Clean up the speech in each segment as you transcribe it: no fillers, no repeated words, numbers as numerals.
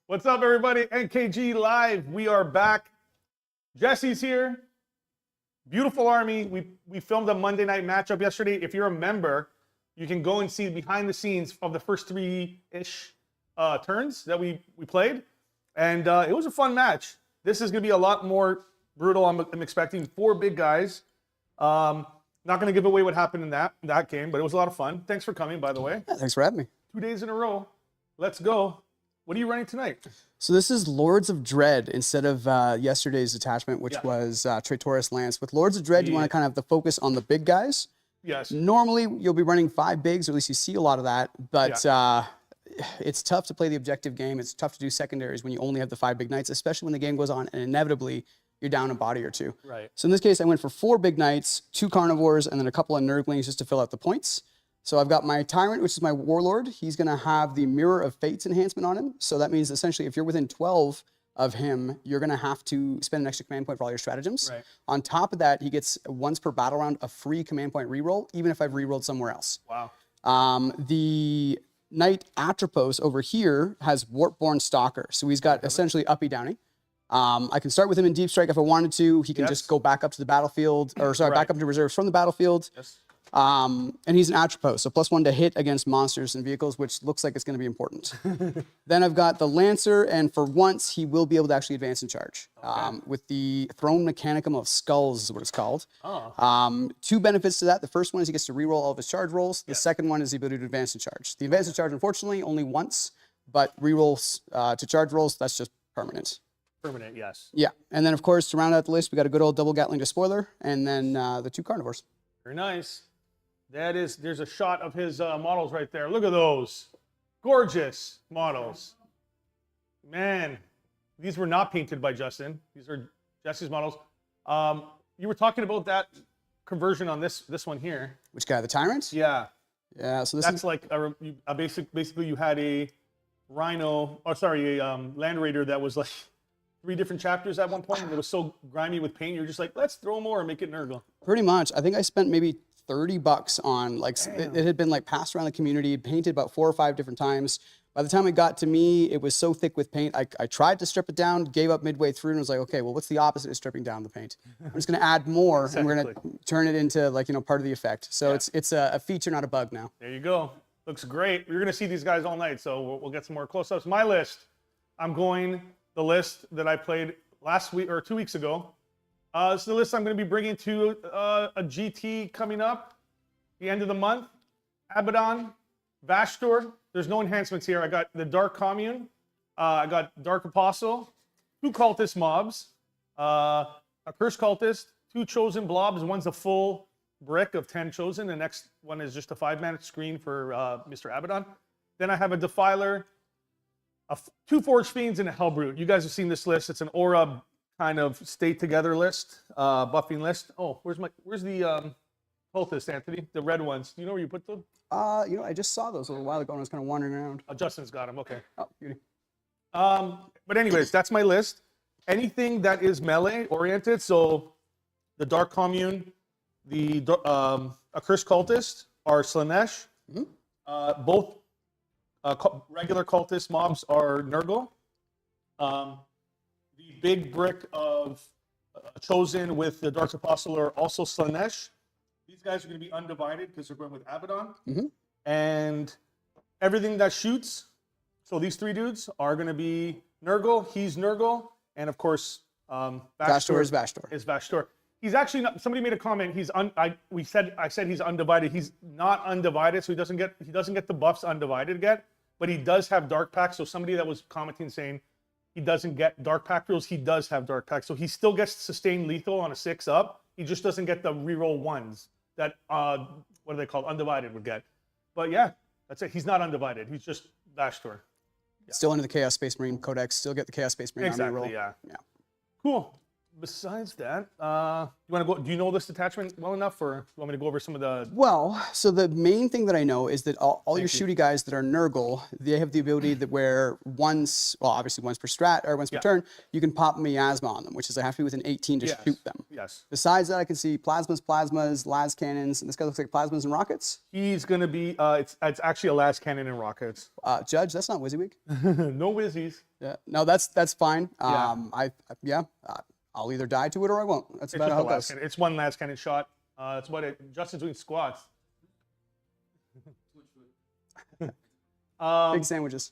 What's up, everybody? NKG Live. We are back. Jesse's here. Beautiful army. We filmed a Monday night matchup yesterday. If you're a member, you can go and see behind the scenes of the first three-ish turns that we played. And it was a fun match. This is going to be a lot more brutal. I'm expecting 4 big guys. Not going to give away what happened in that game, but it was a lot of fun. Thanks for coming, by the way. Yeah, thanks for having me. 2 days in a row. Let's go. What are you running tonight? So this is Lords of Dread instead of yesterday's Detachment, which was Traitorous Lance. With Lords of Dread, you want to kind of have the focus on the big guys. Yes. Normally, you'll be running 5 bigs, or at least you see a lot of that. But it's tough to play the objective game. It's tough to do secondaries when you only have the 5 big knights, especially when the game goes on and inevitably you're down a body or 2. Right. So in this case, I went for 4 big knights, 2 carnivores, and then a couple of nurglings just to fill out the points. So I've got my Tyrant, which is my Warlord. He's going to have the Mirror of Fates enhancement on him. So that means essentially if you're within 12 of him, you're going to have to spend an extra command point for all your stratagems. Right. On top of that, he gets once per battle round a free command point reroll, even if I've rerolled somewhere else. Wow. The Knight Atropos over here has Warpborn Stalker. So he's got essentially uppy downy. I can start with him in Deep Strike if I wanted to. He can just go back up to the battlefield, or sorry, back up to reserves from the battlefield. Yes. And he's an Atropos, so +1 to hit against monsters and vehicles, which looks like it's going to be important. Then I've got the Lancer, and for once, he will be able to actually advance and charge. With the Throne Mechanicum of Skulls is what it's called. 2 benefits to that. The first one is he gets to reroll all of his charge rolls. The second one is the ability to advance and charge. The advance and charge, unfortunately, only once, but rerolls to charge rolls, that's just permanent. Permanent, yes. Yeah, and then, of course, to round out the list, we got a good old double Gatling Despoiler, and then the 2 carnivores. Very nice. There's a shot of his models right there. Look at those. Gorgeous models. Man, these were not painted by Justin. These are Jesse's models. You were talking about that conversion on this one here. Which guy, the Tyrant? Yeah. Yeah, so this That's is like basically you had a Rhino, or sorry, a Land Raider that was like 3 different chapters at one point, and it was so grimy with paint, you're just like, let's throw more and make it Nurgle. pretty much. I think I spent maybe $30 on, like, it had been like passed around the community, painted about 4 or 5 different times. By the time it got to me, it was so thick with paint, I tried to strip it down, gave up midway through, and was like, okay, well, what's the opposite of stripping down the paint? I'm just going to add more, and we're going to turn it into, like, part of the effect. So it's a feature, not a bug now. There you go. Looks great. You're going to see these guys all night, so we'll get some more close-ups. My list, I'm going the list that I played last week or 2 weeks ago. This is the list I'm going to be bringing to a GT coming up the end of the month. Abaddon, Vashtor. There's no enhancements here. I got the Dark Commune. I got Dark Apostle, 2 Cultist mobs, a Cursed Cultist, 2 Chosen blobs. One's a full brick of 10 Chosen. The next one is just a 5-mana screen for Mr. Abaddon. Then I have a Defiler, 2 Forge Fiends, and a Hellbrute. You guys have seen this list. It's an aura kind of stay together list, buffing list. Oh, where's the cultist, Anthony? The red ones. Do you know where you put them? I just saw those a little while ago and I was kind of wandering around. Oh, Justin's got them. Okay. Oh, beauty. But anyways, that's my list. Anything that is melee oriented, so the Dark Commune, the Accursed Cultist are Slanesh. Both regular cultist mobs are Nurgle. The big brick of Chosen with the Dark Apostle are also Slanesh. These guys are going to be undivided because they're going with Abaddon. And everything that shoots, so these 3 dudes are going to be Nurgle. He's Nurgle. And of course, Vashtor is Vashtor. Is Vashtor. He's actually not, somebody made a comment. I said he's undivided. He's not undivided, so he doesn't get the buffs undivided again. But he does have Dark Pact. So somebody that was commenting saying he doesn't get Dark Pact rules, he does have Dark Pact. So he still gets sustained lethal on a 6-up. He just doesn't get the reroll 1s that what are they called? Undivided would get. But yeah, that's it. He's not undivided. He's just Vashtor. Still under the Chaos Space Marine Codex. Still get the Chaos Space Marine army roll. Yeah. Cool. besides that, you want to go? Do you know this detachment well enough, or you want me to go over some of the? Well, so the main thing that I know is that all your shooty guys that are Nurgle, they have the ability that where once, well, obviously once per strat or once per turn, you can pop miasma on them, which is I have to be within 18 to shoot them. Yes. Besides that, I can see plasmas, las cannons. And this guy looks like plasmas and rockets. He's gonna be. It's actually a las cannon and rockets. Judge, that's not WYSIWYG. No whizzies. Yeah, no, that's fine. I'll either die to it or I won't. That's about how it goes. It's one las cannon shot. That's what it. Justin's doing squats. Big sandwiches.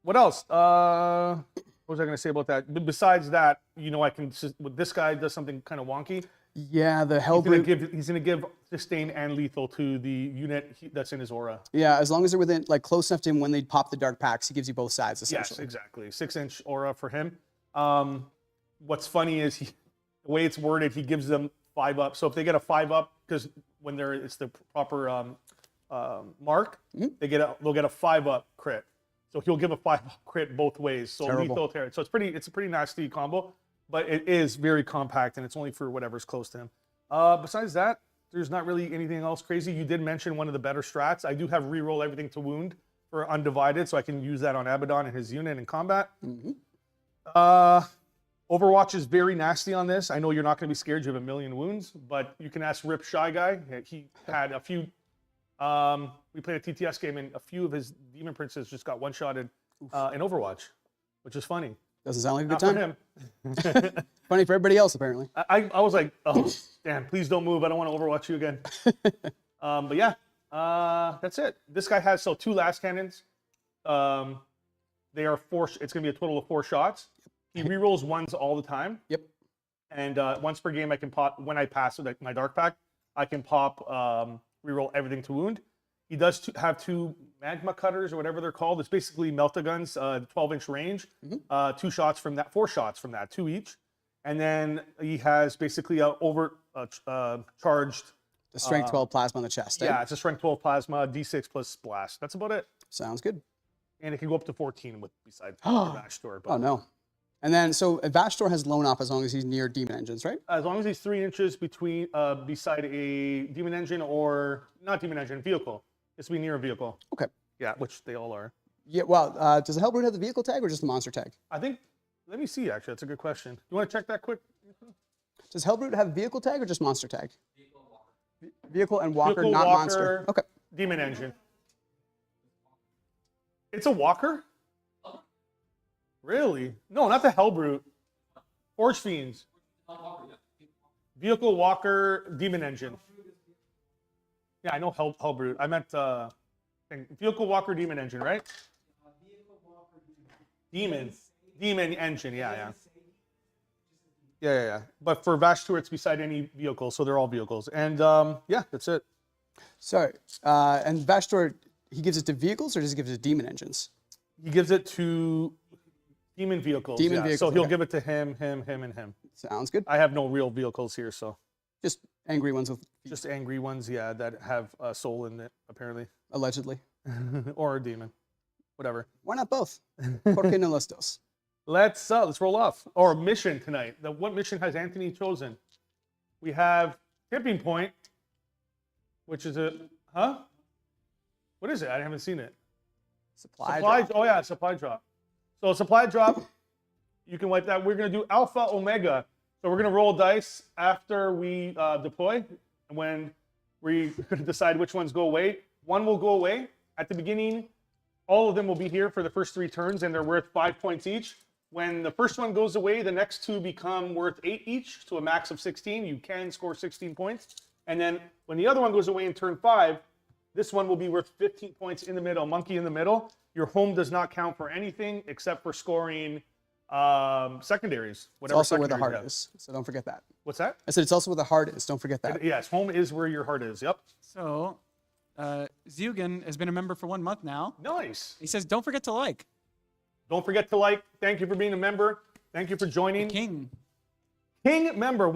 What else? What was I going to say about that? Besides that, you know, I can. This guy does something kind of wonky. Yeah, the Hellbrute. He's going to give sustain and lethal to the unit that's in his aura. Yeah, as long as they're within, like, close enough to him when they pop the dark packs, he gives you both sides, essentially. Yes, exactly. 6-inch aura for him. What's funny is the way it's worded, he gives them 5-up. So if they get a 5-up, because when it's the proper mark, they'll get a 5-up crit. So he'll give a 5-up crit both ways. So lethal tear. So it's a pretty nasty combo, but it is very compact and it's only for whatever's close to him. Besides that, there's not really anything else crazy. You did mention one of the better strats. I do have reroll everything to wound for undivided, so I can use that on Abaddon and his unit in combat. Overwatch is very nasty on this. I know you're not going to be scared. You have 1 million wounds, but you can ask Rip Shy Guy. He had a few. We played a TTS game, and a few of his demon princes just got one-shotted in Overwatch, which is funny. Doesn't sound like a good Not time. for him. Funny for everybody else, apparently. I was like, oh, damn, please don't move. I don't want to Overwatch you again. But yeah, that's it. This guy has 2 last cannons. They are 4. It's going to be a total of 4 shots. He rerolls ones all the time. Yep. And once per game, I can pop, when I pass with my Dark Pack, I can pop, reroll everything to wound. He does have 2 magma cutters or whatever they're called. It's basically melta-guns, 12-inch range. 2 shots from that, 4 shots from that, 2 each. And then he has basically charged. The strength 12 plasma on the chest. Yeah, it's a strength 12 plasma, D6 plus blast. That's about it. Sounds good. And it can go up to 14 beside Vashtor. Oh, no. And then, so Vashtor has lone off as long as he's near demon engines, right? As long as he's 3 inches beside a demon engine or not demon engine, vehicle. It's to be near a vehicle. Okay. Yeah, which they all are. Yeah, well, does the Hellbrute have the vehicle tag or just the monster tag? I think, let me see actually, that's a good question. You want to check that quick? Does Hellbrute have vehicle tag or just monster tag? Vehicle and walker, Vehicle, not walker, monster. Okay. Demon engine. It's a walker? Really? No, not the Hellbrute. Forge Fiends. Vehicle, walker, demon engine. Yeah, I know Hellbrute. I meant vehicle, walker, demon engine, right? Demon engine, yeah. Yeah. But for Vashtor, it's beside any vehicle, so they're all vehicles. And yeah, that's it. Sorry. And Vashtor, he gives it to vehicles or does he give it to demon engines? He gives it to demon vehicles. Vehicles. So he'll give it to him, and him. Sounds good. I have no real vehicles here, so. Just angry ones with Just angry ones, yeah, that have a soul in it, apparently. allegedly. Or a demon. Whatever. Why not both? ¿Por qué no los dos? Let's roll off. Or mission tonight. What mission has Anthony chosen? We have Tipping Point, which is what is it? I haven't seen it. Supply drop. Oh yeah, supply drop. So supply drop, you can wipe that. We're gonna do Alpha Omega. So we're gonna roll dice after we deploy, and when we're gonna decide which ones go away. One will go away at the beginning. All of them will be here for the first 3 turns, and they're worth 5 points each. When the first one goes away, the next 2 become worth 8 each, to a max of 16. You can score 16 points. And then when the other one goes away in turn 5, this one will be worth 15 points in the middle, monkey in the middle. Your home does not count for anything except for scoring secondaries. It's also where the heart is, so don't forget that. What's that? I said it's also where the heart is. Don't forget that. Yes, home is where your heart is. Yep. So, Zugan has been a member for 1 month now. Nice. He says, don't forget to like. Don't forget to like. Thank you for being a member. Thank you for joining. King. King member,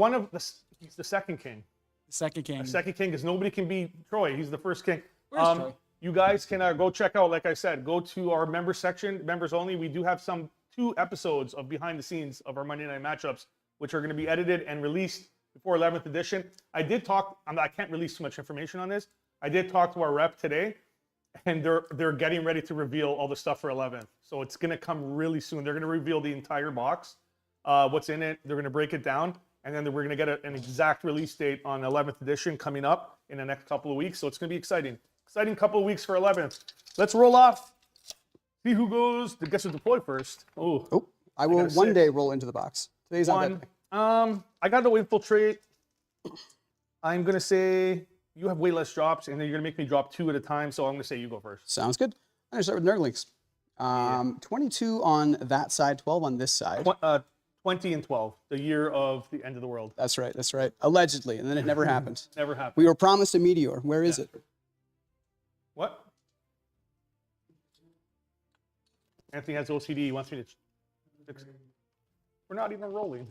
he's the second king. The second king. The second king, because nobody can beat Troy. He's the first king. Where's Troy? You guys can go check out, like I said, go to our member section, members only. We do have 2 episodes of behind the scenes of our Monday night matchups which are going to be edited and released before 11th edition. I can't release too much information on this. I did talk to our rep today, and they're getting ready to reveal all the stuff for 11th. So it's going to come really soon. They're going to reveal the entire box, what's in it. They're going to break it down, and then we're going to get an exact release date on 11th edition coming up in the next couple of weeks. So it's going to be exciting. Exciting couple of weeks for 11th. Let's roll off. See who gets to deploy first. Oh, I will one day roll into the box. Today's not that day. I got to infiltrate. I'm going to say you have way less drops, and then you're going to make me drop 2 at a time, so I'm going to say you go first. Sounds good. I'm going to start with Nurglings. 22 on that side, 12 on this side. 20 and 12, the year of the end of the world. That's right, that's right. Allegedly, and then it never happened. Never happened. We were promised a meteor. Where is it? What? Anthony has OCD. He wants me to fix it. We're not even rolling.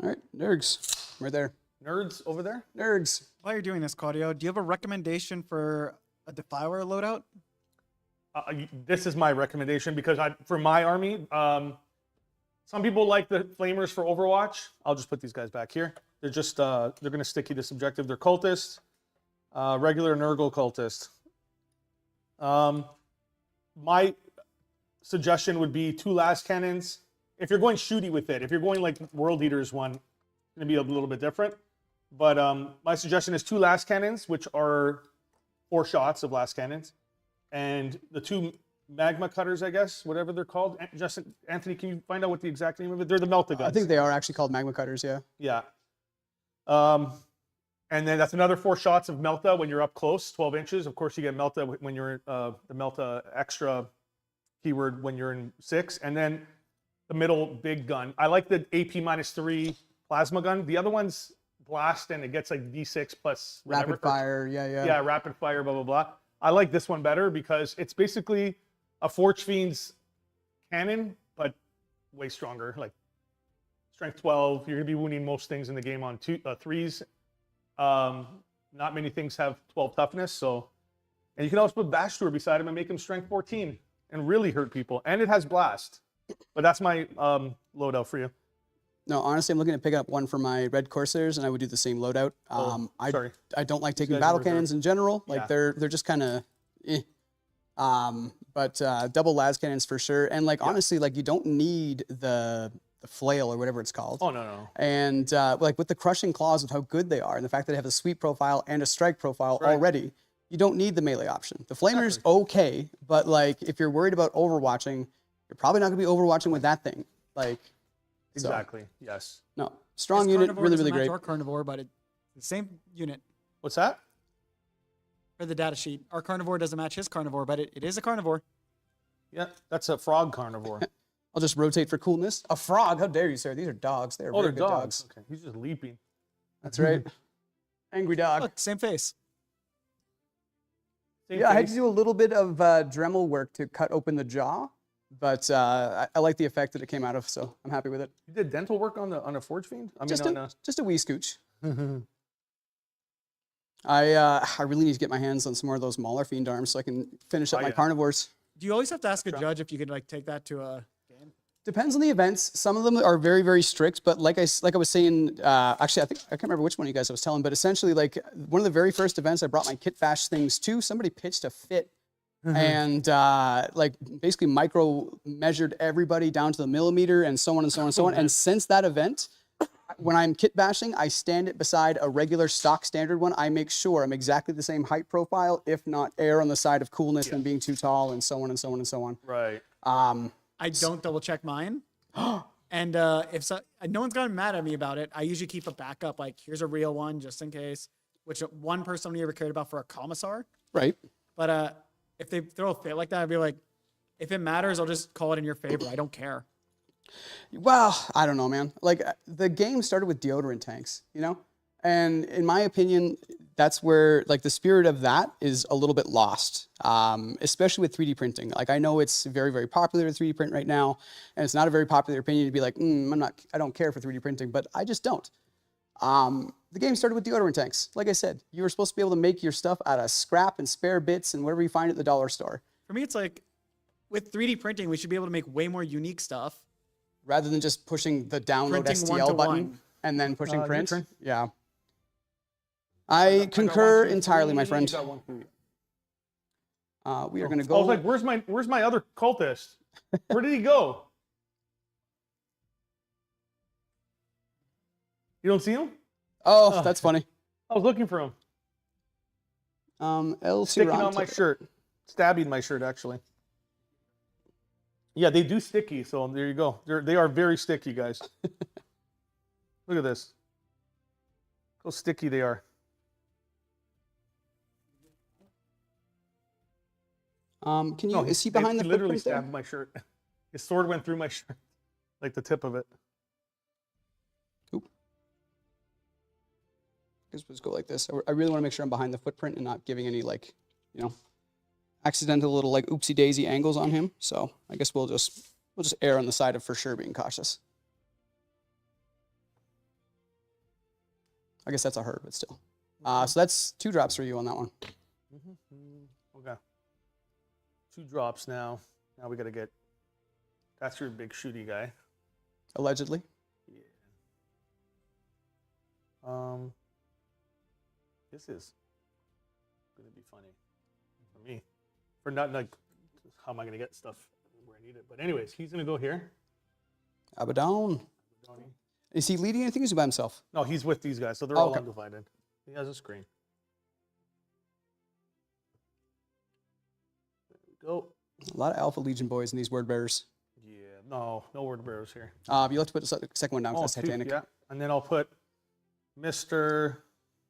All right, Nergs, right there. Nerds over there? Nergs. While you're doing this, Claudio, do you have a recommendation for a Defiler loadout? This is my recommendation because for my army, some people like the Flamers for Overwatch. I'll just put these guys back here. They're just, they're going to stick you this objective. They're cultists, regular Nurgle cultist. My suggestion would be 2 last cannons. If you're going shooty with it, if you're going like World Eaters one, it's going to be a little bit different. But my suggestion is 2 last cannons, which are 4 shots of last cannons, and the 2 magma cutters, I guess, whatever they're called. Justin, Anthony, can you find out what the exact name of it? They're the Melta guns. I think they are actually called magma cutters, yeah. Yeah. And then that's another 4 shots of Melta when you're up close, 12 inches. Of course, you get Melta when you're the Melta extra keyword when you're in 6. And then the middle big gun. I like the AP -3 plasma gun. The other one's blast and it gets like D6 plus whatever. Rapid fire, yeah. Yeah, rapid fire, blah, blah, blah. I like this one better because it's basically a Forge Fiend's cannon, but way stronger. Like strength 12, you're going to be wounding most things in the game on 3s. Not many things have 12 toughness, so. And you can also put Bash Tour beside him and make him strength 14 and really hurt people. And it has blast. But that's my loadout for you. No, honestly, I'm looking at picking up one for my Red Corsairs, and I would do the same loadout. Sorry. I don't like taking battle cannons in general. Like Yeah. they're just kind of, but double las cannons for sure. And like honestly, like you don't need the flail or whatever it's called. Oh no. And like with the crushing claws of how good they are, and the fact that they have a sweep profile and a strike profile Right. already, you don't need the melee option. The flamer's okay, but like if you're worried about overwatching, you're probably not gonna be overwatching with that thing. Like. So, Exactly. Yes. no, strong His unit, carnivore really, doesn't really match great. Our carnivore, but it's the same unit What's that? for the data sheet. Our carnivore doesn't match his carnivore, but it is a carnivore. Yeah, that's a frog carnivore. I'll just rotate for coolness. A frog, how dare you, sir? These are dogs. They're Oh, very they're good dogs. Okay, he's just leaping. That's right. Angry dog. Look, same face. Same Yeah, I had face. to do a little bit of Dremel work to cut open the jaw, but I like the effect that it came out of, so I'm happy with it. You did dental work on a Forge Fiend? I mean, Just a wee scooch. I really need to get my hands on some more of those Mauler Fiend arms so I can finish up my yeah. carnivores. Do you always have to ask a judge if you could like take that to a game? Depends on the events. Some of them are very, very strict, but like I was saying, actually, I can't remember which one of you guys I was telling, but essentially, like one of the very first events I brought my kit fash things to, somebody pitched a fit and like basically micro measured everybody down to the millimeter and so on and so on and so on. And since that event, when I'm kit bashing, I stand it beside a regular stock standard one. I make sure I'm exactly the same height profile, if not err on the side of coolness than being too tall and so on and so on and so on. Right. I don't double check mine. And if no one's gotten mad at me about it, I usually keep a backup. Like here's a real one just in case. Which one person only ever cared about for a commissar. Right. But if they throw a fit like that, I'd be like, if it matters, I'll just call it in your favor. I don't care. Well, I don't know, man. Like the game started with deodorant tanks, you know? And in my opinion, that's where like the spirit of that is a little bit lost, especially with 3D printing. Like I know it's very, very popular to 3D print right now, and it's not a very popular opinion to be like, I don't care for 3D printing, but I just don't. The game started with deodorant tanks. Like I said, you were supposed to be able to make your stuff out of scrap and spare bits and whatever you find at the dollar store. For me, it's like with 3D printing, we should be able to make way more unique stuff. Rather than just pushing the download Printing STL button one-to-one. and then pushing your print. turn. Yeah. I I got concur 1, 2, entirely, my 3, friend. got 1, 3. We are going to I go. was like, where's my other cultist? Where did he go? You don't see him? Oh, that's funny. I was looking for him. El Sticking on Tirante. my shirt. Stabbing my shirt, actually. Yeah, they do sticky, so there you go. They are very sticky, guys. Look at this. How sticky they are. Can you? No, Is he behind the he literally footprint there? stabbed my shirt. His sword went through my shirt, like the tip of it. Oop. I guess we'll just go like this. I really want to make sure I'm behind the footprint and not giving any like, accidental little like oopsie daisy angles on him. So I guess we'll just err on the side of for sure being cautious. I guess that's a hurt, but still. So that's 2 drops for you on that one. Okay. 2 drops now. Now we got to get. That's your big shooty guy. Allegedly. Yeah. This is going to be funny for me. For not like, how am I going to get stuff where I need it? But anyways, he's going to go here. Abaddon. Is he leading anything? Or is he by himself? No, he's with these guys, so they're all Okay. undivided. He has a screen. There we go. A lot of Alpha Legion boys in these word bearers. Yeah, no word bearers here. You have to put the second one down because that's 2, Titanic. yeah. And then I'll put Mr.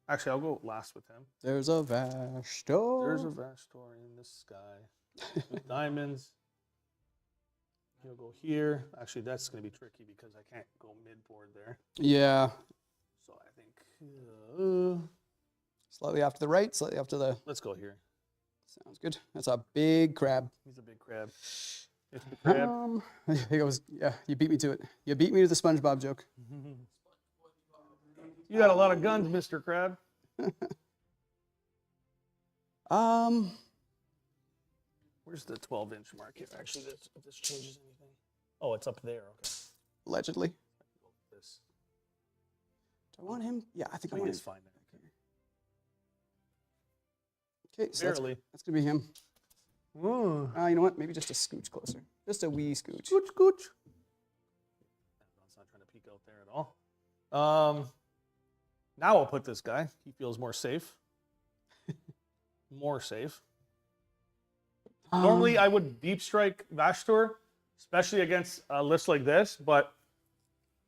Actually, I'll go last with him. There's a Vashtor. There's a Vastor in the sky with diamonds. He'll go here. Actually, that's going to be tricky because I can't go mid-board there. Yeah. So I think Slightly off to the right, slightly off to the... let's go here. Sounds good. That's a big crab. He's a big crab. It's the crab. He goes, yeah, you beat me to it. You beat me to the SpongeBob joke. You got a lot of guns, Mr. Crab. Where's the 12-inch mark here? Actually, if this changes anything. Oh, it's up there. Okay. Allegedly. This. Do I want him? Yeah, I think I He want is him. fine. Okay, so that's Barely. going to be him. Ooh. You know what? Maybe just a scooch closer. Just a wee scooch. Scooch, scooch. It's not trying to peek out there at all. Now I'll put this guy. He feels more safe. More safe. Normally, I would deep strike Vashtor, especially against a list like this, but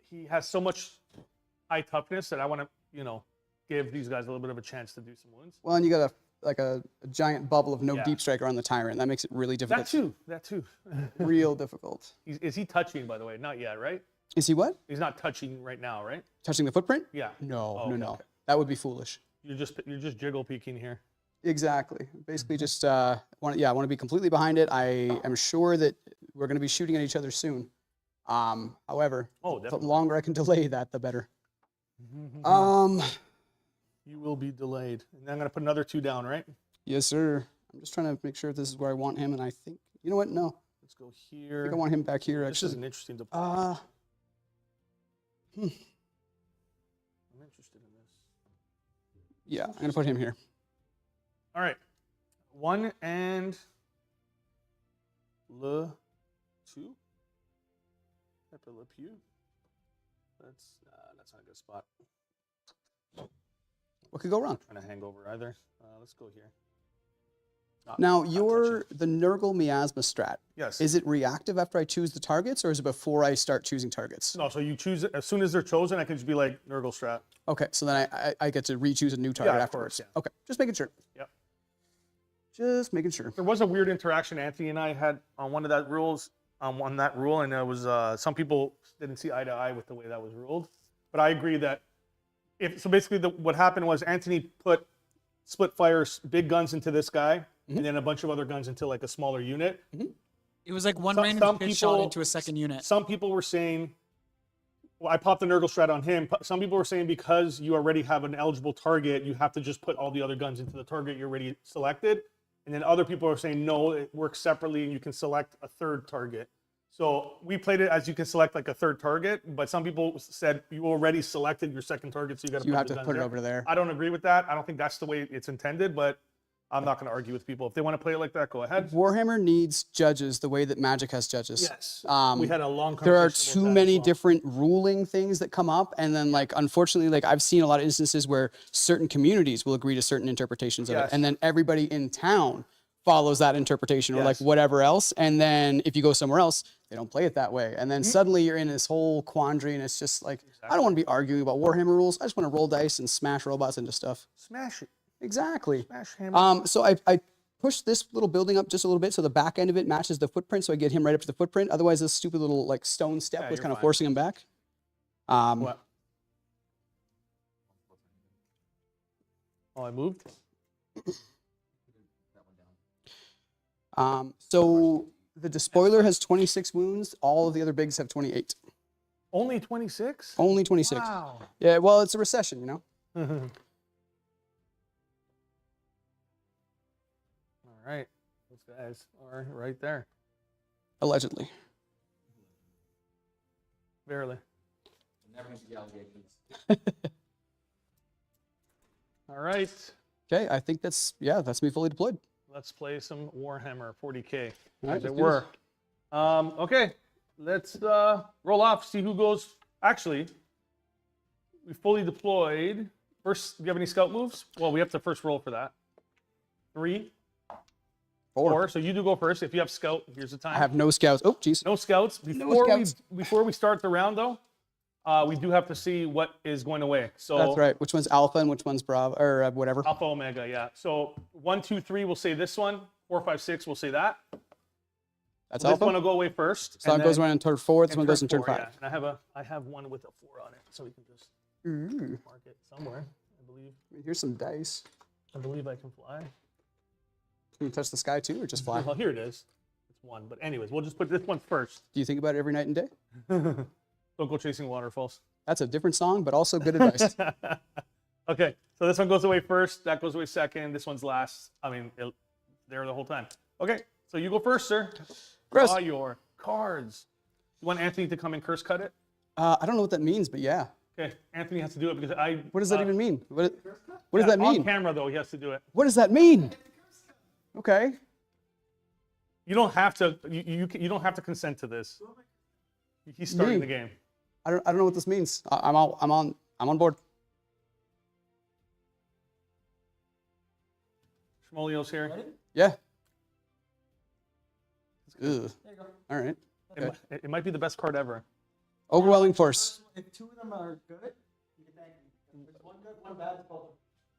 he has so much high toughness that I want to, give these guys a little bit of a chance to do some wounds. Well, and you got a giant bubble of no Yeah. deep strike around the tyrant. That makes it really difficult. That too. Real difficult. Is he touching, by the way? Not yet, right? Is he what? He's not touching right now, right? Touching the footprint? Yeah. No, Oh, no. okay. That would be foolish. You're just jiggle peeking here. Exactly. Basically, just I want to be completely behind it. I am sure that we're going to be shooting at each other soon. However, the Definitely. longer I can delay that, the better. You will be delayed. And I'm going to put another 2 down, right? Yes, sir. I'm just trying to make sure this is where I want him, and I think you know what? No, Let's go I here. think I want him back here. This Actually, is an interesting deployment. uh, I'm interested in this. yeah, I'm gonna put him here. All right. 1 and Le 2. Pepe Le Pew. That's not a good spot. What could go wrong? Trying to hang over either. Let's go here. Now, not the Nurgle Miasma strat. Yes. Is it reactive after I choose the targets, or is it before I start choosing targets? No, so you choose it as soon as they're chosen. I can just be like Nurgle strat. Okay, so then I get to re-choose a new target of afterwards. course, yeah. Okay, just making sure. Yep. Just making sure. There was a weird interaction Anthony and I had on one of that rules, on that rule, and it was some people didn't see eye to eye with the way that was ruled. But I agree that so basically what happened was Anthony put split fire big guns into this guy, and then a bunch of other guns into like a smaller unit. It was like one Some random pitch shot people- into a second unit. Some people were saying, well, I popped the Nurgle strat on him. Some people were saying because you already have an eligible target, you have to just put all the other guns into the target you already selected. And then other people are saying, no, it works separately and you can select a third target. So we played it as you can select like a third target, but some people said you already selected your second target, so You have to put it over there. I don't agree with that. I don't think that's the way it's intended, but I'm not going to argue with people. If they want to play it like that, go ahead. Warhammer needs judges the way that Magic has judges. Yes. We had a long conversation There are about too that many as well. different ruling things that come up, and then like unfortunately, like I've seen a lot of instances where certain communities will agree to certain interpretations of Yes. it, and then everybody in town follows that interpretation or like Yes. whatever else, and then if you go somewhere else, they don't play it that way, and then Mm-hmm. suddenly you're in this whole quandary, and it's just like I don't want to be arguing about Warhammer rules. I just want to roll dice and smash robots into stuff. Smash it. Exactly. Smash hammer. So I pushed this little building up just a little bit so the back end of it matches the footprint, so I get him right up to the footprint. Otherwise, this stupid little like stone step Yeah, was you're kind of fine. forcing him back. What? Oh, I moved? So the despoiler has 26 wounds. All of the other bigs have 28. Only 26? Only 26. Wow. Yeah, well, it's a recession, you know. All right. Those guys are right there. Allegedly. Barely. All right. Okay, I think that's me fully deployed. Let's play some Warhammer 40K, All right, as it let's do were. Okay, let's roll off, see who goes. Actually, we fully deployed. First, do you have any scout moves? Well, we have to first roll for that. 3, 4. So you do go first. If you have scout, here's the time. I have no scouts. Oh, jeez. No scouts. Before we start the round, though, we do have to see what is going away. So That's right. Which one's alpha and which one's bravo or whatever? Alpha Omega, yeah. So 1, 2, 3, we'll say this one. 4, 5, 6, we'll say that. That's This alpha. one will go away first. So and that goes then- around in turn 4. This and one goes in turn four, 5. yeah. And I have one with a 4 on it, so we can just mark it somewhere. Here's some dice. I believe I can fly. Can you touch the sky too, or just fly? Well, here it is. It's 1. But anyways, we'll just put this one first. Do you think about it every night and day? Don't go chasing waterfalls. That's a different song, but also good advice. Okay, so this one goes away first. That goes away second. This one's last. I mean, they're the whole time. Okay, so you go first, sir. Chris. Draw your cards. You want Anthony to come and curse cut it? I don't know what that means, but yeah. Okay, Anthony has to do it because I. What does that even mean? What does that On mean? camera, though, he has to do it. What does that mean? Okay. You don't have to. You don't have to consent to this. He's starting Me? the game. I don't know what this means. I'm on board. Schmolio's here. Yeah. Ugh. All right. It might be the best card ever. Overwhelming force. If 2 of them are good, you can thank me. If one good, one bad, it's both of them.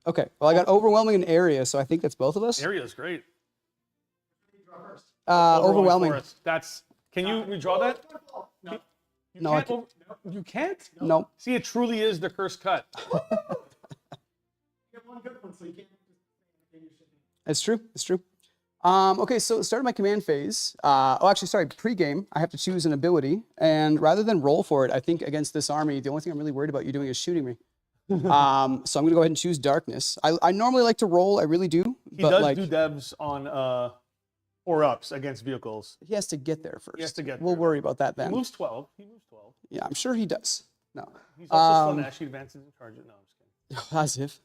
Okay. Well, I got overwhelming in area, so I think that's both of us. Area is great. Overwhelming. Forest. That's. Can you redraw that? No. You No, I can't. You can't. No. See, it truly is the cursed cut. You get one good one, so you can't just say anything you shouldn't. It's true. It's true. Okay, so start of my command phase. Actually, sorry, pre-game, I have to choose an ability, and rather than roll for it, I think against this army, the only thing I'm really worried about you doing is shooting me. So I'm gonna go ahead and choose darkness. I normally like to roll, I really do, He but does like do devs on 4-ups against vehicles. he has to get there first. He has to get We'll there. worry about that He then. moves 12. He moves 12. Yeah, I'm sure he does. No, He's also Slanesh. He advances and charges. No, I'm just kidding. as if.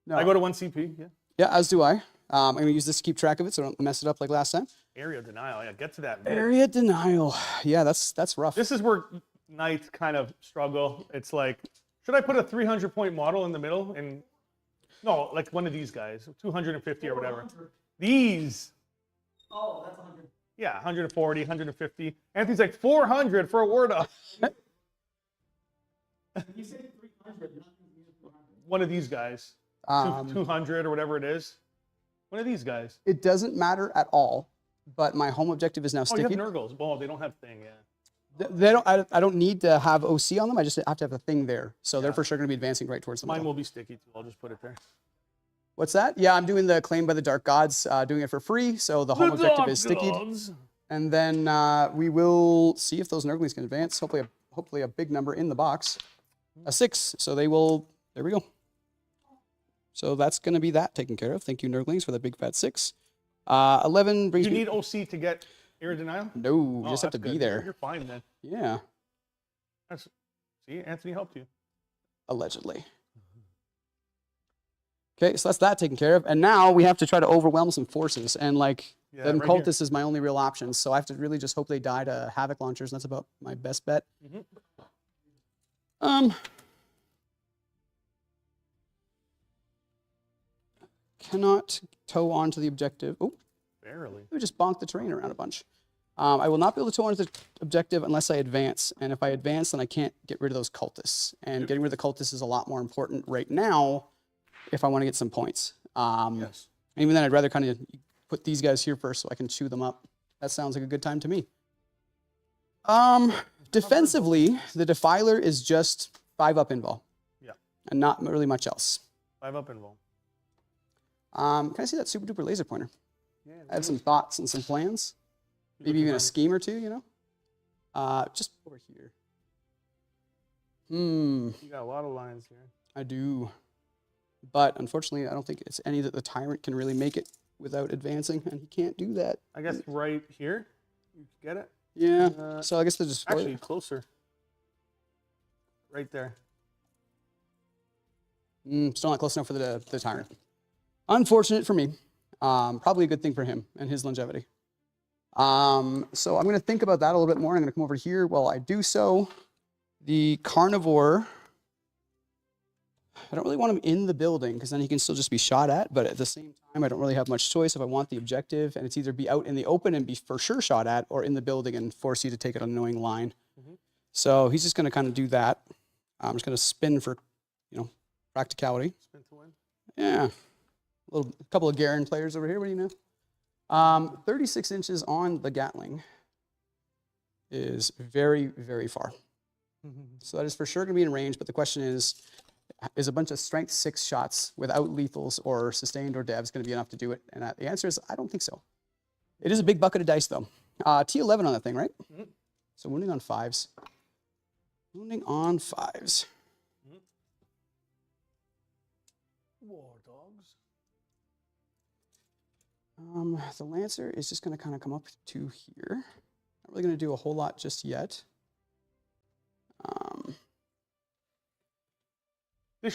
No. I go to 1 CP. Yeah. Yeah, as do I. I'm gonna use this to keep track of it, so I don't mess it up like last time. Area denial. Yeah, get to that. bit. Area denial. Yeah, that's rough. This is where knights kind of struggle. It's like, should I put a 300-point model in the middle? And no, like one of these guys, 250 or whatever. These. Oh, that's 100. Yeah, 140, 150. Anthony's like 400 for a ward up. You say 300, you're not going to use 400. One of these guys, 200 or whatever it is. One of these guys. It doesn't matter at all, but my home objective is now Oh, you have sticky. Nurgles. Well, they don't have thing, yeah. They don't. I don't need to have OC on them. I just have to have a thing there. So they're for sure going to be advancing right towards the Mine middle. will be sticky too. I'll just put it there. What's that? Yeah, I'm doing the claim by the dark gods, doing it for free. So the home objective is sticky, and then we will see if those Nurglings can advance. Hopefully a big number in the box, a 6. So they will. There we go. So that's going to be that taken care of. Thank you, Nurglings, for the big fat 6. 11 brings Do you me. need OC to get air denial? No, you Oh, just have to that's be good. there. You're fine then. Yeah, See, Anthony helped you. allegedly. Okay, so that's that taken care of. And now we have to try to overwhelm some forces. And like, Yeah, them right here. cultists is my only real option. So I have to really just hope they die to Havoc launchers. And that's about my best bet. Mhm. Cannot tow onto the objective. Oh, Barely. we just bonked the terrain around a bunch. I will not be able to tow onto the objective unless I advance. And if I advance, then I can't get rid of those cultists. And getting rid of the cultists is a lot more important right now if I want to get some points. Yes. And even then, I'd rather kind of put these guys here first so I can chew them up. That sounds like a good time to me. Defensively, the Defiler is just 5 up invul. Yeah. And not really much else. 5 up and roll. Can I see that super duper laser pointer? Yeah. I have some thoughts and some plans. Maybe even a scheme or two, you know? Just over here. You got a lot of lines here. I do. But unfortunately, I don't think it's any that the Tyrant can really make it without advancing, and he can't do that. I guess right here. You get it? Yeah. So I guess they're just Actually, closer. Right there. Still not close enough for the Tyrant. Unfortunate for me. Probably a good thing for him and his longevity. So I'm going to think about that a little bit more. I'm going to come over here while I do so. The Carnivore, I don't really want him in the building because then he can still just be shot at. But at the same time, I don't really have much choice if I want the objective. And it's either be out in the open and be for sure shot at, or in the building and force you to take an annoying line. So he's just going to kind of do that. I'm just going to spin for, practicality. Spin to win. Yeah. A couple of Garen players over here. What do you know? 36 inches on the Gatling is very, very far. So that is for sure going to be in range. But the question is a bunch of strength 6 shots without lethals or sustained or devs going to be enough to do it? And the answer is I don't think so. It is a big bucket of dice, though. T11 on that thing, right? So wounding on 5s. Wounding on 5s. War dogs. The Lancer is just going to kind of come up to here. Not really going to do a whole lot just yet. They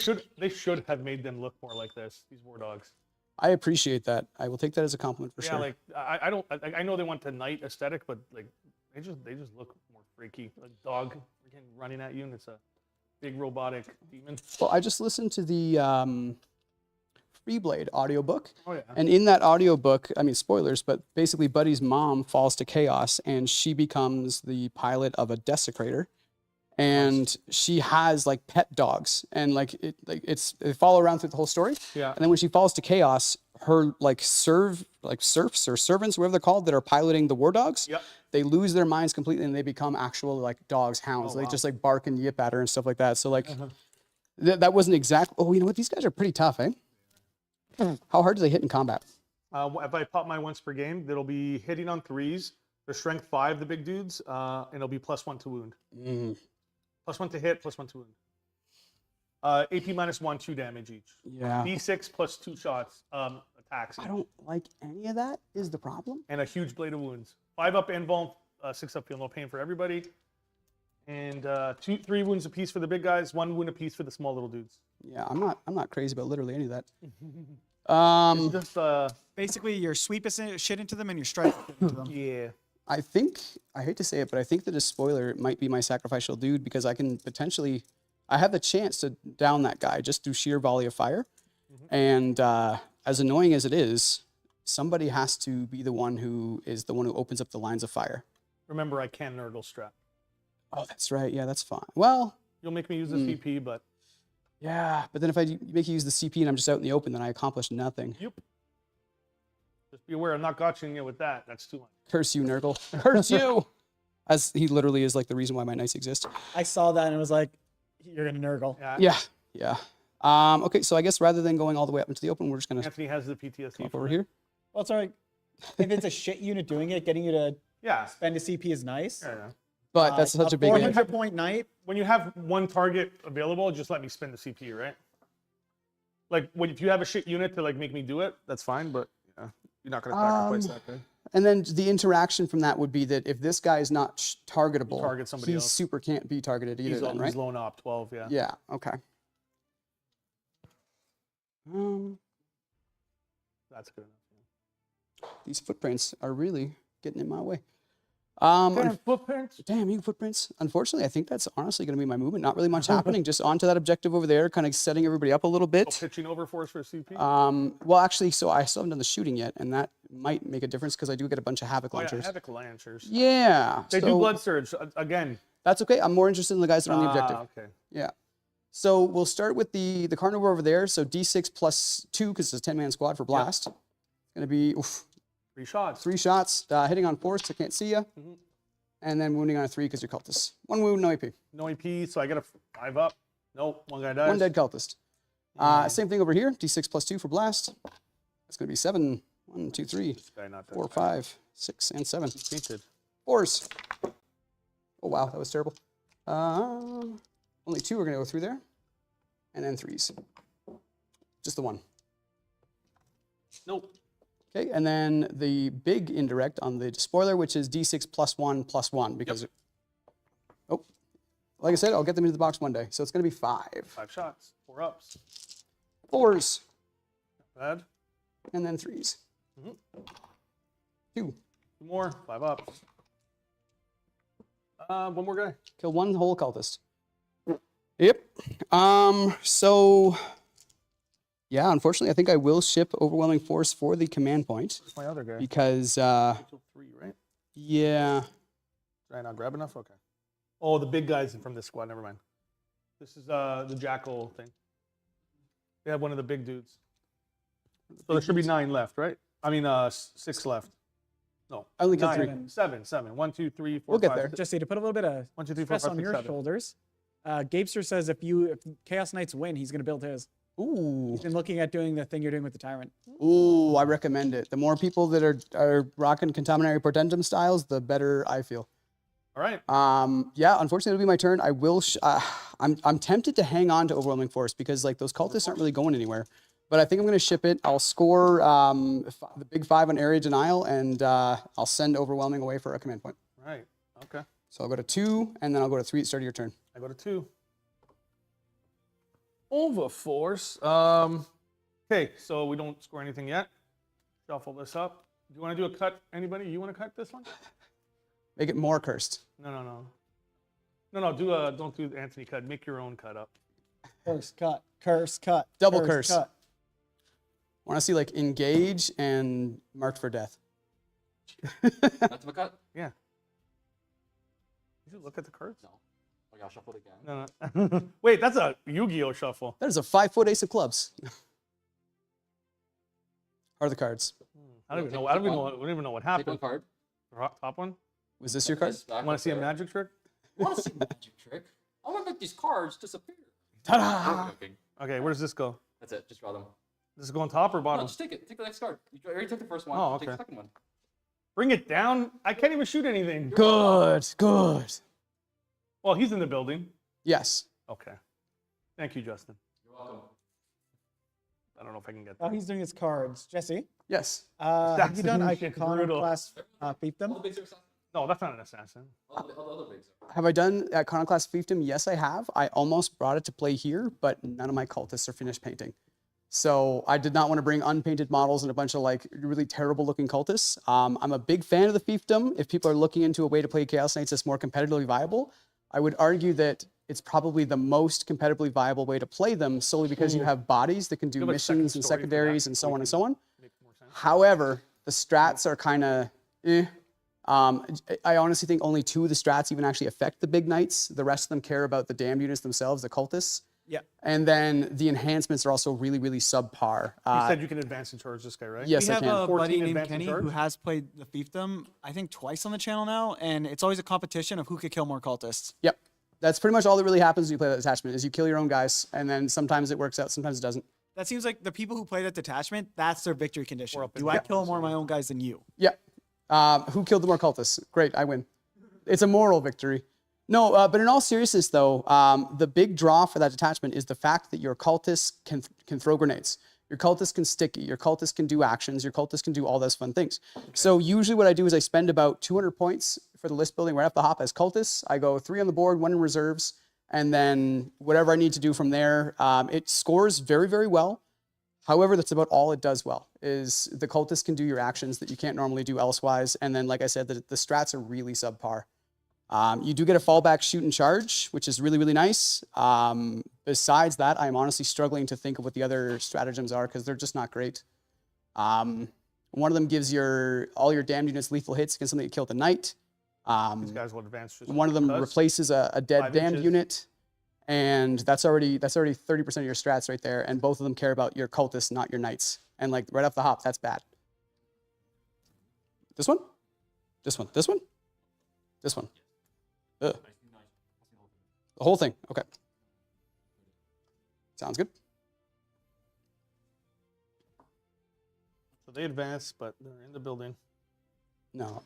should have made them look more like this. These war dogs. I appreciate that. I will take that as a compliment for Yeah, sure. like I know they want the knight aesthetic, but like they just look more freaky. Like dog freaking running at you, and it's a big robotic demon. Well, I just listened to the Freeblade audiobook. Oh yeah. And in that audiobook, I mean, spoilers, but basically Buddy's mom falls to chaos and she becomes the pilot of a desecrator. And she has like pet dogs and they follow around through the whole story. Yeah. And then when she falls to chaos, her serfs or servants, whatever they're called, that are piloting the war dogs, Yep. they lose their minds completely and they become actual like dogs, hounds. Oh, They wow. just like bark and yip at her and stuff like that. So like that wasn't exact. Oh, you know what? These guys are pretty tough, eh? How hard do they hit in combat? If I pop my once per game, it'll be hitting on 3s. They're strength 5, the big dudes, and it'll be +1 to wound. +1 to hit, +1 to wound. AP -1, 2 damage each. Yeah. D6 plus 2 shots attacks. I don't like any of that is the problem. And a huge blade of wounds. 5 up invul, 6 up feel no pain for everybody. And 3 wounds apiece for the big guys, 1 wound apiece for the small little dudes. Yeah, I'm not crazy about literally any of that. It's just Basically, you're sweeping shit into them and you're striking shit into them. yeah. I think, I hate to say it, but I think that a spoiler might be my sacrificial dude because I can potentially, I have the chance to down that guy just through sheer volley of fire. And as annoying as it is, somebody has to be the one who opens up the lines of fire. Remember, I can Nurgle strap. Oh, that's right. Yeah, that's fine. Well, You'll make me use the CP, but yeah, but then if I make you use the CP and I'm just out in the open, then I accomplish nothing. yep. Just be aware, I'm not gotching you with that. That's too much. Curse you, Nurgle. Curse you! As he literally is like the reason why my knights exist. I saw that and it was like, you're gonna nurgle. Yeah. Okay, so I guess rather than going all the way up into the open, we're just gonna Anthony has the PTSD. come up from over it. here. Well, it's alright. If it's a shit unit doing it, getting you to Yeah. spend a CP is nice. Yeah. But that's such a big issue. 400-point knight. When you have one target available, just let me spin the CP, right? Like, if you have a shit unit to like make me do it, that's fine. But yeah, You're not going to sacrifice that guy. And then the interaction from that would be that if this guy is not targetable, target somebody he else. super can't be targeted either. Then, right? He's lone op 12, yeah. Yeah. Okay. That's good enough. These footprints are really getting in my way. Damn, footprints. Damn, you footprints. Unfortunately, I think that's honestly going to be my movement. Not really much happening. Just onto that objective over there, kind of setting everybody up a little bit. Pitching over for us for CP. Well, actually, so I still haven't done the shooting yet, and that might make a difference because I do get a bunch of Havoc launchers. Yeah, Havoc launchers. Yeah. They do blood surge again. That's okay. I'm more interested in the guys that are on the objective. Okay. Yeah. So we'll start with the carnivore over there. So D6 plus 2 because it's a 10-man squad for blast. It's going to be 3 shots. 3 shots. Hitting on 4, so I can't see you. And then wounding on a 3 because you're cultist. 1 wound, no AP. No EP, so I get a 5 up. Nope, 1 guy dies. 1 dead cultist. Same thing over here. D6 plus 2 for blast. That's going to be 7. 1, 2, 3, This guy not dead. 4, 5, 6, and 7. Painted. 4s. Oh, wow. That was terrible. Only 2 are going to go through there. And then 3s. Just the 1. Nope. Okay, and then the big indirect on the spoiler, which is D6 plus 1 because, oh, like I said, I'll get them into the box one day. So it's going to be 5. 5 shots. 4 ups. 4s, Bad. and then 3s. 2. 2 more. 5 ups. 1 more guy. Kill 1 whole cultist. Yep. So, yeah, unfortunately, I think I will ship Overwhelming Force for the command point. Where's my other guy? Because, Still 3, right? yeah. Did I not grab enough? Okay. Oh, the big guys from this squad. Never mind. This is the Jackal thing. They have one of the big dudes. So there should be 9 left, right? I mean, 6 left. No. I only killed 9. 3. 7. 7. 1, 2, 3, 4, We'll get 5, there. 6. Jesse, to put a little bit of 1, 2, 3, 4, stress 5, on 6, your 7. shoulders, Gabester says if Chaos Knights win, he's going to build his. Ooh. He's been looking at doing the thing you're doing with the Tyrant. Ooh, I recommend it. The more people that are rocking Contaminary Portentum styles, the better I feel. All right. Yeah, unfortunately, it'll be my turn. I will. I'm tempted to hang on to Overwhelming Force because like those cultists aren't really going anywhere. But I think I'm going to ship it. I'll score the big 5 on area denial, and I'll send Overwhelming away for a command point. Right. Okay. So I'll go to 2, and then I'll go to 3 at the start of your turn. I go to 2. Overforce. Okay, so we don't score anything yet. Shuffle this up. Do you want to do a cut? Anybody? You want to cut this one? Make it more cursed. No. Don't do the Anthony cut. Make your own cut up. Curse cut. Curse cut. Double curse. Cut. Want to see like engage and marked for death. That's my cut? Yeah. Did you look at the cards? No. I got shuffled again. No. Wait, that's a Yu-Gi-Oh shuffle. That is a 5-foot ace of clubs. Are the cards? I don't even know what Take one happened. card. Top one. Was this your card? This back Want up to see a there. magic trick? I want to see a magic trick. I want to make these cards disappear. Ta-da! I'm joking. Okay, where does this go? That's it. Just draw them. Does it go on top or No, bottom? just take it. Take the next card. You already took the first one. Oh, Take the okay. second one. Bring it down. I can't even shoot anything. Good, good. Well, he's in the building. Yes. Okay. Thank you, Justin. You're welcome. I don't know if I can get While that. he's doing his cards, Jesse, Yes. have you done Assassination, brutal. Iconoclast fiefdom? All the bigs are assassin. No, that's not an assassin. All the other bigs are. Have I done Iconoclast Fiefdom? Yes, I have. I almost brought it to play here, but none of my cultists are finished painting. So I did not want to bring unpainted models and a bunch of like really terrible looking cultists. I'm a big fan of the fiefdom. If people are looking into a way to play Chaos Knights that's more competitively viable, I would argue that it's probably the most competitively viable way to play them solely because you have bodies that can do You have a second missions and story for that, secondaries and so so we on and can so on. make more sense. However, the strats are kind of eh. I honestly think only 2 of the strats even actually affect the big knights. The rest of them care about the damned units themselves, the cultists. Yeah. And then the enhancements are also really, really subpar. You said you can advance and charge this guy, right? Yes, We I have can. a 14 buddy named advanced Kenny charge? who has played the fiefdom, I think twice on the channel now, and it's always a competition of who could kill more cultists. Yep. That's pretty much all that really happens when you play that detachment is you kill your own guys, and then sometimes it works out, sometimes it doesn't. That seems like the people who play that detachment, that's their victory condition. We're up in Do I the kill more of my own guys than you? Yep. Who killed the more cultists? Great, I win. It's a moral victory. No, but in all seriousness, though, the big draw for that detachment is the fact that your cultists can throw grenades. Your cultists can sticky. Your cultists can do actions. Your cultists can do all those fun things. So usually what I do is I spend about 200 points for the list building right off the hop as cultists. I go 3 on the board, 1 in reserves, and then whatever I need to do from there. It scores very, very well. However, that's about all it does well, is the cultists can do your actions that you can't normally do elsewise. And then, like I said, the strats are really subpar. You do get a fallback shoot and charge, which is really, really nice. Besides that, I'm honestly struggling to think of what the other stratagems are because they're just not great. One of them gives all your damned units lethal hits against something that killed the knight. These guys will advance. Just One of them because. replaces a dead 5 damned inches. unit, and that's already 30% of your strats right there. And both of them care about your cultists, not your knights. And like right off the hop, that's bad. This one, this one, this one, this one. Ugh. The whole thing. Okay. Sounds good. So they advance, but they're in the building. No.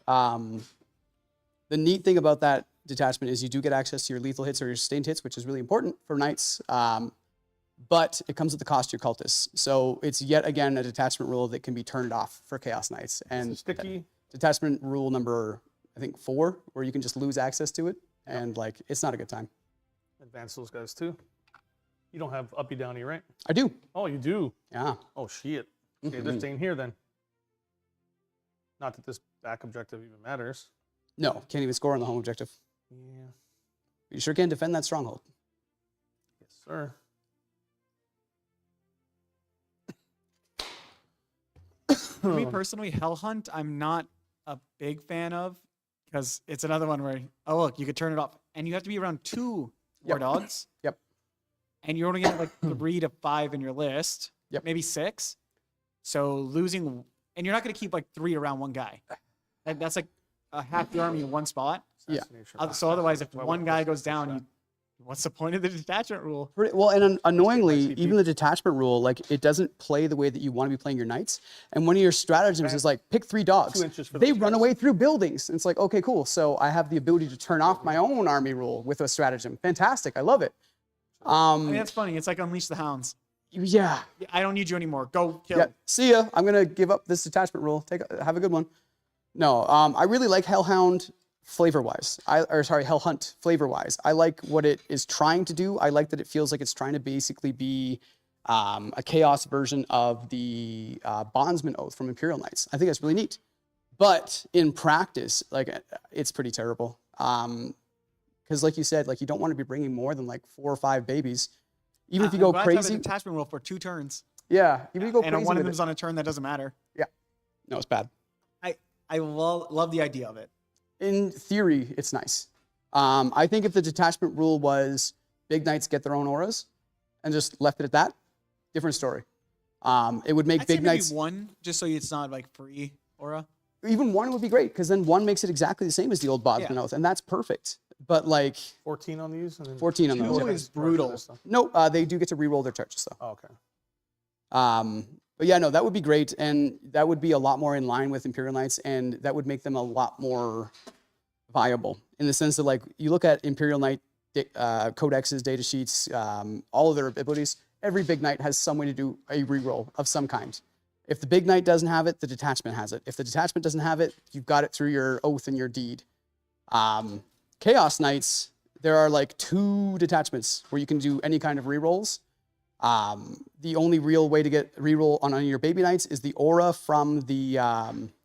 The neat thing about that detachment is you do get access to your lethal hits or your sustained hits, which is really important for knights. But it comes at the cost of your cultists. So it's yet again a detachment rule that can be turned off for Chaos Knights. And Sticky. detachment rule number, I think 4, where you can just lose access to it. And like, it's not a good time. Advance those guys too. You don't have uppy downy, right? I do. Oh, you do. Yeah. Oh shit. Okay, they're staying here then. Not that this back objective even matters. No, can't even score on the home objective. Yeah. You sure can defend that stronghold. Yes, sir. For me personally, Hell Hunt, I'm not a big fan of because it's another one where, oh, look, you could turn it off. And you have to be around 2 war dogs. Yep. And you're only getting like 3 to 5 in your list. Yep. Maybe 6. So losing, and you're not going to keep like 3 around one guy. That's like half the army in one spot. Yeah. Assassination. So otherwise, if Why one would guy I goes push down, that? what's the point of the detachment rule? Well, and annoyingly, CP. even the detachment rule, like it doesn't play the way that you want to be playing your knights. And one of your stratagems is like pick 3 dogs. 2 inches for They those run guys. away through buildings. And it's like, okay, cool. So I have the ability to turn off my own army rule with a stratagem. Fantastic. I love it. I mean, that's funny. It's like Unleash the Hounds. Yeah. I don't need you anymore. Go kill. Yeah. See ya. I'm gonna give up this detachment rule. Have a good one. No, I really like Hellhound flavor-wise. Hell Hunt flavor-wise. I like what it is trying to do. I like that it feels like it's trying to basically be a chaos version of the Bondsman Oath from Imperial Knights. I think that's really neat. But in practice, like it's pretty terrible. Because like you said, like you don't want to be bringing more than like 4 or 5 babies. Even if you go I'm glad to have crazy. a detachment rule for 2 turns. Yeah, even if you go And crazy one of with them's it. on a turn that doesn't matter. Yeah. No, it's bad. I love the idea of it. In theory, it's nice. I think if the detachment rule was big knights get their own auras and just left it at that, different story. It would make I'd say big maybe knights, 1, just so it's not like free aura. even 1 would be great because then 1 makes it exactly the same as the old Bondsman Yeah. Oath, and that's perfect. But like 14 on these? And then 14 on those. 2 yeah. is brutal. No, they do get to re-roll their charges though. Oh, okay. But yeah, no, that would be great, and that would be a lot more in line with Imperial Knights, and that would make them a lot more viable in the sense that, like, you look at Imperial Knight codexes, data sheets, all of their abilities. Every big knight has some way to do a reroll of some kind. If the big knight doesn't have it, the detachment has it. If the detachment doesn't have it, you've got it through your oath and your deed. Chaos Knights, there are like 2 detachments where you can do any kind of rerolls. The only real way to get reroll on any of your baby knights is the aura from the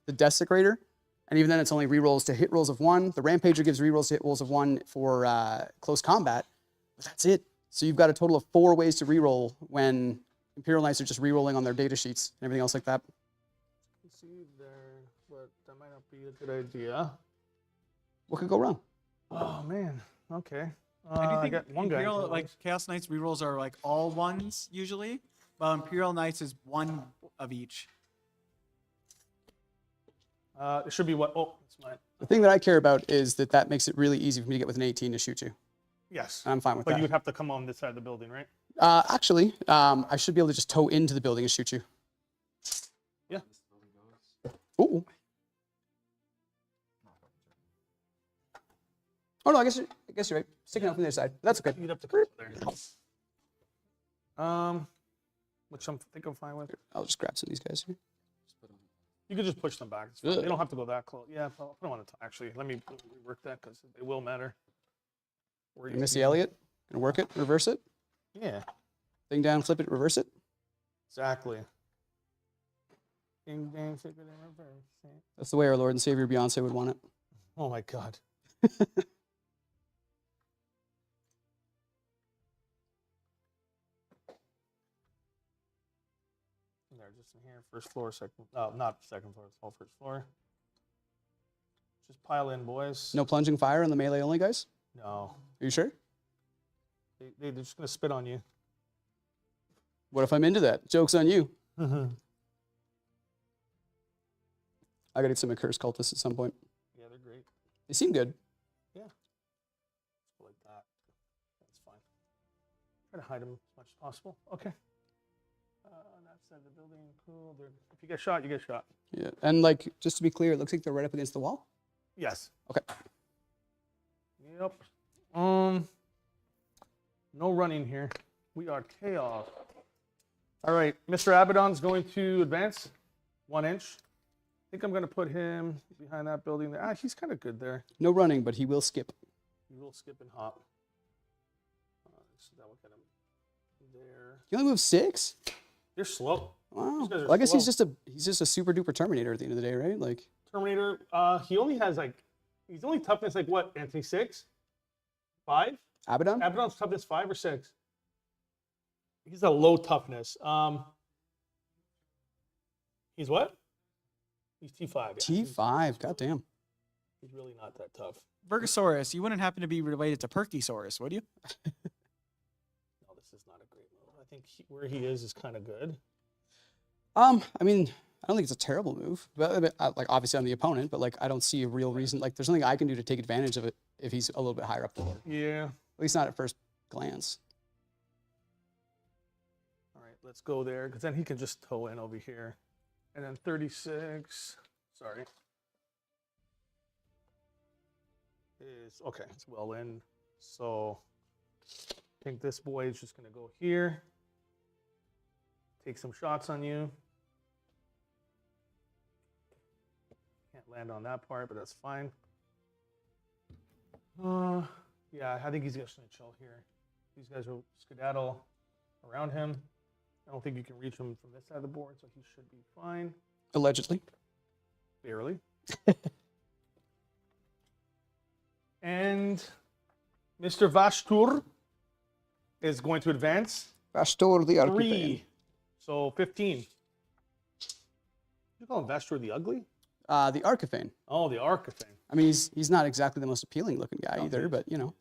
Desecrator. And even then, it's only rerolls to hit rolls of 1. The Rampager gives rerolls to hit rolls of 1 for close combat. But that's it. So you've got a total of 4 ways to reroll when Imperial Knights are just rerolling on their data sheets and everything else like that. Let's see there, but that might not be a good idea. What could go wrong? Oh man. Okay. I do I think got one guy. Imperial, like Chaos Knights rerolls are like all 1s usually, but Imperial Knights is 1 of each. It should be what? Oh, it's mine. The thing that I care about is that makes it really easy for me to get with an 18 to shoot you. Yes. And I'm fine with But that. you would have to come on this side of the building, right? Actually, I should be able to just tow into the building and shoot you. Yeah. Ooh. Oh no, I guess you're right. Sticking out from the other side. That's okay. You'd have to come over there. which I think I'm fine with. I'll just grab some of these guys here. You could just push them back. It's fine. They don't have to go that close. Yeah, I'll put them on the top. Actually, let me work that because it will matter. Where you Missy see- Elliott. Gonna work it, reverse it. Yeah, Thing down, flip it, reverse it. exactly. Ding, dang, flip it in reverse. That's the way our Lord and Savior Beyonce would want it. Oh my God. There, just in here, first floor, second. Not second floor. It's all first floor. Just pile in, boys. No plunging fire on the melee only guys. No. Are you sure? They're just gonna spit on you. What if I'm into that? Joke's on you. I gotta get some accursed cultists at some point. Yeah, they're great. They seem good. Like that. That's fine. Try to hide them as much as possible. Okay. On that side of the building, cool. If you get shot, you get shot. Yeah. And like, just to be clear, it looks like they're right up against the wall. Yes. Okay. Yep. No running here. We are chaos. All right, Mr. Abaddon's going to advance 1 inch. I think I'm going to put him behind that building there. He's kind of good there. No running, but he will skip. He will skip and hop. So that will get him there. He only moves 6. They're slow. Wow. These guys are Well, I guess slow. he's just a super duper Terminator at the end of the day, right? Like Terminator. He only has he's only toughness like what, Anthony? 6? 5? Abaddon. Abaddon's toughness 5 or 6? He's a low toughness. He's what? He's T5. Yeah. T5. Goddamn. He's really not that tough. Virgosaurus, you wouldn't happen to be related to Perkysaurus, would you? No, this is not a great move. I think where he is kind of good. I mean, I don't think it's a terrible move, but like obviously I'm the opponent, but like I don't see a real reason. Like there's nothing I can do to take advantage of it if he's a little bit higher up the board. Yeah. At least not at first glance. All right, let's go there because then he can just toe in over here. And then 36. Sorry. Is okay. It's well in. So I think this boy is just going to go here. Take some shots on you. Can't land on that part, but that's fine. Yeah, I think he's just going to chill here. These guys will skedaddle around him. I don't think you can reach him from this side of the board, so he should be fine. Allegedly. Barely. And Mr. Vashtur is going to advance Vastor the 3. So 15. You call him Vashtur the Ugly? The Arcaphane. Oh, the Arcaphane. I mean, he's not exactly the most appealing looking guy either, but you know.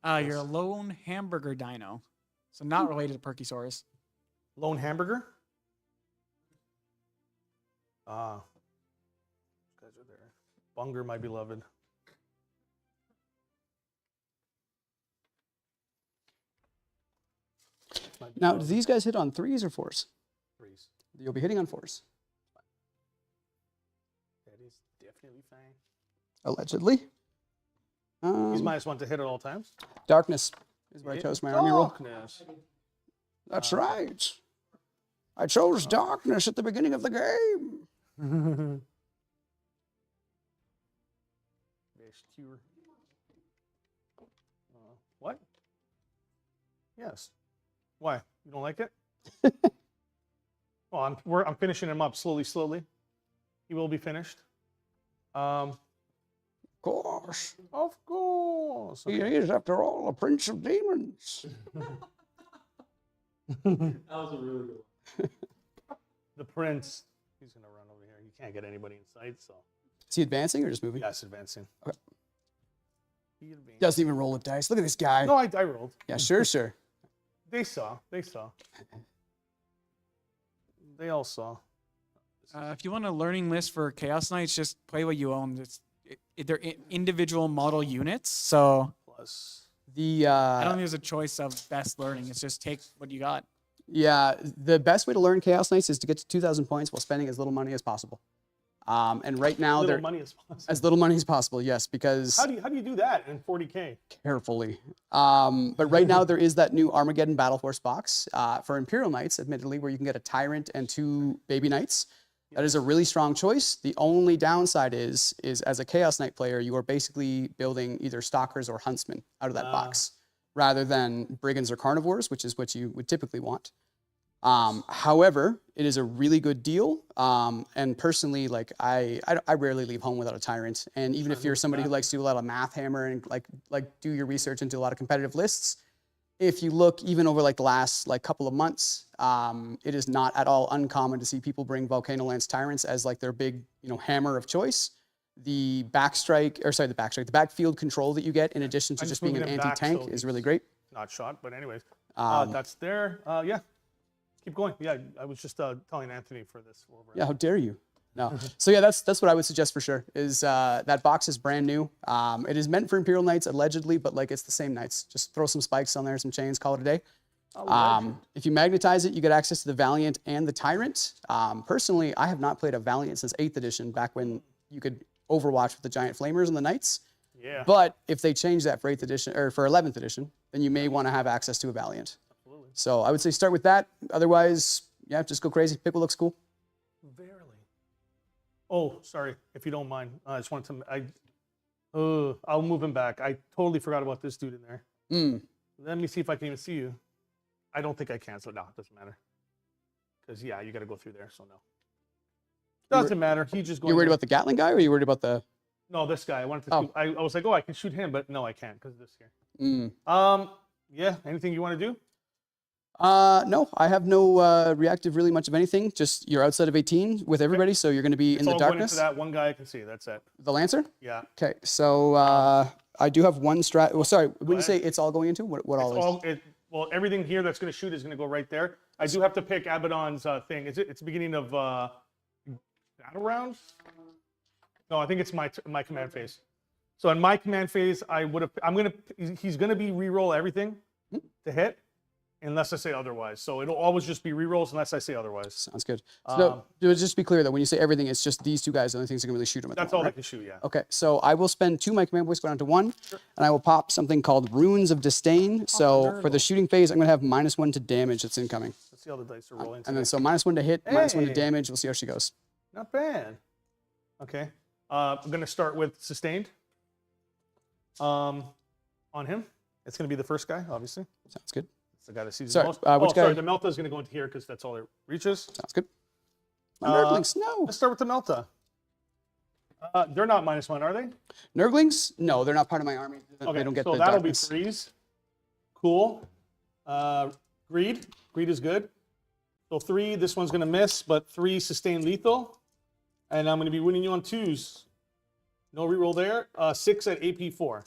You're a lone hamburger dino. So not related to Perkysaurus. Lone Hamburger? Ah. These guys are there. Bunger, my beloved. My Now, do beloved. these guys hit on 3s or 4s? 3s. You'll be hitting on 4s. That is definitely fine. Allegedly. He's -1 to hit at all times. Darkness is where I chose my army roll. Darkness. That's right. I chose darkness at the beginning of the game. Vashtur. What? Yes. Why? You don't like it? Well, I'm finishing him up slowly. He will be finished. Of course. Of course. He is, after all, a prince of demons. That was a really good one. The prince. He's gonna run over here. You can't get anybody in sight, so Is he advancing or just moving? yes, advancing. Okay. He advanced. Doesn't even roll a dice. Look at this guy. No, I rolled. Yeah, sure. They saw. They all saw. If you want a learning list for Chaos Knights, just play what you own. They're individual model units, so Plus. The I don't think there's a choice of best learning. It's just take what you got. Yeah, the best way to learn Chaos Knights is to get to 2,000 points while spending as little money as possible. And right now, Little they're money as possible. as little money as possible. Yes, because How do you do that in 40K? carefully. But right now, there is that new Armageddon Battle Force box for Imperial Knights, admittedly, where you can get a Tyrant and 2 Baby Knights. That is a really strong choice. The only downside is as a Chaos Knight player, you are basically building either Stalkers or Huntsmen out of that box, rather than Brigands or Carnivores, which is what you would typically want. However, it is a really good deal. And personally, like I rarely leave home without a Tyrant. And even if you're somebody who likes to do a lot of math hammer and like do your research into a lot of competitive lists, if you look even over like the last like couple of months, it is not at all uncommon to see people bring Volcano Lance Tyrants as like their big, hammer of choice. The backfield control that you get in addition to I'm just just being an moving him back anti-tank so is really great. Not shot, but anyways. That's there. Yeah. Keep going. Yeah, I was just telling Anthony for this. Yeah, how dare you? No. So yeah, that's what I would suggest for sure. Is that box is brand new. It is meant for Imperial Knights allegedly, but like it's the same Knights. Just throw some spikes on there, some chains, call it a day. If you magnetize it, you get access to the Valiant and the Tyrant. Personally, I have not played a Valiant since 8th edition, back when you could Overwatch with the Giant Flamers and the Knights. Yeah. But if they change that for 8th edition or for 11th edition, then you may want to have access to a Valiant. Absolutely. So I would say start with that. Otherwise, yeah, just go crazy. Pick what looks cool. Verily. Oh, sorry. If you don't mind, I just wanted to. I'll move him back. I totally forgot about this dude in there. Let me see if I can even see you. I don't think I can, so no, it doesn't matter. Because yeah, you got to go through there, so no. Doesn't matter. He just going. You worried about the Gatling guy, or are you worried about the? No, this guy. I wanted to. I was like, oh, I can shoot him, but no, I can't because this here. Yeah. Anything you want to do? No, I have no reactive really much of anything. Just you're outside of 18 with everybody, so you're going to be in the all going darkness. into that one guy I can see. That's it. The Lancer? Yeah. Okay, so I do have one strat. Well, sorry, when you say it's all going into, what all is? Well, everything here that's going to shoot is going to go right there. I do have to pick Abaddon's thing. It's the beginning of battle round? No, I think it's my command phase. So in my command phase, he's going to be reroll everything to hit. Unless I say otherwise. So it'll always just be rerolls unless I say otherwise. Sounds good. So just be clear though, when you say everything, it's just these two guys, the only things that can really shoot them at That's the all moment, I can shoot, yeah. Okay, so I will spend 2 my command points, go down to 1, and I will pop something called Runes of Disdain. So for the shooting phase, I'm going to have -1 to damage that's incoming. Let's see how the dice are rolling. And then so -1 to hit, -1 to damage. We'll see how she goes. Not bad. Okay. I'm going to start with sustained. On him. It's going to be the first guy, obviously. Sounds good. The guy that sees Sorry, the most. which guy? Sorry, the Melta is going to go into here because that's all it reaches. Sounds good. My Nurglings, no. Let's start with the Melta. They're not -1, are they? Nurglings? No, they're not part of my army. Okay, They don't get so the that'll darkness. be 3s. Cool. Greed. Greed is good. So 3, this one's going to miss, but 3 sustained lethal. And I'm going to be winning you on 2s. No reroll there. 6 at AP4.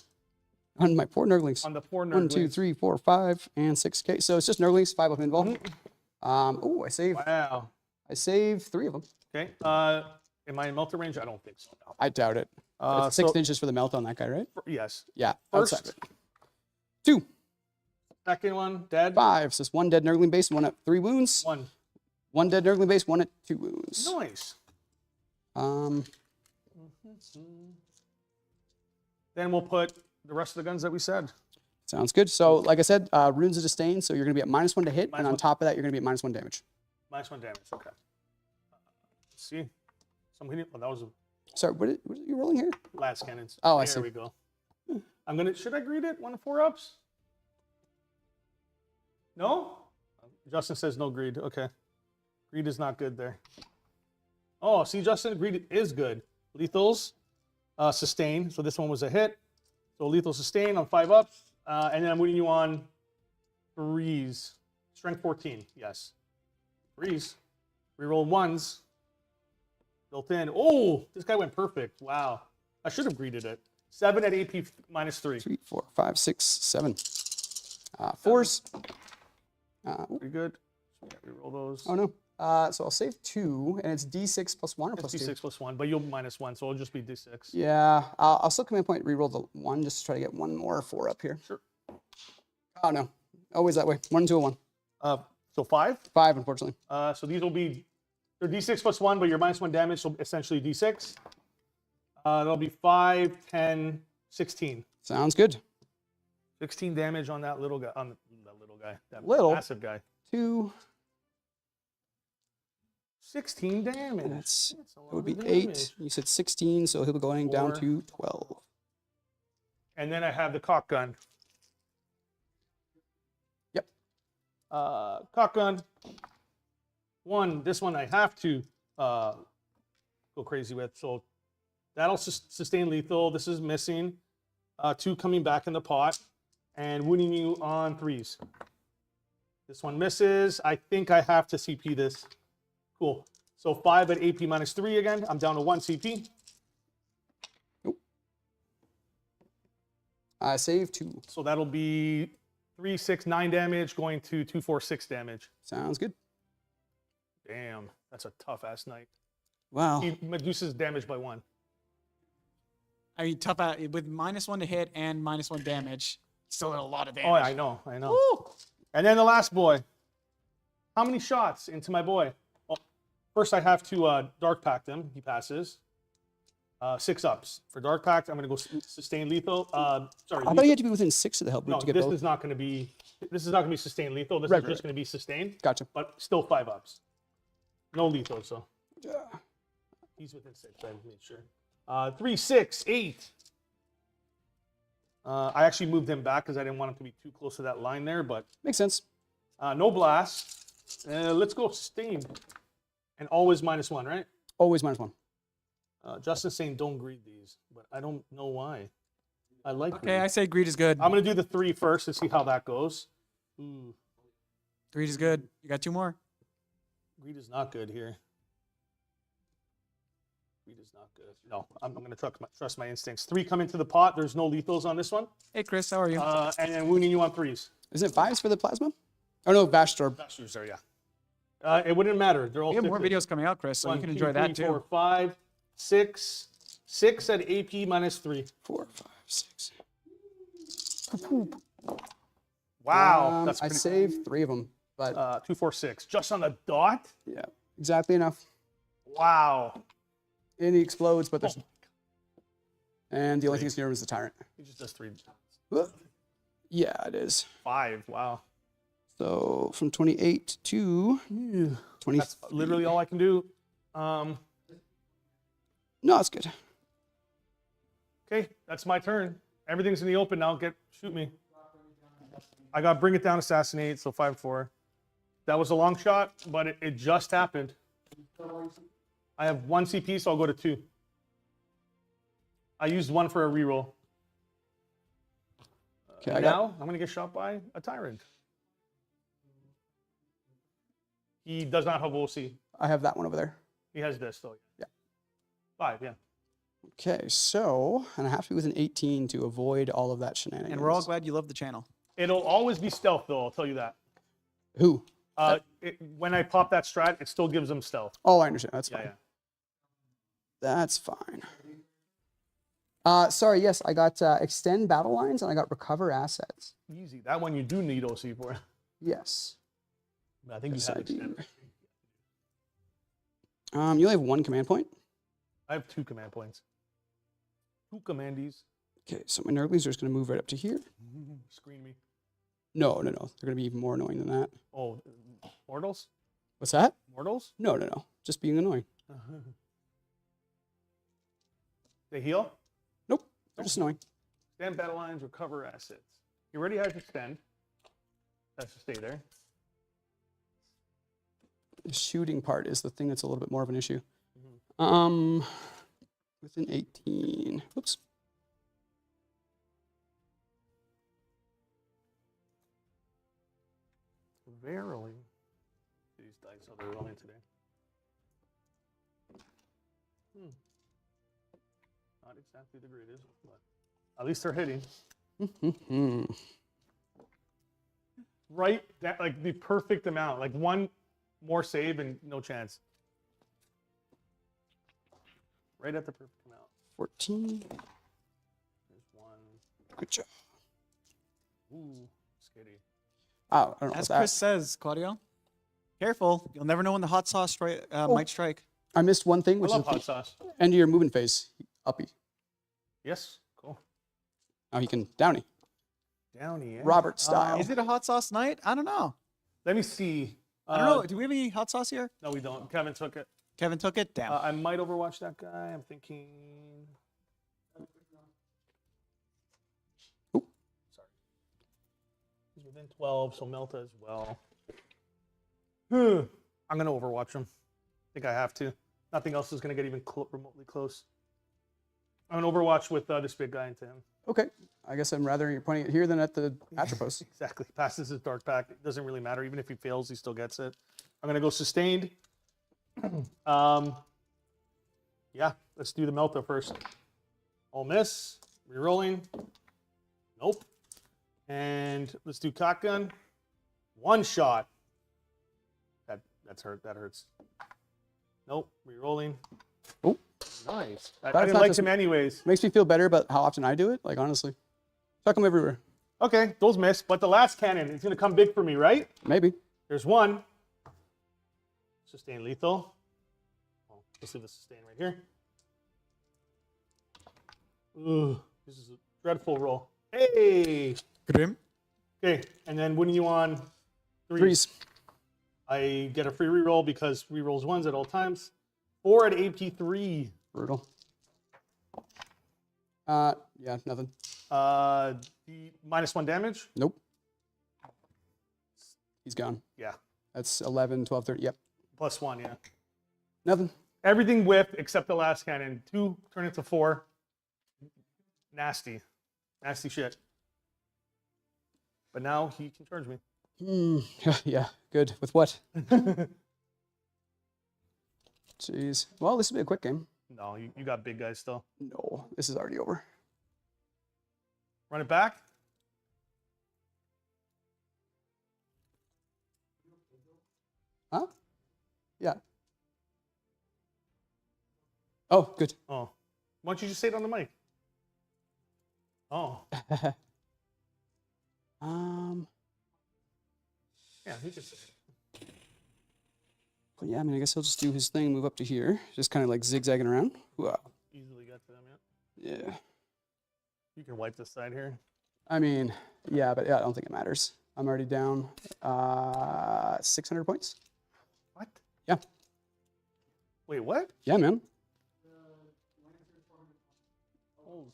On my poor Nurglings. On the poor Nurglings. 1, 2, 3, 4, 5, and 6. Okay, so it's just Nurglings, 5 of them involved. Oh, I saved. Wow. I saved 3 of them. Okay. Am I in Melta range? I don't think so. No. I doubt it. It's 6 inches for the melt on that guy, right? Yes. Yeah. First. Outside of it. 2. Second one, dead. 5. So it's 1 dead Nurgling base, 1 at 3 wounds. 1. 1 dead Nurgling base, 1 at 2 wounds. Nice. Then we'll put the rest of the guns that we said. Sounds good. So, like I said, Runes of Disdain. So you're going to be at -1 to hit, and on top of that, you're going to be at -1 damage. -1 damage. Okay. Let's see. Somebody. Oh, that was a Sorry, what are you rolling here? last cannons. Oh, I there see. There we go. I'm gonna. Should I greet it? 1 of 4 ups? No. Justin says no greed. Okay. Greed is not good there. Oh, see, Justin, greed is good. Lethals, sustain. So this one was a hit. So lethal sustain on 5 ups, and then I'm winning you on 3s. Strength 14. Yes. 3s. Reroll 1s. Built in. Oh, this guy went perfect. Wow. I should have greeted it. 7 at AP -3. 3, 4, 5, 6, 7. 4s. Pretty good. Yeah, reroll those. Oh, no. So I'll save 2, and it's D6 plus 1 or It's plus 2? D6 plus 1, but you'll -1, so it'll just be D6. Yeah. I'll still command point reroll the 1 just to try to get 1 more 4 up here. Sure. Oh, no. Always that way. 1, 2, 1. So 5. 5, unfortunately. So these will be They're D6 plus 1, but you're -1 damage, so essentially D6. That'll be 5, 10, 16. Sounds good. 16 damage on that little guy. On that little guy. That Little? massive guy. 2. 16 damage. That's a it lot would be of 8. damage. You said 16, so he'll be going down 4. to 12. And then I have the cock gun. Yep. Cock gun. This one I have to go crazy with. So that'll sustain lethal. This is missing. 2 coming back in the pot. And wounding you on 3s. This one misses. I think I have to CP this. Cool. So 5 at AP -3 again. I'm down to 1 CP. I save 2. So that'll be 3, 6, 9 damage going to 2, 4, 6 damage. Sounds good. Damn, that's a tough ass night. Wow. He reduces damage by 1. I mean, tough out with -1 to hit and -1 damage. Still a lot of damage. Oh, I know. And then the last boy. How many shots into my boy? Well, first I have to Dark Pact him. He passes. 6 ups. For Dark Pact, I'm going to go sustain lethal. Sorry. I thought you had to be within 6 of the help No, to get this both. is not going to be. This is not going to be sustained lethal. This Right, is just going to be sustained. Gotcha. But still 5 ups. No lethal, so Yeah. he's within 6. I made sure. 3, 6, 8. I actually moved him back because I didn't want him to be too close to that line there, but Makes sense. no blast. Let's go sustained. And always -1, right? Always -1. Justin's saying don't greed these, but I don't know why. I like Okay, greed. I say greed is good. I'm going to do the 3 first and see how that goes. Ooh, Greed is good. You got 2 more. greed is not good here. Greed is not good. No, I'm going to trust my instincts. 3 come into the pot. There's no lethals on this one. Hey, Chris, how are you? And then wounding you on 3s. Isn't it 5s for the plasma? Oh no, Vastor. That's yours there, yeah. It wouldn't matter. They're all We have more 6s. videos coming out, Chris, so 1, you can 2, enjoy that 3, too. 4, 5, 6. 6 at AP -3. 4, 5, 6. Wow. That's I pretty, saved 3 of them, but 2, 4, 6. Just on the dot? yeah, exactly enough. Wow. And he explodes, but there's. And the only thing that's near him is the tyrant. He just does 3. Yeah, it is. 5. Wow. So from 28 to 20. That's literally all I can do. No, it's good. Okay, that's my turn. Everything's in the open now. Shoot me. I got bring it down, assassinate. So 5, 4. That was a long shot, but it just happened. I have 1 CP, so I'll go to 2. I used 1 for a reroll. Okay, And now I'm gonna get shot by a tyrant. He does not have OC. I have that one over there. He has this though. Yeah. 5, yeah. Okay, so, and I have to be within 18 to avoid all of that shenanigans. And we're all glad you love the channel. It'll always be stealth though. I'll tell you that. Who? When I pop that strat, it still gives them stealth. Oh, I understand. That's Yeah, fine. yeah. That's fine. Sorry, yes, I got extend battle lines and I got recover assets. Easy. That one you do need OC for. Yes. But I think Yes, you I have do. extend. You only have 1 command point. I have 2 command points. 2 commandees. Okay, so my Nurglies are just going to move right up to here. Screen me. No. They're going to be even more annoying than that. Oh, mortals? What's that? Mortals? No. Just being annoying. They heal? Nope. They're just annoying. Stand battle lines, recover assets. You already have extend. That should stay there. The shooting part is the thing that's a little bit more of an issue. Within 18. Whoops. Verily. These dice how they're rolling today. Not exactly the greatest, but at least they're hitting. Right? That like the perfect amount. Like 1 more save and no chance. Right at the perfect amount. 14. There's 1. Good job. Ooh, skitty. Oh, I don't know As what Chris that. says, Claudio, Careful. You'll never know when the hot sauce might strike. I missed one thing, I which love is hot sauce. end of your movement phase. Uppy. Yes, cool. Now he can downy. Downy, yeah. Robert style. Is it a hot sauce night? I don't know. Let me see. I don't know. Do we have any hot sauce here? No, we don't. Kevin took it. Kevin took it down. I might overwatch that guy. I'm thinking. Oop. Sorry. He's within 12, so Melta as well. I'm going to overwatch him. I think I have to. Nothing else is going to get even remotely close. I'm going to overwatch with this big guy into him. Okay. I guess I'm rather you're pointing it here than at the Atropos. Exactly. Passes his dark pack. It doesn't really matter. Even if he fails, he still gets it. I'm going to go sustained. Yeah, let's do the Melta first. All miss. Rerolling. Nope. And let's do cock gun. One shot. That's hurt. That hurts. Nope. Rerolling. Oh. Nice. I Glad it's didn't not like just- him anyways. Makes me feel better about how often I do it. Like honestly, chuck them everywhere. Okay, those miss. But the last cannon is going to come big for me, right? Maybe. There's one. Sustain lethal. Oh, let's leave the sustain right here. Ooh, this is a dreadful roll. Hey! Grim. Okay, and then when you on Threes. I get a free reroll because rerolls ones at all times. 4 at AP3. Brutal. Yeah, nothing. The -1 damage. Nope. He's gone. Yeah, That's 11, 12, 13. Yep. +1, yeah. Nothing. Everything whipped except the last cannon. 2 turn into 4. Nasty. Nasty shit. But now he can charge me. Yeah, good. With what? Jeez. Well, this will be a quick game. No, you got big guys still. No, this is already over. Run it back. Huh? Yeah. Oh, good. Oh. Why don't you just say it on the mic? Oh. Yeah, he just say it. But yeah, I mean, I guess he'll just do his thing, move up to here, just kind of like zigzagging around. Wow. Easily got to them, yeah. Yeah. You can wipe this side here. I mean, yeah, but yeah, I don't think it matters. I'm already down 600 points. What? Yeah. Wait, what? Yeah, man.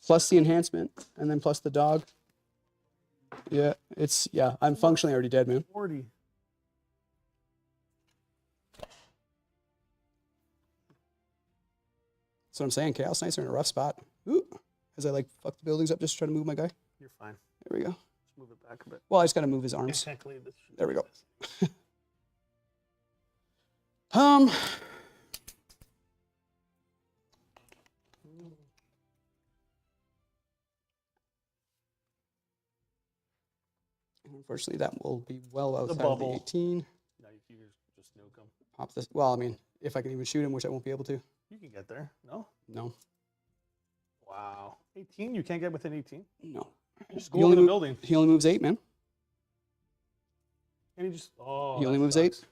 Plus the enhancement, and then plus the dog. Yeah, I'm functionally already dead, man. 40. That's what I'm saying. Chaos Knights are in a rough spot. Ooh. As I like fuck the buildings up, just try to move my guy. You're fine. There we go. Just move it back a bit. Well, I just got to move his arms. Exactly. This should There we do go. this. Unfortunately, that will be well outside of the bubble. 18. No, you can just nuke him. Pop this. Well, I mean, if I can even shoot him, which I won't be able to. You can get there. No? No. Wow. 18? You can't get within 18? No. Just He go over only the move- building. He only moves 8, man. And he just. Oh. He only that moves sucks.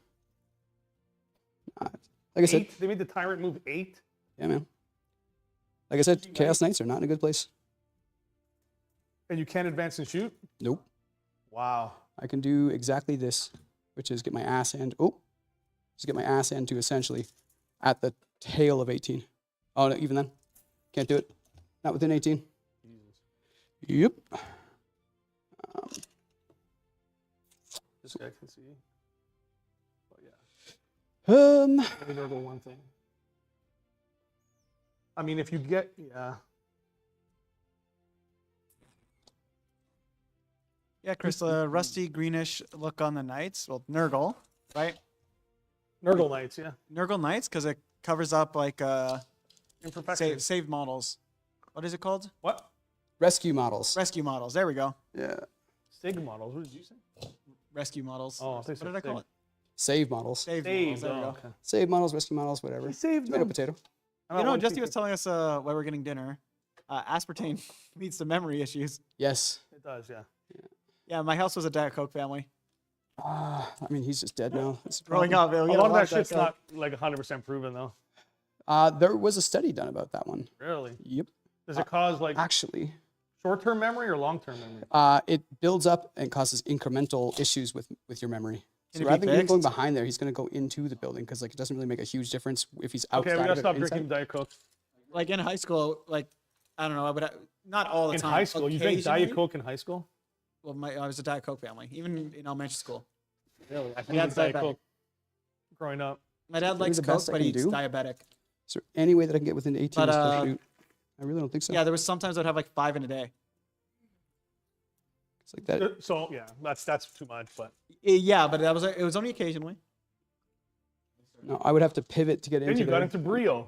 8. Like I said, 8? They made the tyrant move 8? yeah, man. Like I said, Chaos Knights are not in a good place. And you can't advance and shoot? Nope. Wow. I can do exactly this, which is get my ass end. Oh, just get my ass end to essentially at the tail of 18. Oh, no, even then, can't do it. Not within 18. Jesus. Yep. This guy can see. Oh, yeah. Um. Let me go one thing. I mean, if you get. Yeah. Yeah, Chris, the rusty greenish look on the knights. Well, Nurgle, right? Nurgle Knights, yeah. Nurgle knights because it covers up like Imperfection. save models. What is it called? What? Rescue models. Rescue models. There we go. Yeah. Sig models. What did you say? Rescue models. Oh, I what think did I call it? Save models. Save, Saved. models. There we Oh, go. okay. Save models, rescue models, whatever. He saved Tomato, them. potato. I'm You at know, 1 Jesse was PP. telling us why we're getting dinner. Aspartame leads to memory issues. Yes. It does, yeah. Yeah, my house was a Diet Coke family. I mean, he's just dead now. That's the Growing problem. up, A lot of that shit's not like 100% proven though. There was a study done about that one. Really? Yep. Does it cause like Actually, short-term memory or long-term memory? it builds up and causes incremental issues with your memory. Can So it be rather than him going fixed? behind there, he's going to go into the building because like it doesn't really make a huge difference if he's outside. Okay, we gotta of it stop or inside. drinking Diet Coke. Like in high school, like I don't know, but not all the In time. high school, you drank Diet Occasionally- Coke in high school? Well, I was a Diet Coke family, even in elementary school. Really? I My think dad's Diet diabetic. Coke growing up. My dad likes the Coke, best I but can he's do. diabetic. Is there any way that I can get within 18 But, to still shoot? I really don't think so. Yeah, there was sometimes I'd have like 5 in a day. It's like that. So yeah, that's too much. But Yeah, but it was only occasionally. No, I would have to pivot to get then into you got there. into Brio.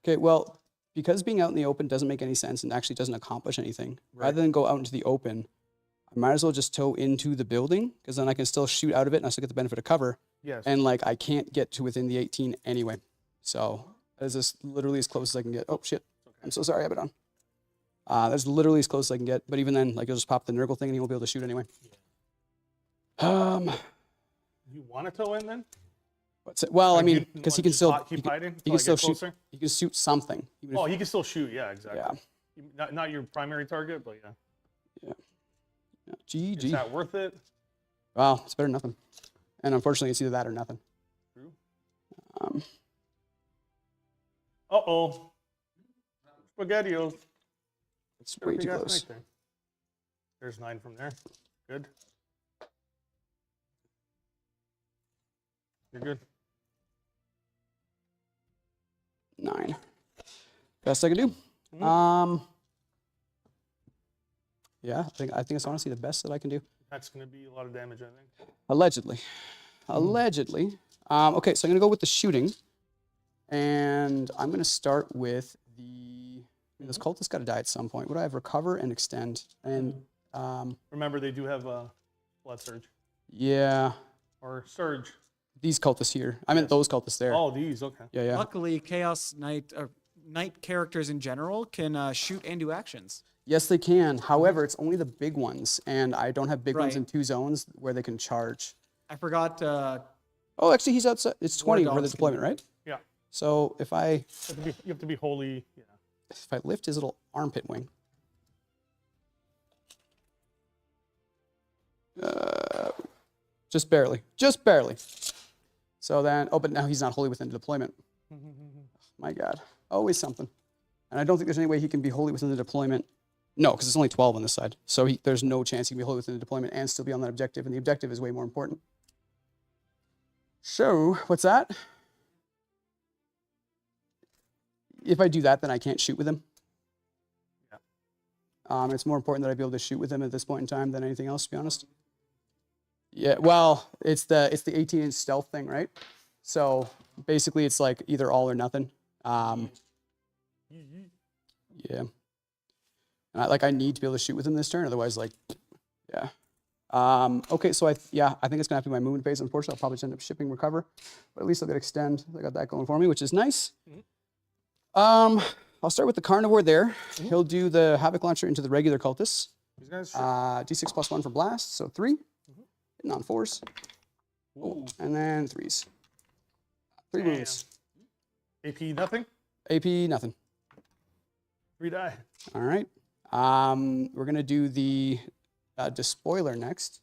Okay, well, because being out in the open doesn't make any sense and actually doesn't accomplish anything, rather than go out into the open, I might as well just tow into the building because then I can still shoot out of it and I still get the benefit of cover. Yes. And like I can't get to within the 18 anyway. So that is just literally as close as I can get. Oh shit. I'm so sorry, Abaddon. That's literally as close as I can get. But even then, like you'll just pop the Nurgle thing and he won't be able to shoot anyway. You want to tow in then? What's it? Well, I Like, you mean, because he wanna can just still keep hiding he till can I still get shoot. closer? He can shoot something. Even Oh, if, he can still shoot. Yeah, exactly. yeah. Not your primary target, but yeah. Is GG. that worth it? Well, it's better than nothing. And unfortunately, it's either that or nothing. True. Um, Uh-oh. SpaghettiOs. it's way too Big ass close. knight there. There's 9 from there. Good. You're good. 9. Best I can do. Mm-hmm. Yeah, I think it's honestly the best that I can do. That's going to be a lot of damage, I think. Allegedly. Allegedly. Okay, so I'm going to go with the shooting. And I'm going to start with the... This cultist got to die at some point. What do I have? Recover and extend. And Remember, they do have Blood Surge. yeah, Or Surge. these cultists here. I meant those cultists there. Oh, these, okay. Yeah, yeah. Luckily, Chaos Knight or Knight characters in general can shoot and do actions. Yes, they can. However, it's only the big ones. And I don't have big ones Right. in 2 zones where they can charge. I forgot. Oh, actually, he's outside. It's 20 for the dogs can deployment, do right? Yeah. So if I You have to be holy. Yeah. lift his little armpit wing. Just barely. Just barely. So then, oh, but now he's not wholly within the deployment. My God. Always something. And I don't think there's any way he can be wholly within the deployment. No, because it's only 12 on this side. So there's no chance he can be wholly within the deployment and still be on that objective. And the objective is way more important. So, what's that? If I do that, then I can't shoot with him. It's more important that I be able to shoot with him at this point in time than anything else, to be honest. Yeah, well, it's the 18-inch stealth thing, right? So basically, it's like either all or nothing. Yeah. And I need to be able to shoot with him this turn, otherwise, like, yeah. Okay, so I think it's gonna have to be my movement phase. Unfortunately, I'll probably just end up shipping recover, but at least I'll get extend. I got that going for me, which is nice. I'll start with the carnivore there. He'll do the havoc launcher into the regular cultists. These guys. D6 plus 1 for blast, so 3. Hitting on 4s. Ooh. And then 3s. 3 Damn. wounds. AP nothing. AP nothing. 3 die. All right. We're gonna do the despoiler next.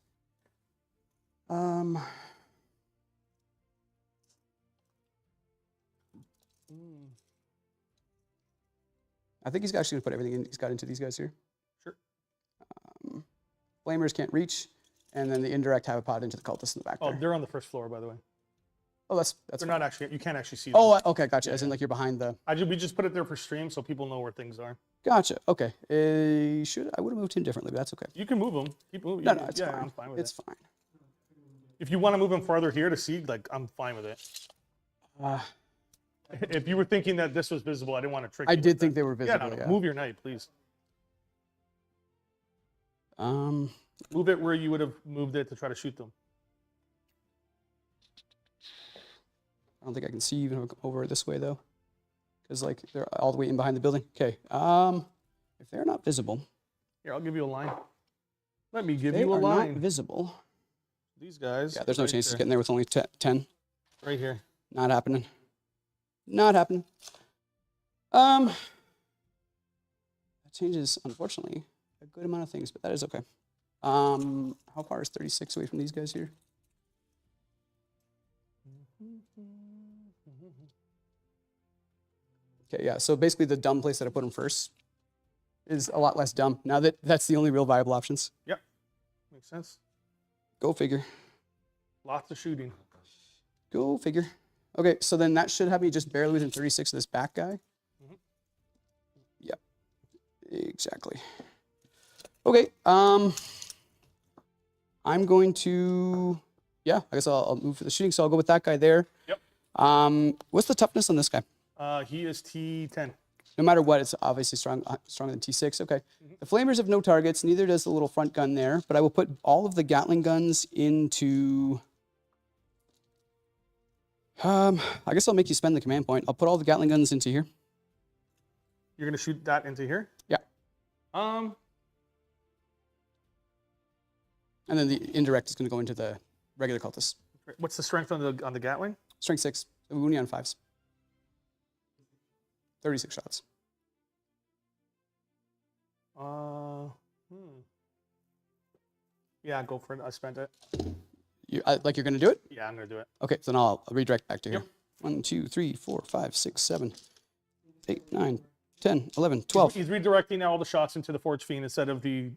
I think he's actually gonna put everything he's got into these guys here. Sure. Flamers can't reach, and then the indirect have a pod into the cultists in the back Oh, there. they're on the first floor, by the way. Oh, that's They're not actually. You can't actually see them. Oh, okay, gotcha. As in like you're behind the. We just put it there for stream so people know where things are. Gotcha. Okay. I would have moved him differently, but that's okay. You can move them. Keep moving. No, it's yeah, fine. I'm fine with It's it. fine. If you want to move them farther here to see, like, I'm fine with it. If you were thinking that this was visible, I didn't want to trick you. I with did that. think they were Yeah, visible. no, Yeah. move your knight, please. Um. Move it where you would have moved it to try to shoot them. I don't think I can see even over this way though, because like they're all the way in behind the building. Okay. Maybe If they're not visible, Here, I'll give you a line. Let me give they you a are not line. visible. These guys. Yeah, there's no right chance he's there. getting there with only 10. Right here. Not happening. Not happening. That changes, unfortunately, a good amount of things, but that is okay. How far is 36 away from these guys here? Okay, yeah, so basically the dumb place that I put him first is a lot less dumb. Now that that's the only real viable options. Yep. Makes sense. Go figure. Lots of shooting. Go figure. Okay, so then that should have me just barely within 36 of this back guy. Yep, exactly. Okay, I'm going to, yeah, I guess I'll move for the shooting, so I'll go with that guy there. Yep. What's the toughness on this guy? He is T10. No matter what, it's obviously stronger than T6. Okay. The flamers have no targets, neither does the little front gun there, but I will put all of the Gatling guns into... I guess I'll make you spend the command point. I'll put all the Gatling guns into here. You're gonna shoot that into here? Yeah. Um, And then the indirect is going to go into the regular cultists. what's the strength on the Gatling? Strength 6. We only on 5s. 36 shots. Yeah, go for it. I spent it. Like you're going to do it? Yeah, I'm gonna do it. Okay, so then I'll redirect back to here. Yep. 1, 2, 3, 4, 5, 6, 7, 8, 9, 10, 11, 12. He's redirecting now all the shots into the Forge Fiend instead of the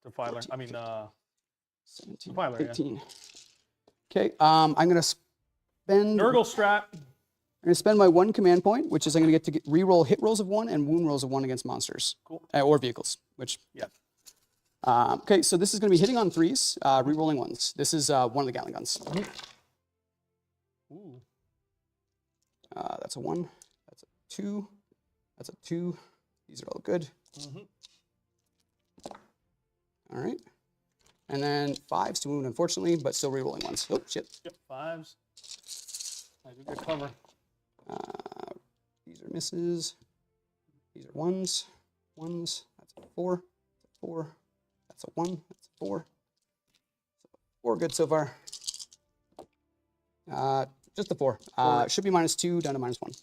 Defiler. 17, Defiler, yeah. 18. Okay, I'm going to spend... Nurgle strat. I'm going to spend my 1 command point, which is I'm going to get reroll hit rolls of 1 and wound rolls of 1 against monsters. Cool. Or vehicles, which... Yeah. Okay, so this is going to be hitting on 3s, rerolling 1s. This is one of the Gatling guns. Ooh. That's a 1. That's a 2. That's a 2. These are all good. All right. And then 5s to wound, unfortunately, but still rerolling 1s. Oh, shit. Yep, 5s. I do get cover. These are misses. These are 1s. 1s. That's a 4. That's a 4. That's a 1. That's a 4. 4 good so far. Just the 4. It should be -2 down to -1.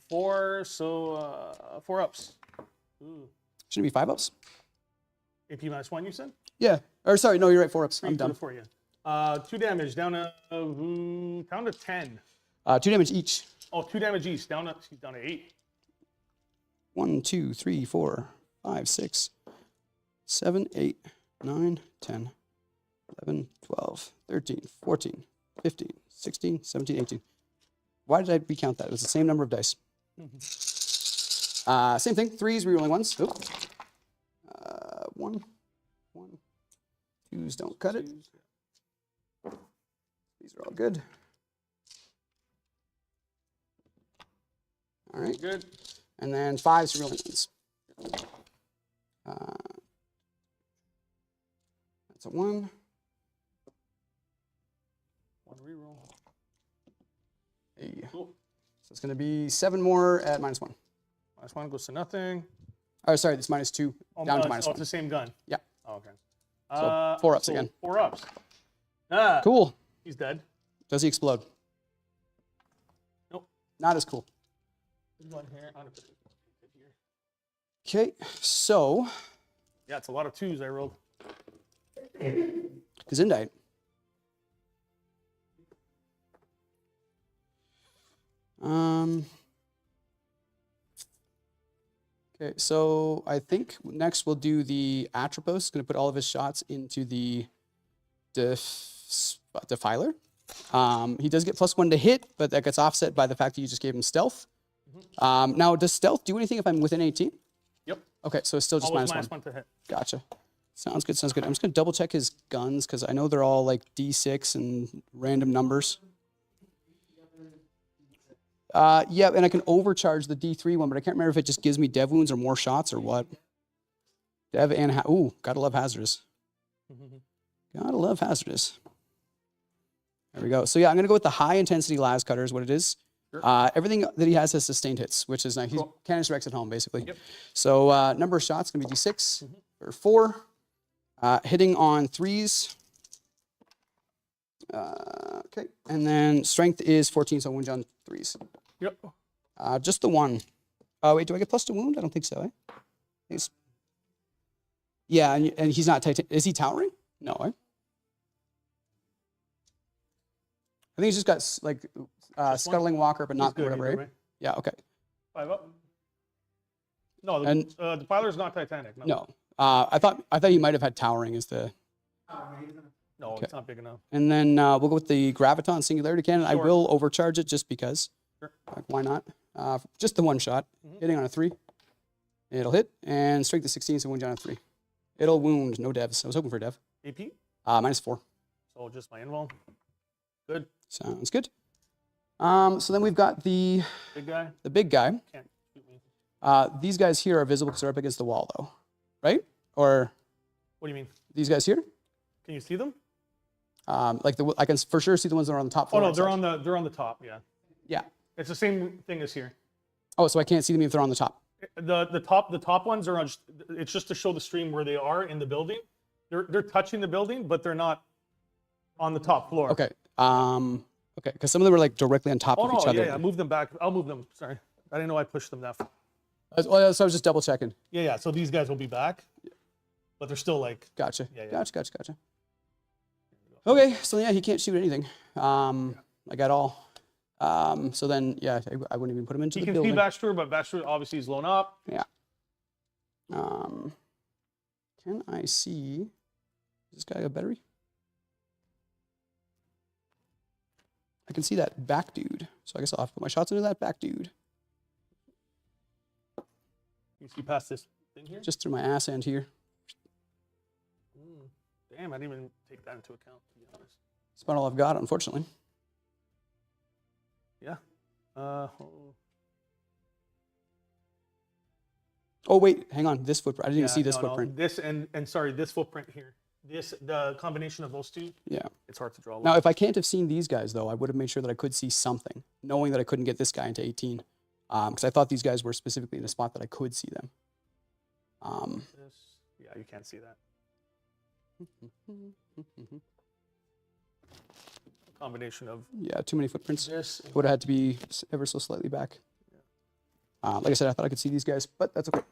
4, so 4 ups. Ooh. Shouldn't it be 5 ups? AP -1, you said? Yeah. Or sorry, no, you're right. 4 ups. I'm 3 dumb. for you. 2 damage down to 10. 2 damage each. Oh, 2 damage each down to 8. 1, 2, 3, 4, 5, 6, 7, 8, 9, 10, 11, 12, 13, 14, 15, 16, 17, 18. Why did I recount that? It was the same number of dice. Same thing. 3s, rerolling 1s. Oop. 1, 1. 2s don't cut it. These are all good. All right. Good. And then 5s, rerolling 1s. That's a 1. 1 reroll. Hey. Cool. So it's going to be 7 more at -1. -1 goes to nothing. Oh, sorry, it's -2 down to Oh, -1. it's the same gun. Yeah. Oh, okay. So 4 ups again. 4 ups. Ah, Cool. he's dead. Does he explode? Nope. Not as cool. There's one here. I'm gonna put it here. Okay, so Yeah, it's a lot of 2s I rolled. Gesundheit. Okay, so I think next we'll do the Atropos. Going to put all of his shots into the Defiler. He does get +1 to hit, but that gets offset by the fact that you just gave him stealth. Now, does stealth do anything if I'm within 18? Yep. Okay, so it's still just Always -1. -1 to hit. Gotcha. Sounds good, sounds good. I'm just going to double check his guns because I know they're all like D6 and random numbers. Yeah, and I can overcharge the D3 one, but I can't remember if it just gives me dev wounds or more shots or what. Dev and, ooh, gotta love hazardous. Gotta love hazardous. There we go. So yeah, I'm going to go with the high intensity las cutter is what it is. Everything that he has sustained hits, which is nice. He's Cool. Canis Rex at home, basically. Yep. So number of shots going to be D6 or 4. Hitting on 3s. Okay. And then strength is 14, so wound on 3s. Yep. Just the 1. Oh, wait, do I get plus to wound? I don't think so, eh? Yeah, and he's not Titan. Is he towering? No, eh? I think he's just got like scuttling walker, but not good, whatever, either eh? way. Yeah, okay. 5 up. No, the, And- the Defiler's not Titanic. No. I thought he might have had towering as the. No, Okay. it's not big enough. And then we'll go with the Graviton Singularity Cannon. I Sure. will overcharge it just because. Sure. Like, why not? Just the 1 shot. Hitting on a 3. It'll hit. And strength is 16, so wound on a 3. It'll wound. No devs. I was hoping for dev. AP? -4. So just my invul. Good. Sounds good. So then we've got the Big guy. big guy. Can't shoot me. These guys here are visible because they're up against the wall, though. Right? Or What do you mean? these guys here? Can you see them? Like I can for sure see the ones that are on the top Oh floor. no, right they're side. on the top. Yeah, Yeah. it's the same thing as here. Oh, so I can't see them if they're on the top. The top ones are on. It's just to show the stream where they are in the building. They're touching the building, but they're not on the top floor. Okay. Okay, because some of them were like directly on top Oh of no, each other. yeah, move them back. I'll move them. Sorry, I didn't know I pushed them that far. So I was just double checking. Yeah. So these guys will be back, but they're still like. Gotcha. Yeah. Gotcha. Okay, so yeah, he can't shoot anything. Like at all. So then, yeah, I wouldn't even put him into He the can see building. Baxter, but Baxter obviously is blown up. Yeah. Can I see? Does this guy have a battery? I can see that back dude. So I guess I'll have to put my shots into that back dude. You see past this thing here? Just through my ass end here. Damn, I didn't even take that into account, to be honest. That's about all I've got, unfortunately. Yeah. Oh, wait, hang on. This footprint. I didn't even Yeah, see this no, footprint. This and sorry, this footprint here. The combination of those two, Yeah. it's hard to draw. a Now, line. if I can't have seen these guys, though, I would have made sure that I could see something, knowing that I couldn't get this guy into 18. Because I thought these guys were specifically in a spot that I could see them. Yeah, you can't see that. Combination of Yeah, too many footprints. this. Would have had to be ever so slightly back. Like I said, I thought I could see these guys, but that's okay.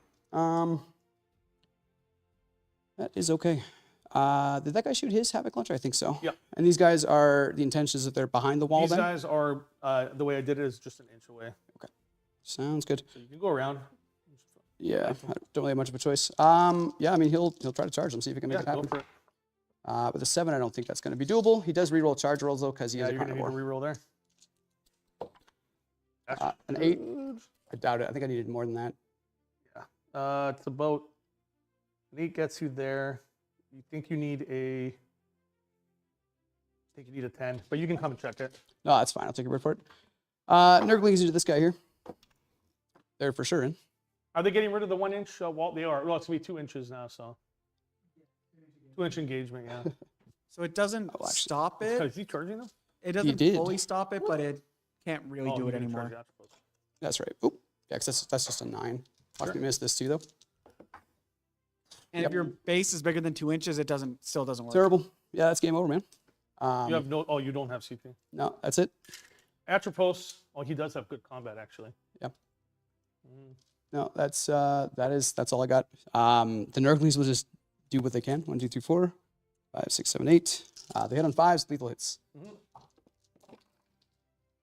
That is okay. Did that guy shoot his Havoc launcher? I think so. Yeah. And these guys are, the intention is that they're behind the wall These then? guys are the way I did it is just an inch away, Sounds good. so you can go around. Yeah, I don't really have much of a choice. Yeah, I mean, he'll try to charge them, see if he can make Yeah, it go happen. for it. With a 7, I don't think that's going to be doable. He does reroll charge rolls, though, because he Yeah, is a you're gonna need a carnivore. reroll there. That's An 8? good. I doubt it. I think I needed more than that. It's about an 8 gets you there. You think you need a? I think you need a 10, but you can come and check it. No, that's fine. I'll take your word for it. Nurglings into this guy here. They're for sure in. Are they getting rid of the 1 inch wall? They are. Well, it's gonna be 2 inches now, so 2-inch engagement. Yeah. So it doesn't Oh, actually- stop Oh, it. is he charging them? It doesn't did. fully stop it, but it can't really Oh, do you it can charge anymore. after. That's right. Oop. Yeah, because that's just a 9. Watch me miss this too, though. And if your base is bigger than 2 inches, it still doesn't work. Terrible. Yeah, that's game over, man. You have no. Oh, you don't have CP. No, that's it. Atropos. Oh, he does have good combat actually. No, that's all I got. The Nurglings will just do what they can. 1, 2, 3, 4, 5, 6, 7, 8. They hit on 5s, lethal hits.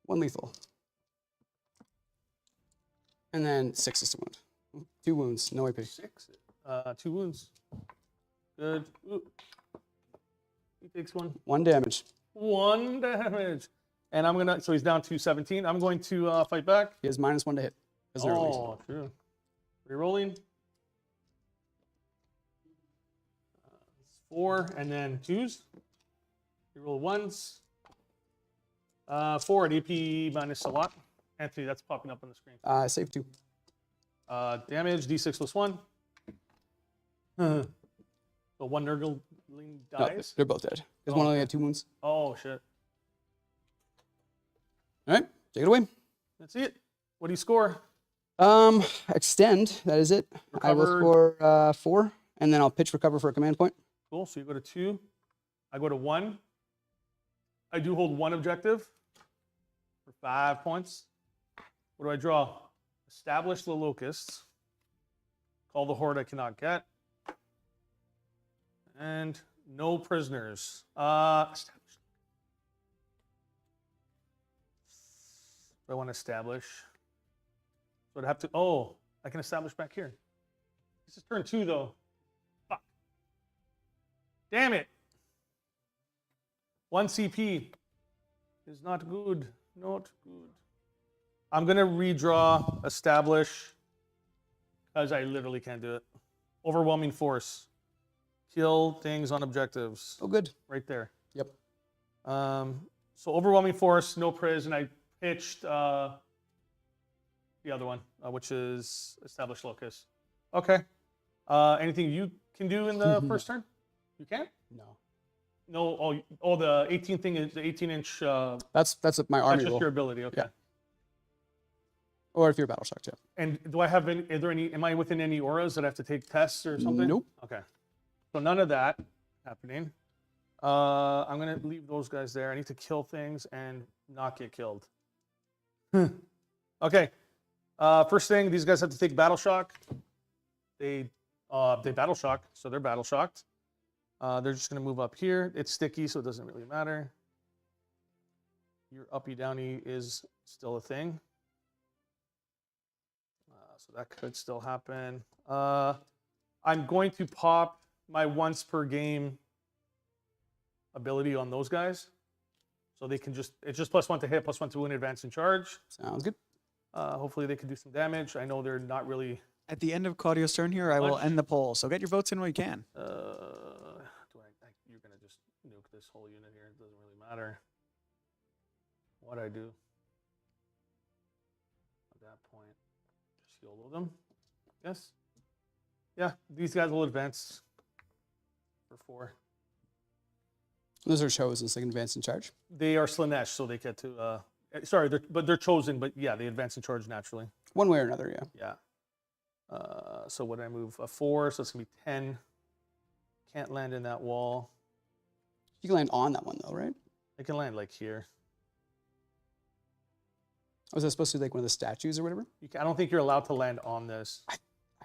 1 lethal. And then 6 is to wound. 2 wounds, no AP. 6. 2 wounds. Good. Ooh. He takes 1. 1 damage. 1 damage. And I'm gonna. So he's down to 17. I'm going to fight back. He has -1 to hit. As Nurglings. Oh, true. Rerolling. 4 and then 2s. Reroll 1s. 4 at AP minus a lot. Anthony, that's popping up on the screen. Save 2. Damage, D6 plus 1. So 1 Nurgling No, dies. they're both dead. Because one only had 2 wounds. Oh, shit. All right, take it away. That's it. What do you score? Extend, that is it. I will Recover. score 4, and then I'll pitch recover for a command point. Cool. So you go to 2. I go to 1. I do hold 1 objective for 5 points. What do I draw? Establish the locusts. Call the horde I cannot get. And no prisoners. Establish. Do I want to establish? So I'd have to. Oh, I can establish back here. This is turn 2 though. Fuck. Damn it. 1 CP is not good. Not good. I'm gonna redraw establish because I literally can't do it. Overwhelming force. Kill things on objectives. Oh, good. Right there. Yep. So overwhelming force, no pris, and I pitched the other one, which is establish locus. Okay. Anything you can do in the first turn? You can? No. No. Oh, the 18 thing is the 18-inch. That's my army That's just roll. your ability. Okay. Yeah. Or if you're battle shocked, yeah. And do I have any? Are there any? Am I within any auras that I have to take tests or something? Nope. Okay. So none of that happening. I'm gonna leave those guys there. I need to kill things and not get killed. Okay. First thing, these guys have to take battle shock. They battle shock, so they're battle shocked. They're just gonna move up here. It's sticky, so it doesn't really matter. Your uppy downy is still a thing. So that could still happen. I'm going to pop my once per game ability on those guys. So they can just, it's just +1 to hit, +1 to win, advance, and charge. Sounds good. Hopefully they can do some damage. I know they're not really. At the end of Claudio's turn here, I will Much. end the poll. So get your votes in while you can. You're going to just nuke this whole unit here. It doesn't really matter what I do. At that point, just YOLO them. Yes. Yeah, these guys will advance for 4. Those are chosen, so they can advance in charge. They are Slanesh, so they get to. They're chosen, but yeah, they advance in charge naturally. One way or another, yeah. Yeah. So when I move a 4, so it's gonna be 10. Can't land in that wall. You can land on that one, though, right? I can land like here. Was that supposed to be like one of the statues or whatever? I don't think you're allowed to land on this. I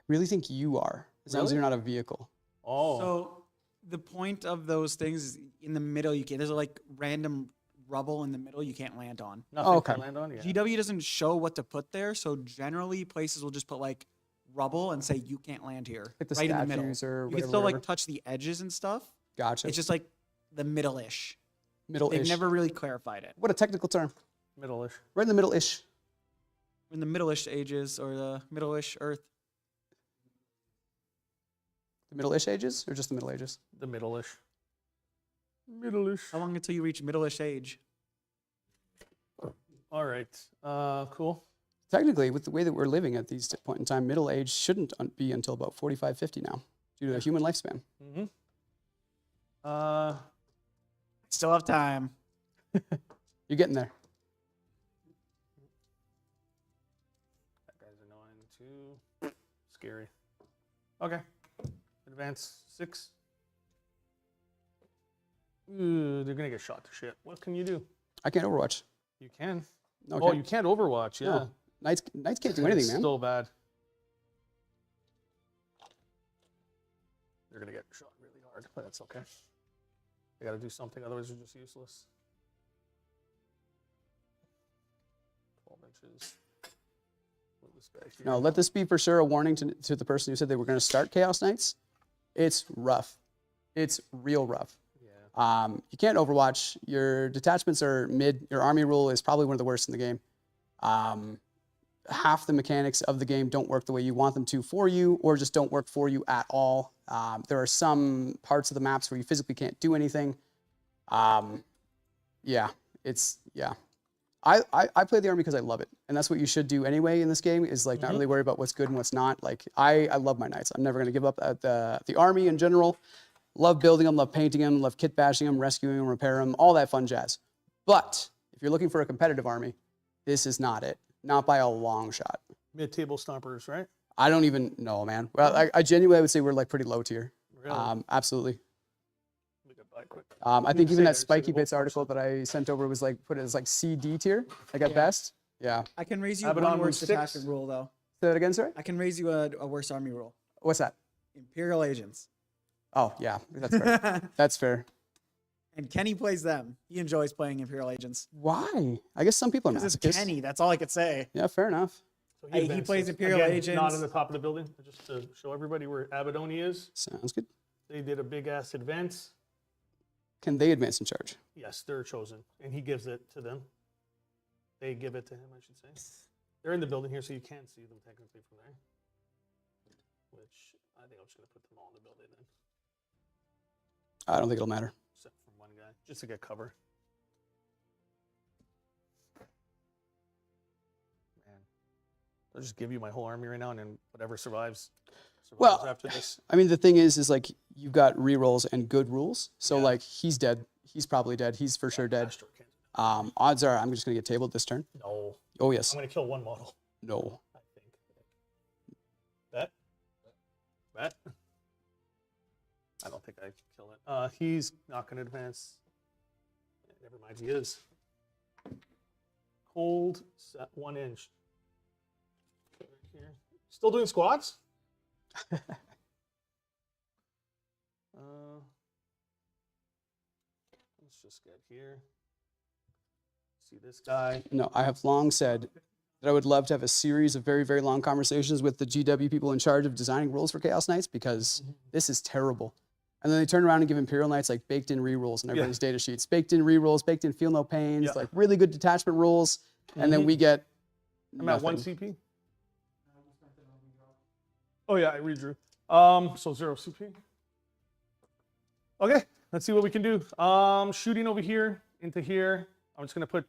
really think you are, as long as Really? you're not a vehicle. Oh. So the point of those things is in the middle, you can't. There's like random rubble in the middle you can't land on. Nothing okay. to land on. Yeah. GW doesn't show what to put there, so generally places will just put like rubble and say you can't land here, Like the right in the middle. statues or You whatever. can still whatever. like touch the edges and stuff. Gotcha. It's just like the middle-ish. middle-ish. They've never really clarified it. What a technical term. Middle-ish. Right in the middle-ish. In the middle-ish ages or the middle-ish Earth. The middle-ish ages or just the middle ages? The middle-ish. Middle-ish. How long until you reach middle-ish age? All right. Cool. Technically, with the way that we're living at these point in time, middle age shouldn't be until about 45, 50 now, due to the human lifespan. Mm-hmm. Still have time. You're getting there. That guy's annoying too. Scary. Okay. Advance 6. Ooh, they're gonna get shot to shit. What can you do? I can't Overwatch. You can. Okay. Oh, you can't Overwatch. Yeah. No. Knights can't do anything, It's man. so bad. They're gonna get shot really hard, but that's okay. They gotta do something, otherwise they're just useless. 12 inches. Move this guy here. No, let this be for sure a warning to the person who said they were going to start Chaos Knights. It's rough. It's real rough. Yeah. You can't Overwatch. Your detachments are mid. Your army rule is probably one of the worst in the game. Half the mechanics of the game don't work the way you want them to for you, or just don't work for you at all. There are some parts of the maps where you physically can't do anything. Yeah. I play the army because I love it, and that's what you should do anyway in this game. Is like not really worry about what's good and what's not. Like I love my knights. I'm never going to give up at the army in general. Love building them, love painting them, love kit bashing them, rescuing them, repair them, all that fun jazz. But if you're looking for a competitive army, this is not it. not by a long shot. Mid-table stompers, right? I don't even know, man. Well, I genuinely would say we're like pretty low tier. Really? Absolutely. Let me get by quick. I Didn't think even say that there, it Spiky said Bits Wolf article that I sent over was like put it as like C, D tier, like at best. Yeah. I can raise you Abaddon one worse moves detachment 6. rule though. Say that again, sorry? I can raise you a worse army rule. What's that? Imperial agents. Oh, yeah, that's fair. That's fair. And Kenny plays them. He enjoys playing Imperial agents. Why? I guess some people are Because it's masochists. Kenny. That's all I could say. Yeah, fair enough. So Hey, he advances. plays Imperial Again, agents. Not on the top of the building, just to show everybody where Abaddon is. Sounds good. They did a big ass advance. Can they advance in charge? Yes, they're chosen, and he gives it to them. They give it to him, I should say. They're in the building here, so you can see them technically from there. Which I think I'm just gonna put them all in the building then, I don't think it'll matter. except for one guy, just to get cover. Man, I'll just give you my whole army right now, and then whatever survives Well, after this. I mean, the thing is like you've got rerolls and good rules. So Yeah. like he's dead. He's probably dead. He's for sure dead. Astro can't- Odds are I'm just gonna get tabled this turn. No, Oh yes. I'm gonna kill one model. No. I think. Bet. Bet. I don't think I kill it. He's not going to advance. Never mind, he is. Cold, set 1 inch. Right here. Still doing squats? Let's just get here. See this guy. No, I have long said that I would love to have a series of very, very long conversations with the GW people in charge of designing rules for Chaos Knights because this is terrible. And then they turn around and give Imperial Knights like baked in rerolls in everybody's data sheets. Baked in rerolls, baked in feel no pains, Yeah. like really good detachment rules. And then we get I'm at 1 nothing. CP. Oh yeah, I redrew. So 0 CP. Okay, let's see what we can do. Shooting over here into here. I'm just gonna put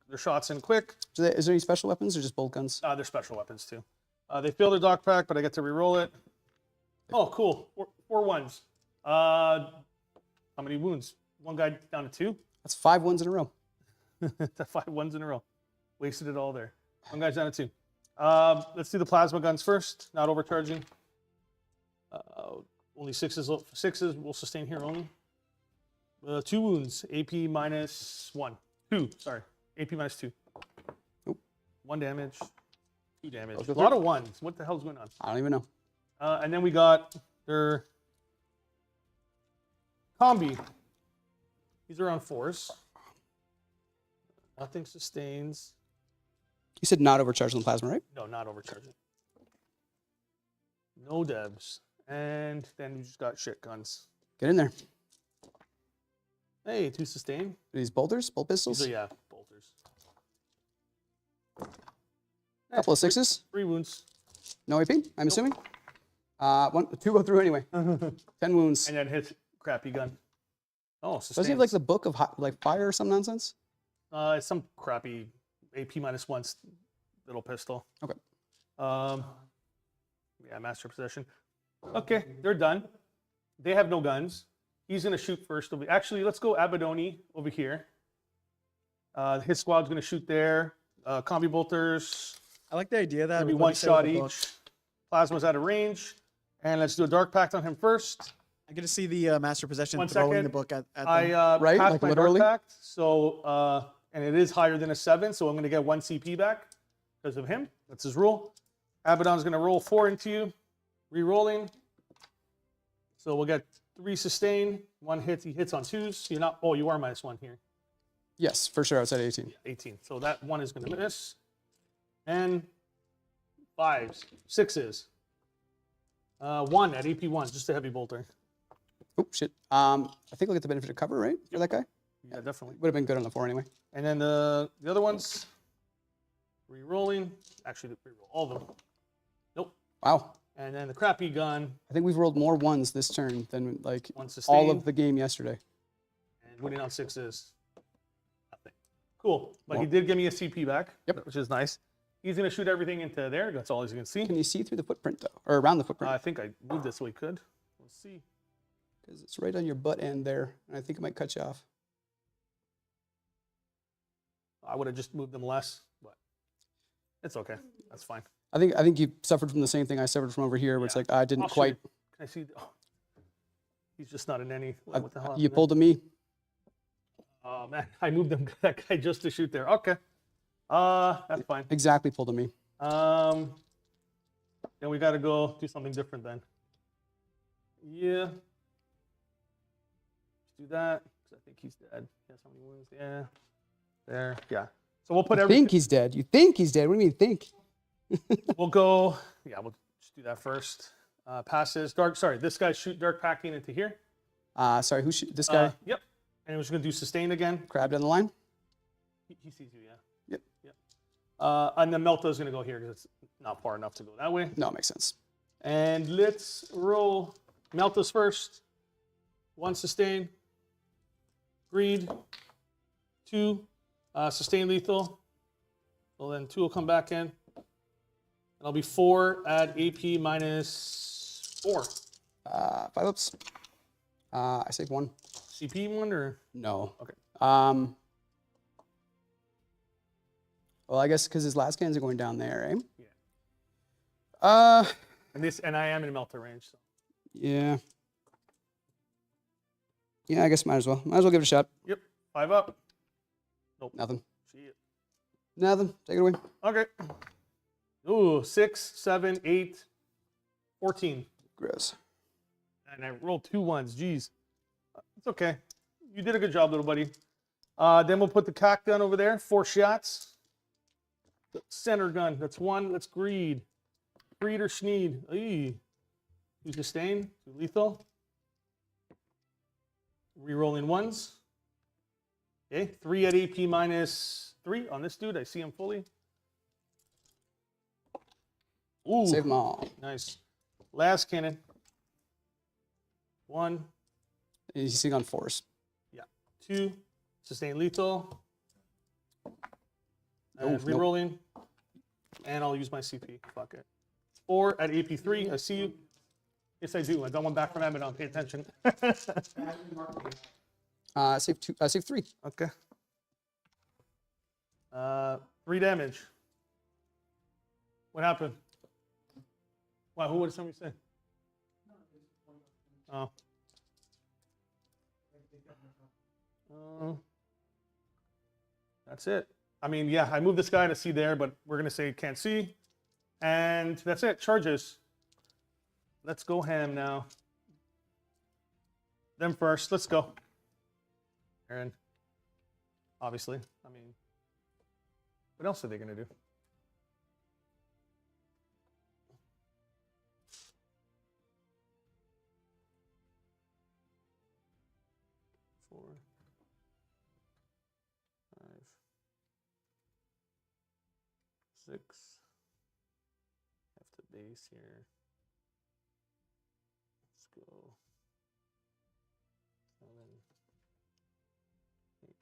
their shots in quick. Is there any special weapons or just bolt guns? They're special weapons too. They failed their dock pack, but I get to re-roll it. Oh, cool. Four ones. How many wounds? One guy down to 2. That's 5 ones in a row. 5 ones in a row. Wasted it all there. One guy's down to 2. Let's do the plasma guns first. Not overcharging. Only 6s. 6s will sustain here only. 2 wounds. AP minus 1. 2. Sorry. AP minus 2. Nope. 1 damage. 2 damage. Let's go A lot through. of ones. What the hell's going on? I don't even know. And then we got their combi. These are on 4s. Nothing sustains. You said not overcharged on plasma, right? No, not overcharging. No devs. And then you just got shit guns. Get in there. Hey, 2 sustain. Are these bolters? Bolt pistols? These are, yeah, bolters. Couple of 6s? 3 wounds. No AP, I'm assuming? 2 go through anyway. 10 wounds. And then his crappy gun. Oh, sustains. Doesn't he have like the book of like fire or some nonsense? It's some crappy AP minus 1 little pistol. Okay. Yeah, master possession. Okay, they're done. They have no guns. He's gonna shoot first. Actually, let's go Abaddon over here. His squad's gonna shoot there. Combi bolters, I like the idea that maybe with what one you said shot with the book, each. Plasma's out of range. And let's do a dark pact on him first. I get to see the master possession 1 throwing second. the book at them. I Right, passed like my literally? dark pact, so and it is higher than a 7, so I'm gonna get 1 CP back because of him. That's his rule. Abaddon's gonna roll 4 into you, re-rolling. So we'll get 3 sustain, 1 hit. He hits on 2s. You're not. Oh, you are minus 1 here. Yes, for sure, outside 18. 18. So that 1 is gonna miss. And 5s, 6s. 1 at AP1, just a heavy bolter. Oh, shit. I think we'll get the benefit of cover, right? For that guy? Yeah, definitely. Would have been good on the 4 anyway. And then the other ones, re-rolling. Actually, re-roll all of them. Nope. Wow. And then the crappy gun, I think we've rolled more 1s this turn than like 1 sustain. all of the game yesterday. And winning on 6s. Nothing. Cool. But he Well- did give me a CP back, Yep. which is nice. He's going to shoot everything into there. That's all he's going to see. Can you see through the footprint though? Or around the footprint? I think I moved this so he could. Let's see. Because it's right on your butt end there. And I think it might cut you off. I would have just moved them less. But It's okay. That's fine. I think you suffered from the same thing I suffered from over here, where it's like I didn't I'll shoot quite. it. Can I see? Oh, he's just not in any. What the hell? You happened pulled to me. there? Oh man, I moved them that guy just to shoot there. Okay. That's fine. Exactly pulled to me. Then we got to go do something different then. Yeah. Let's do that. 'Cause I think he's dead. He has how many wounds? Yeah. There. Yeah. So we'll put You everything. think he's dead? You think he's dead? What do you mean think? We'll go. Yeah, we'll just do that first. Passes. Dark. Sorry, this guy shoot dark packing into here. Sorry, this guy? Yep. And we're just gonna do sustain again. Crab down the line. He sees you. Yeah. Yep. Yep. And then Melta is gonna go here because it's not far enough to go that way. No, it makes sense. And let's roll. Melta's first. 1 sustain. Greed. 2. Sustain lethal. Well, then 2 will come back in. It'll be 4 at AP minus 4. 5 ups. I saved 1. CP 1 or? No. Okay. Well, I guess because his last cans are going down there, eh? Yeah. And I am in Melta range. So. Yeah. Yeah, I guess might as well. Might as well give it a shot. Yep. 5 up. Nope. Nothing. Shit. Nothing. Take it away. Okay. Ooh, 6, 7, 8, 14. Gross. And I rolled 2 1s. Jeez. It's okay. You did a good job, little buddy. Then we'll put the cock gun over there. 4 shots. The center gun. That's 1. Let's greed. Greed or Schneed. Eee. You sustain. Lethal. Rerolling 1s. Okay. 3 at AP minus 3 on this dude. I see him fully. Ooh. Save them all. Nice. Last cannon. 1. He's sitting on 4s. Yeah. 2. Sustain lethal. And Nope. rerolling. And I'll use my CP. Fuck it. 4 at AP3. I see you. Yes, I do. I got one back from Abaddon. Pay attention. I saved 2. I saved 3. Okay. 3 damage. What happened? Wow, what did somebody say? Oh. That's it. I mean, yeah, I moved this guy to see there, but we're going to say can't see. And that's it. Charges. Let's go ham now. Them first. Let's go. Aaron. Obviously. I mean, what else are they going to do? Four, 5, 6. Have to base here. Let's go. 7, 8.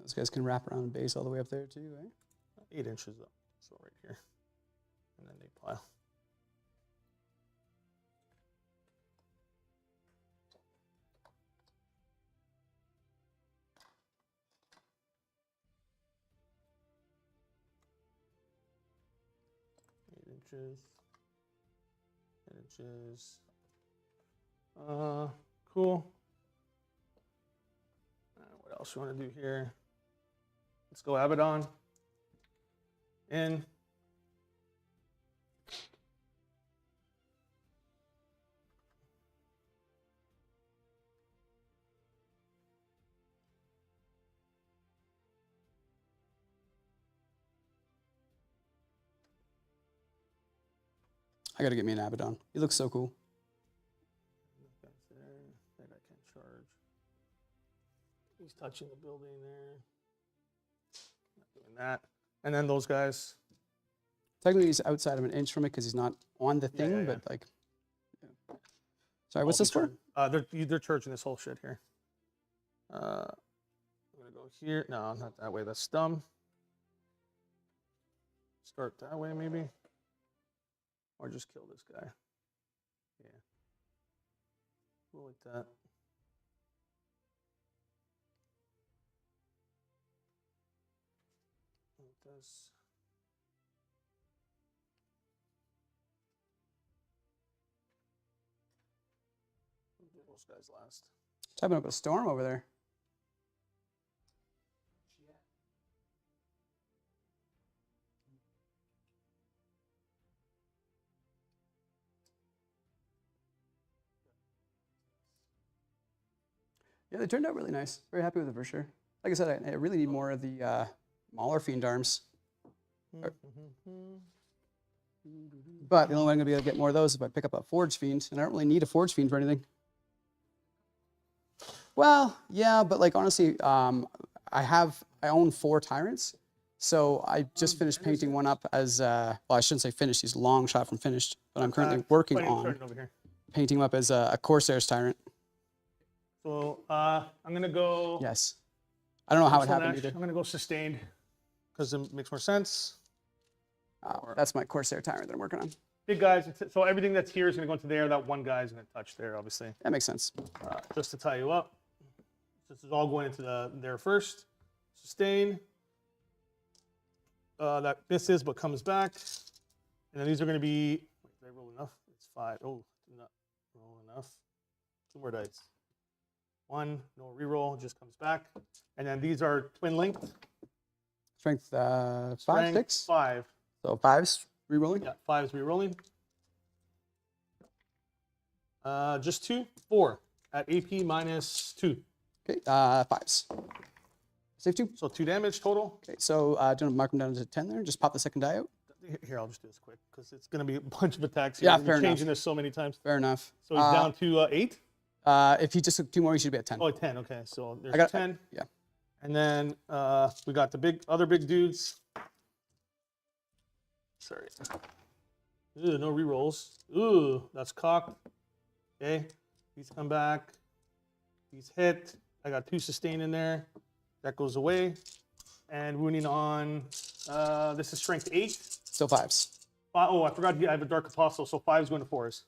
Those guys can wrap around base all the way up there too, eh? 8 inches up. So right here. And then they pile. Inches. 8 inches. Cool. What else you want to do here? Let's go Abaddon. In. I gotta get me an Abaddon. He looks so cool. That's there. That guy can't charge. He's touching the building there. Not doing that. And then those guys. Technically, he's outside of an inch from it because he's not on the thing, yeah, but like. Yeah. Sorry, what's this for? They're charging this whole shit here. I'm gonna go here. No, not that way. That's dumb. Start that way maybe. Or just kill this guy. Yeah. We'll like that. It does. We'll do those guys last. Typing up a storm over there. Yeah, they turned out really nice. Very happy with it for sure. Like I said, I really need more of the Mauler Fiend arms. But the only way I'm going to be able to get more of those is if I pick up a Forge Fiend, and I don't really need a Forge Fiend for anything. Well, yeah, but like honestly, I own 4 Tyrants, so I just finished painting one up as, well, I shouldn't say finished, he's a long shot from finished, but I'm currently working on over here. painting him up as a Corsair's Tyrant. So I'm gonna go. Yes. I don't know how it This one happened actually- either. I'm gonna go sustained because it makes more sense. That's my Corsair Tyrant that I'm working on. Big guys. So everything that's here is gonna go into there. That one guy is gonna touch there, obviously. That makes sense. Just to tie you up. This is all going into there first. Sustain. That misses but comes back. And then these are gonna be. Wait, did I roll enough? It's 5. Oh, did not roll enough. 2 more dice. 1, no reroll, just comes back. And then these are twin linked. Strength 5, Strength 6. 5. So 5's rerolling. Yeah, 5 is rerolling. Just 2, 4 at AP minus 2. Okay, 5's. Save 2. So 2 damage total. Okay, so do you want to mark them down to 10 there? Just pop the second die out. Here, I'll just do this quick because it's going to be a bunch of attacks here. Yeah, We've been fair enough. changing this so many times. Fair enough. So he's down to 8? If he just took 2 more, he should be at 10. Oh, 10. Okay, so there's I got 10. Yeah. And then we got the other big dudes. Sorry. Ooh, no rerolls. Ooh, that's cocked. Okay, these come back. He's hit. I got 2 sustain in there. That goes away. And wounding on, this is strength 8. Still 5's. Oh, I forgot I have a Dark Apostle, so 5 is going to 4s.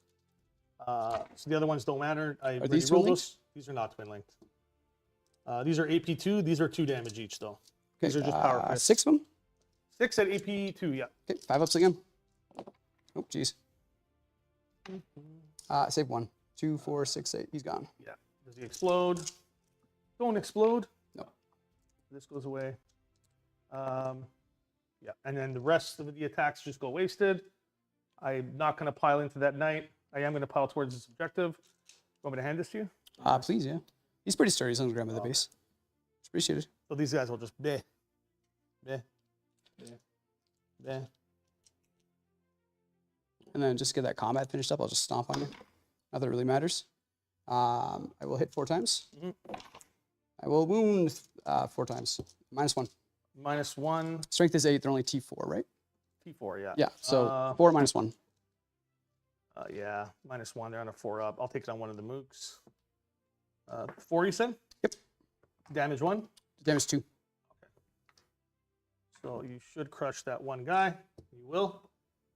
So the other ones don't matter. I already these rolled twin those. These are not twin linked. These are AP2. These are 2 damage each, though. These are just power fists. 6 of them. 6 at AP2, yeah. Okay, 5 ups again. Oh, jeez. Save 1. 2, 4, 6, 8. He's gone. Yeah. Does he explode? Don't explode. No. This goes away. Yeah, and then the rest of the attacks just go wasted. I'm not going to pile into that knight. I am going to pile towards this objective. Want me to hand this to you? Please, yeah. He's pretty sturdy. He's on the ground by the base. It's appreciated. So these guys will just bleh, bleh, bleh, bleh. And then just to get that combat finished up, I'll just stomp on you. Not that it really matters. I will hit 4 times. I will wound 4 times. -1. -1. Strength is 8. They're only T4, right? T4, yeah. Yeah, so 4 -1. Yeah, -1. They're on a 4 up. I'll take it on one of the mooks. 4, you said? Yep. Damage 1. Damage 2. So you should crush that one guy. You will.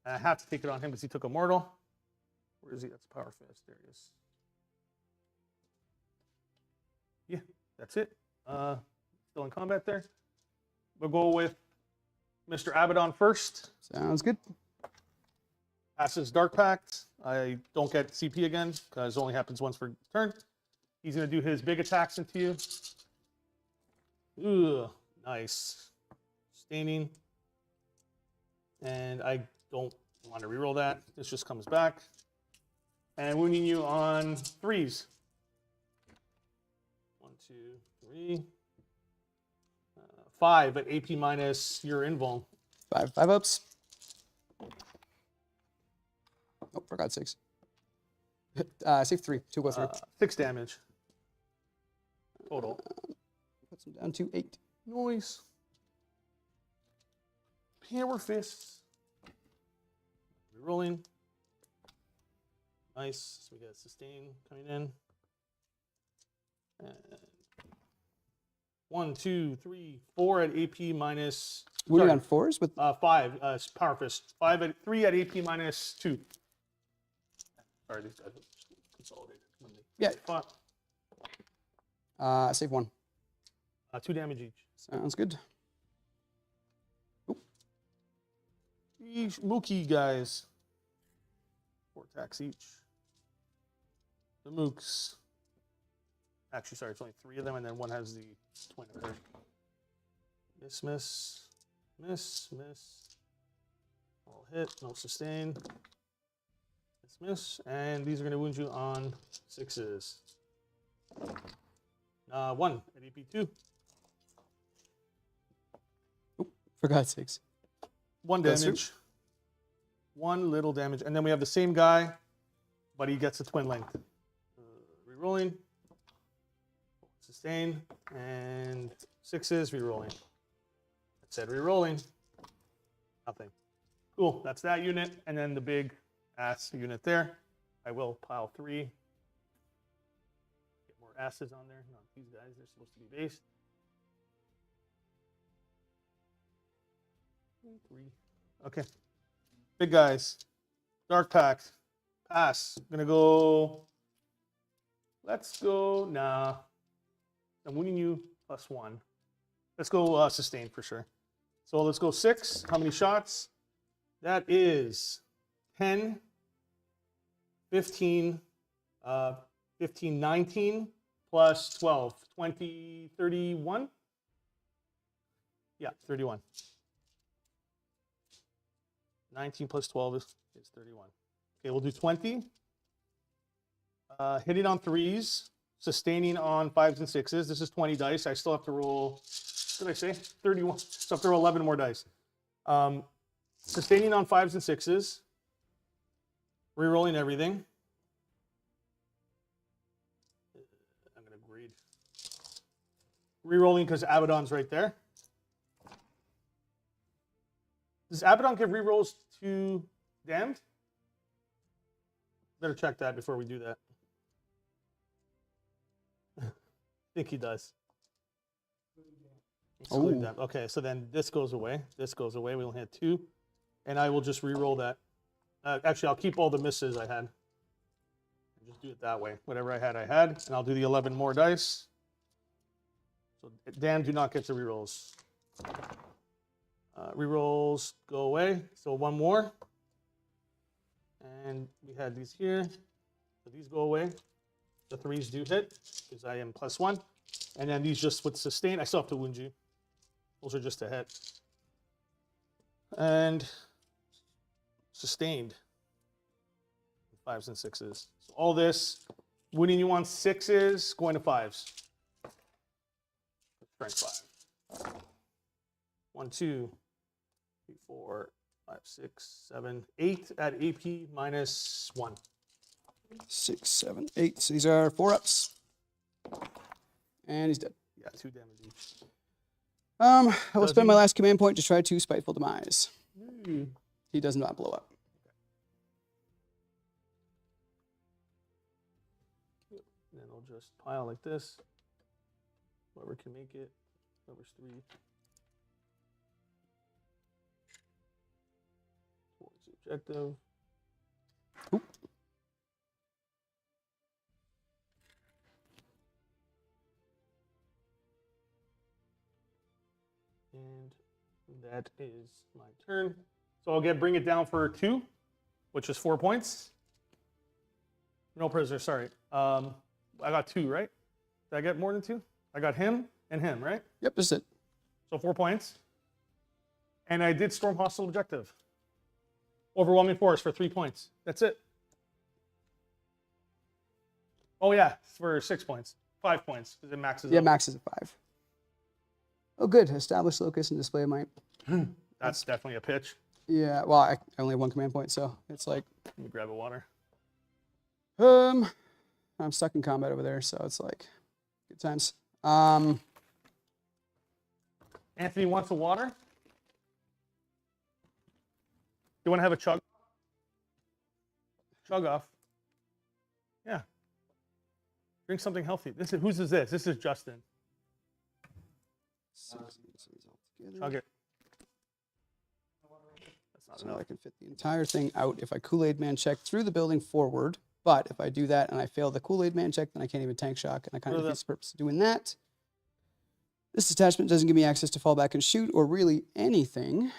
And I have to take it on him because he took a mortal. Where is he? That's power fist. There he is. Yeah, that's it. Still in combat there. We'll go with Mr. Abaddon first. Sounds good. Passes Dark Pact. I don't get CP again because it only happens once per turn. He's going to do his big attacks into you. Ooh, nice. Staining. And I don't want to reroll that. This just comes back. And wounding you on 3s. 1, 2, 3. 5 at AP minus your invuln. 5 ups. Oh, for God's sakes. Save 3. 2 go through. 6 damage. Total. Puts him down to 8. Noise. Power fists. Rerolling. Nice. So we got sustain coming in. And 1, 2, 3, 4 at AP minus. Wounding sorry, on 4s with 5. Power fist. 3 at AP minus 2. Sorry, these guys are consolidated. when they Yeah. fought. Save 1. 2 damage each. Sounds good. Each Mookie guys. 4 attacks each. The Mooks. Actually, sorry, it's only 3 of them, and then one has the twin of her. Miss, miss, miss, miss. All hit, no sustain. Miss, miss, and these are going to wound you on 6s. 1 at AP2. For God's sakes. 1 Goes through. damage. 1 little damage. And then we have the same guy, but he gets a twin length. Rerolling. Sustain. And 6s, rerolling. That said, rerolling. Nothing. Cool. That's that unit. And then the big ass unit there. I will pile 3. Get more asses on there. Not these guys. They're supposed to be based. 3. Okay. Big guys. Dark Pact. Pass. Gonna go. Let's go. Nah. I'm winning you +1. Let's go sustain for sure. So let's go 6. How many shots? That is 10, 15, 15, 19 plus 12, 20, 31. Yeah, 31. 19 plus 12 is 31. Okay, we'll do 20. Hitting on 3s, sustaining on 5s and 6s. This is 20 dice. I still have to roll, what did I say? 31. So I have to roll 11 more dice. Sustaining on 5s and 6s. Rerolling everything. I'm going to grade. Rerolling because Abaddon's right there. Does Abaddon give rerolls to Damned? Better check that before we do that. I think he does. Exclude them. Okay, so then this goes away. This goes away. We only had 2. And I will just re-roll that. Actually, I'll keep all the misses I had. Just do it that way. Whatever I had, I had. And I'll do the 11 more dice. So Dan, do not get the re-rolls. Re-rolls go away. So 1 more. And we had these here. So these go away. The 3s do hit because I am +1. And then these just with sustain. I still have to wound you. Those are just a hit. And sustained. 5s and 6s. So all this, wounding you on 6s, going to 5s. Strength 5. 1, 2, 3, 4, 5, 6, 7, 8 at AP -1. 6, 7, 8. So these are 4-ups. And he's dead. Yeah, 2 damage each. I will spend my last command point to try to Spiteful Demise. Ooh. He does not blow up. And then I'll just pile like this. Whoever can make it. Whoever's 3. Towards the objective. Oop. And that is my turn. So I'll bring it down for 2, which is 4 points. No prisoner, sorry. I got 2, right? Did I get more than 2? I got him and him, right? Yep, that's it. So 4 points. And I did storm hostile objective. Overwhelming force for 3 points. That's it. Oh yeah, for 6 points. 5 points, because it maxes Yeah, out. max is a 5. Oh, good. Establish locus and display might. That's definitely a pitch. Yeah, well, I only have 1 command point, so it's like, Let me grab a water. I'm stuck in combat over there, so it's like, good times. Anthony wants a water? You want to have a chug? Chug off. Yeah. Drink something healthy. Whose is this? This is Justin. Chug it. That's not So enough. I can fit the entire thing out if I Kool-Aid Man check through the building forward, But if I do that and I fail the Kool-Aid Man check, then I can't even tank shock, and I kind of Really? defeat the purpose of doing that. This detachment doesn't give me access to fall back and shoot or really anything,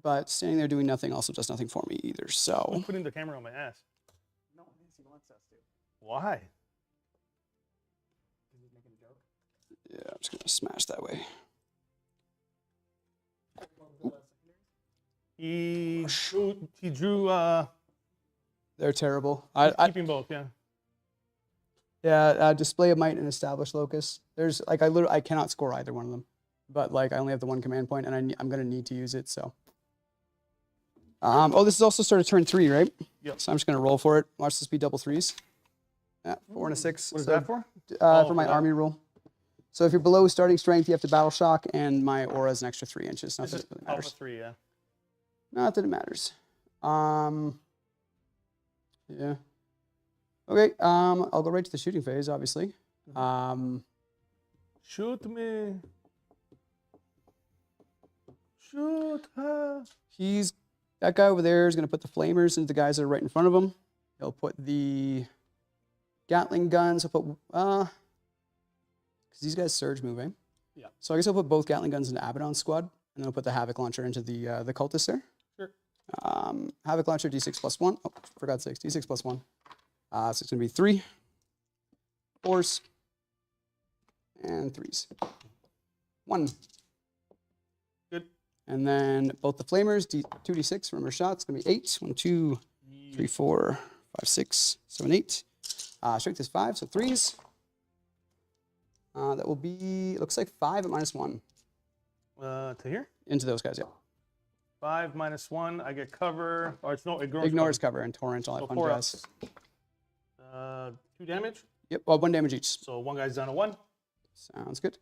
but standing there doing nothing also does nothing for me either. So I'm putting the camera on my ass. No, Nancy wants us to. Why? He's making a joke. yeah, I'm just gonna smash that way. He drew They're terrible. keeping both, yeah. Yeah, display of might and establish locus. There's like I cannot score either one of them, but like I only have the one command point, and I'm gonna need to use it. So, oh, this is also start of turn 3, right? Yep. So I'm just gonna roll for it. Watch this be double 3s. Yeah, 4 and a 6. What is So, that for? for my for that. army rule. So if you're below starting strength, you have to battle shock, and my aura is an extra 3 inches. Not This that is it really alpha matters. 3, yeah. Not that it matters. Yeah. Okay. I'll go right to the shooting phase, obviously. Shoot me. Shoot her. That guy over there is going to put the flamers into the guys that are right in front of him. He'll put the Gatling guns. He'll put because these guys surge move, eh? Yeah. So I guess I'll put both Gatling guns into Abaddon's squad, and then I'll put the Havoc launcher into the cultists there. Sure. Havoc launcher D6 plus 1. Oh, for God's sakes, D6 plus 1. So it's going to be 3, 4s, and 3s. 1. Good. And then both the flamers, 2d6, remember shots, going to be 8. 1, 2, 3, 4, 5, 6, 7, 8. Strength is 5, so 3s. That will be, it looks like 5 at -1 To here? into those guys, yeah. 5 minus 1. I get cover. Or it's no, Ignores cover and torrent, all that So fun 4 jazz. up. 2 damage. Yep, well, 1 damage each. So one guy's down to 1. Sounds good.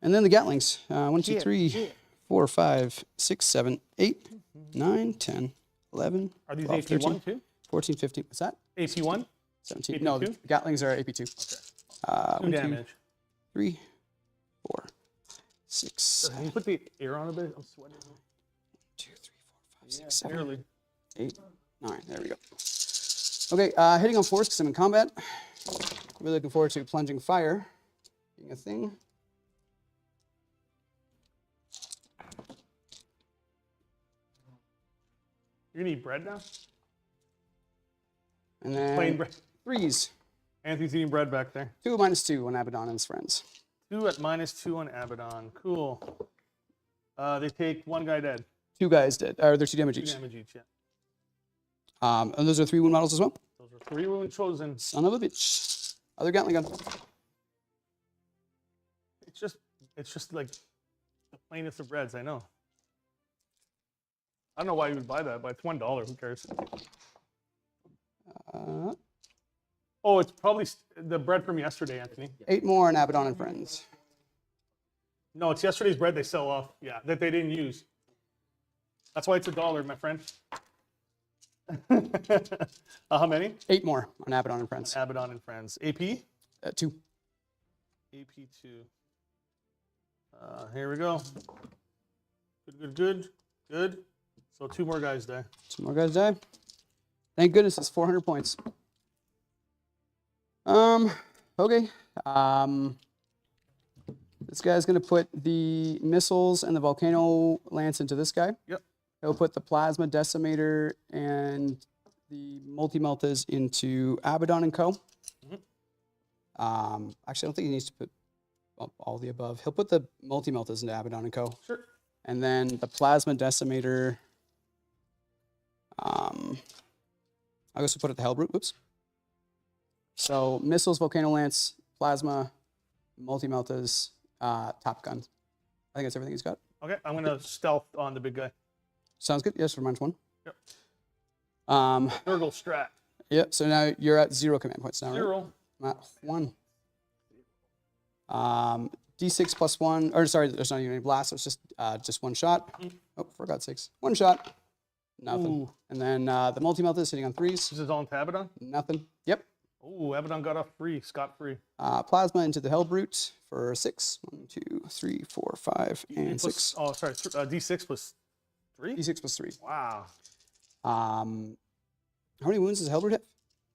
And then the Gatlings. 1, 2, 3, 4, 5, 6, 7, 8, 9, 10, 11, Are these 12, AP 13, 1 too? 14, 15. What's that? AP 1? 17. No, the AP2? Gatlings are AP2. 2 1, 2, damage. 3, 4, 6, Can you put the air on a bit? I'm sweating. 2, 3, 4, 5, 6, 7, Barely. 8, 9. There we go. Okay, hitting on force because I'm in combat. Really looking forward to plunging fire being a thing. You're gonna eat bread now? And then Plain bread. 3s. Anthony's eating bread back there. 2 -2 on Abaddon and his friends. 2 at -2 on Abaddon. Cool. They take 1 guy dead. 2 guys dead. Or they're 2 damage 2 each. damage each, yeah. And those are 3 wound models as well. Those are 3 wound chosen. Son of a bitch. Other Gatling gun. It's just like the plainest of breads, I know. I don't know why you would buy that, but it's $1. Who cares? Oh, it's probably the bread from yesterday, Anthony. 8 more on Abaddon and friends. No, it's yesterday's bread they sell off. Yeah, that they didn't use. That's why it's $1, my friend. How many? 8 more on Abaddon and friends. Abaddon and Friends. AP? 2. AP2. Here we go. Good. So 2 more guys die. 2 more guys die. Thank goodness it's 400 points. Okay. This guy's going to put the missiles and the volcano lance into this guy. Yep. He'll put the plasma decimator and the multi-meltas into Abaddon and Co. Actually, I don't think he needs to put all the above. He'll put the multi-meltas into Abaddon and Co. Sure. And then the plasma decimator. I guess we'll put it the Hellbrute. Whoops. So missiles, volcano lance, plasma, multi-meltas, top gun. I think that's everything he's got. Okay, I'm going to stealth on the big guy. Sounds good. Yes, for -1. Yep. Nurgle strat. Yep. So now you're at 0 command points now, right? 0. I'm at 1. D6 plus 1. Or sorry, there's not even any blast. So it's just 1 shot. Oh, for God's sakes, 1 shot. Nothing. Ooh. And then the multi-melt is hitting on 3s. This is all into Abaddon? Nothing. Yep. Oh, Abaddon got off free, scot-free. Plasma into the Hellbrute for 6. 1, 2, 3, 4, 5, and 6. Oh, sorry. D6 plus 3? D6 plus 3. Wow. How many wounds does Hellbrute have?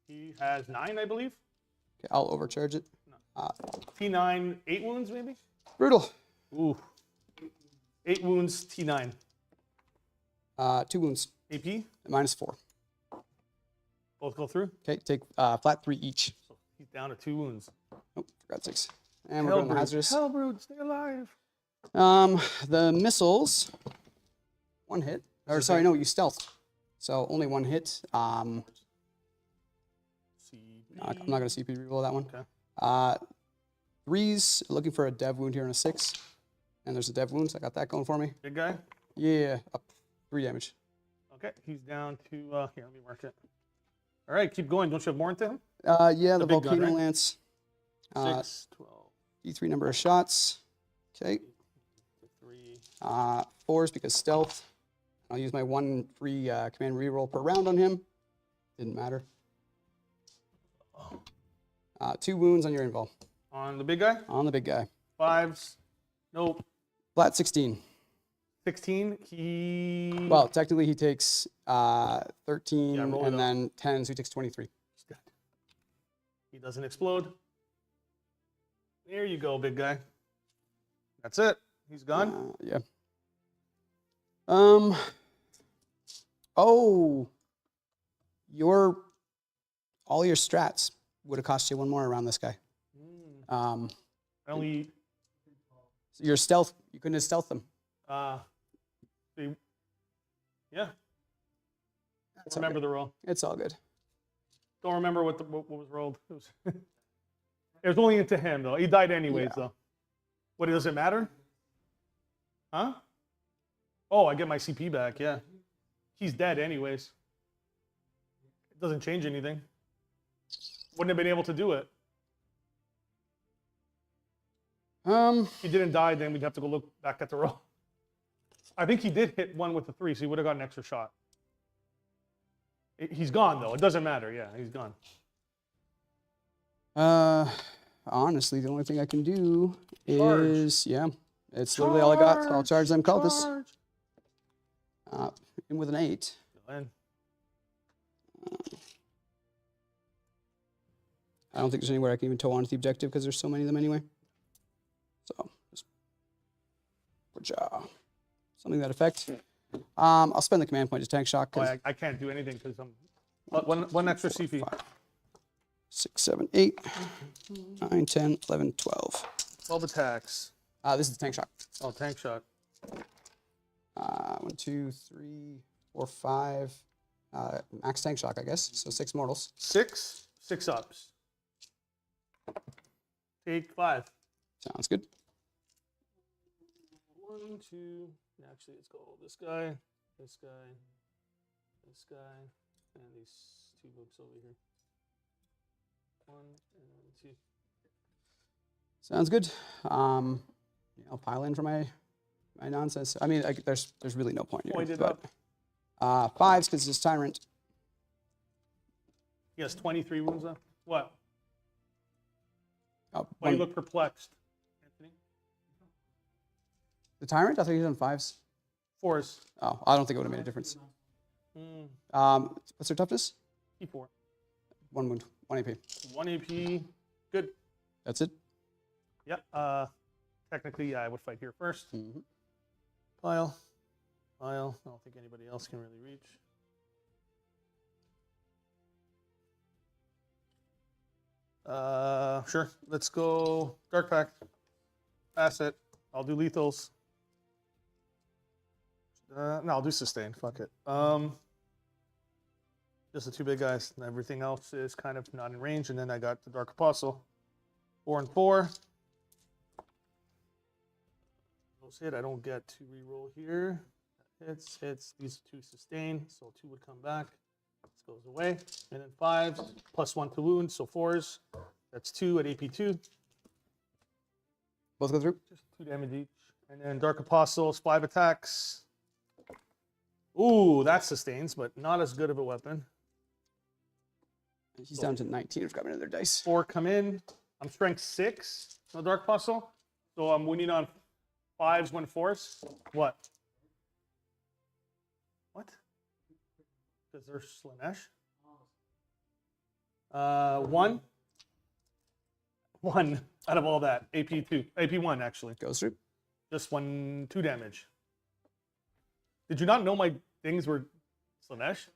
He has 9, I believe. Okay, I'll overcharge it. T9, 8 wounds, maybe? Brutal. Ooh. 8 wounds, T9. 2 wounds. AP, -4. both go through. Okay, take flat 3 each. So he's down to 2 wounds. Oh, forgot 6. And we're going to hazardous. Hellbrood, stay alive. The missiles, 1 hit. Or sorry, no, you stealth. So only 1 hit. I'm not going to CP reroll that one. Okay. 3s, looking for a dev wound here and a 6. And there's a dev wound, so I got that going for me. Big guy. Yeah, up 3 damage. Okay, he's down to, here, let me mark it. All right, keep going. Don't you have more into him? Yeah, the big gun, Volcano right? Lance. 6, 12, D3 number of shots. Okay. 3. 4s because stealth. I'll use my 1 free command reroll per round on him. Didn't matter. 2 wounds on your invul. On the big guy? On the big guy. 5s. Nope. Flat 16. 16. He. Well, technically he takes 13 Yeah, roll it and up. then 10, so he takes 23. He's dead. He doesn't explode. There you go, big guy. That's it. He's gone. Yeah. Oh, all your strats would have cost you 1 more around this guy. I only. Your stealth, you couldn't have stealthed them. Yeah. That's Remember okay. the roll. It's all good. Don't remember what was rolled. It was, it was only into him though. He died anyways though. What, does it matter? Huh? Oh, I get my CP back. Yeah. He's dead anyways. It doesn't change anything. Wouldn't have been able to do it. If he didn't die, then we'd have to go look back at the roll. I think he did hit 1 with the 3, so he would have got an extra shot. He's gone though. It doesn't matter. Yeah, he's gone. Honestly, the only thing I can do Charge. is, yeah, it's literally all I got. So I'll charge them cultists. Charge. In with an 8. Go in. I don't think there's anywhere I can even toe on to the objective because there's so many of them anyway. So, just something to that effect. I'll spend the command point to tank shock. Oh, I can't do anything because I'm one extra CP. 6, 7, 8, 9, 10, 11, 12. 12 attacks. This is the tank shock. Oh, tank shot. 1, 2, 3, 4, 5. Max tank shock, I guess. So 6 mortals. 6 ups. Take 5. Sounds good. 1, 2. Actually, let's go this guy, this guy, this guy, and these 2 books over here. 1 and 2. Sounds good. Yeah, I'll pile in for my nonsense. I mean, there's really no point here. Pointed But, up. 5s because it's tyrant. He has 23 wounds left. What? Oh, Why you one- look perplexed, Anthony? the tyrant? I thought he was on 5s. 4s. Oh, I don't think it would have made a difference. What's their toughness? P4. 1 wound, 1 AP. 1 AP. Good. That's it. Yeah. Technically, yeah, I would fight here first. Mm-hmm. Pile. Pile. I don't think anybody else can really reach. Sure. Let's go Dark Pact. Pass it. I'll do lethals. No, I'll do sustain. Fuck it. Just the 2 big guys. And everything else is kind of not in range. And then I got the Dark Apostle. 4 and 4. Those hit. I don't get to reroll here. Hits. These 2 sustain. So 2 would come back. This goes away. And then 5s. Plus 1 to wound. So 4s. That's 2 at AP2. Both go through? Just 2 damage each. And then Dark Apostles, 5 attacks. Ooh, that sustains, but not as good of a weapon. He's down to 19. Let's grab another dice. 4 come in. I'm strength 6, no Dark Apostle. So I'm winning on 5s when 4s. What? What? Because they're Slanesh? One. One out of all that. AP2. AP1, actually. Goes through. Just 2 damage. Did you not know my things were Slanesh?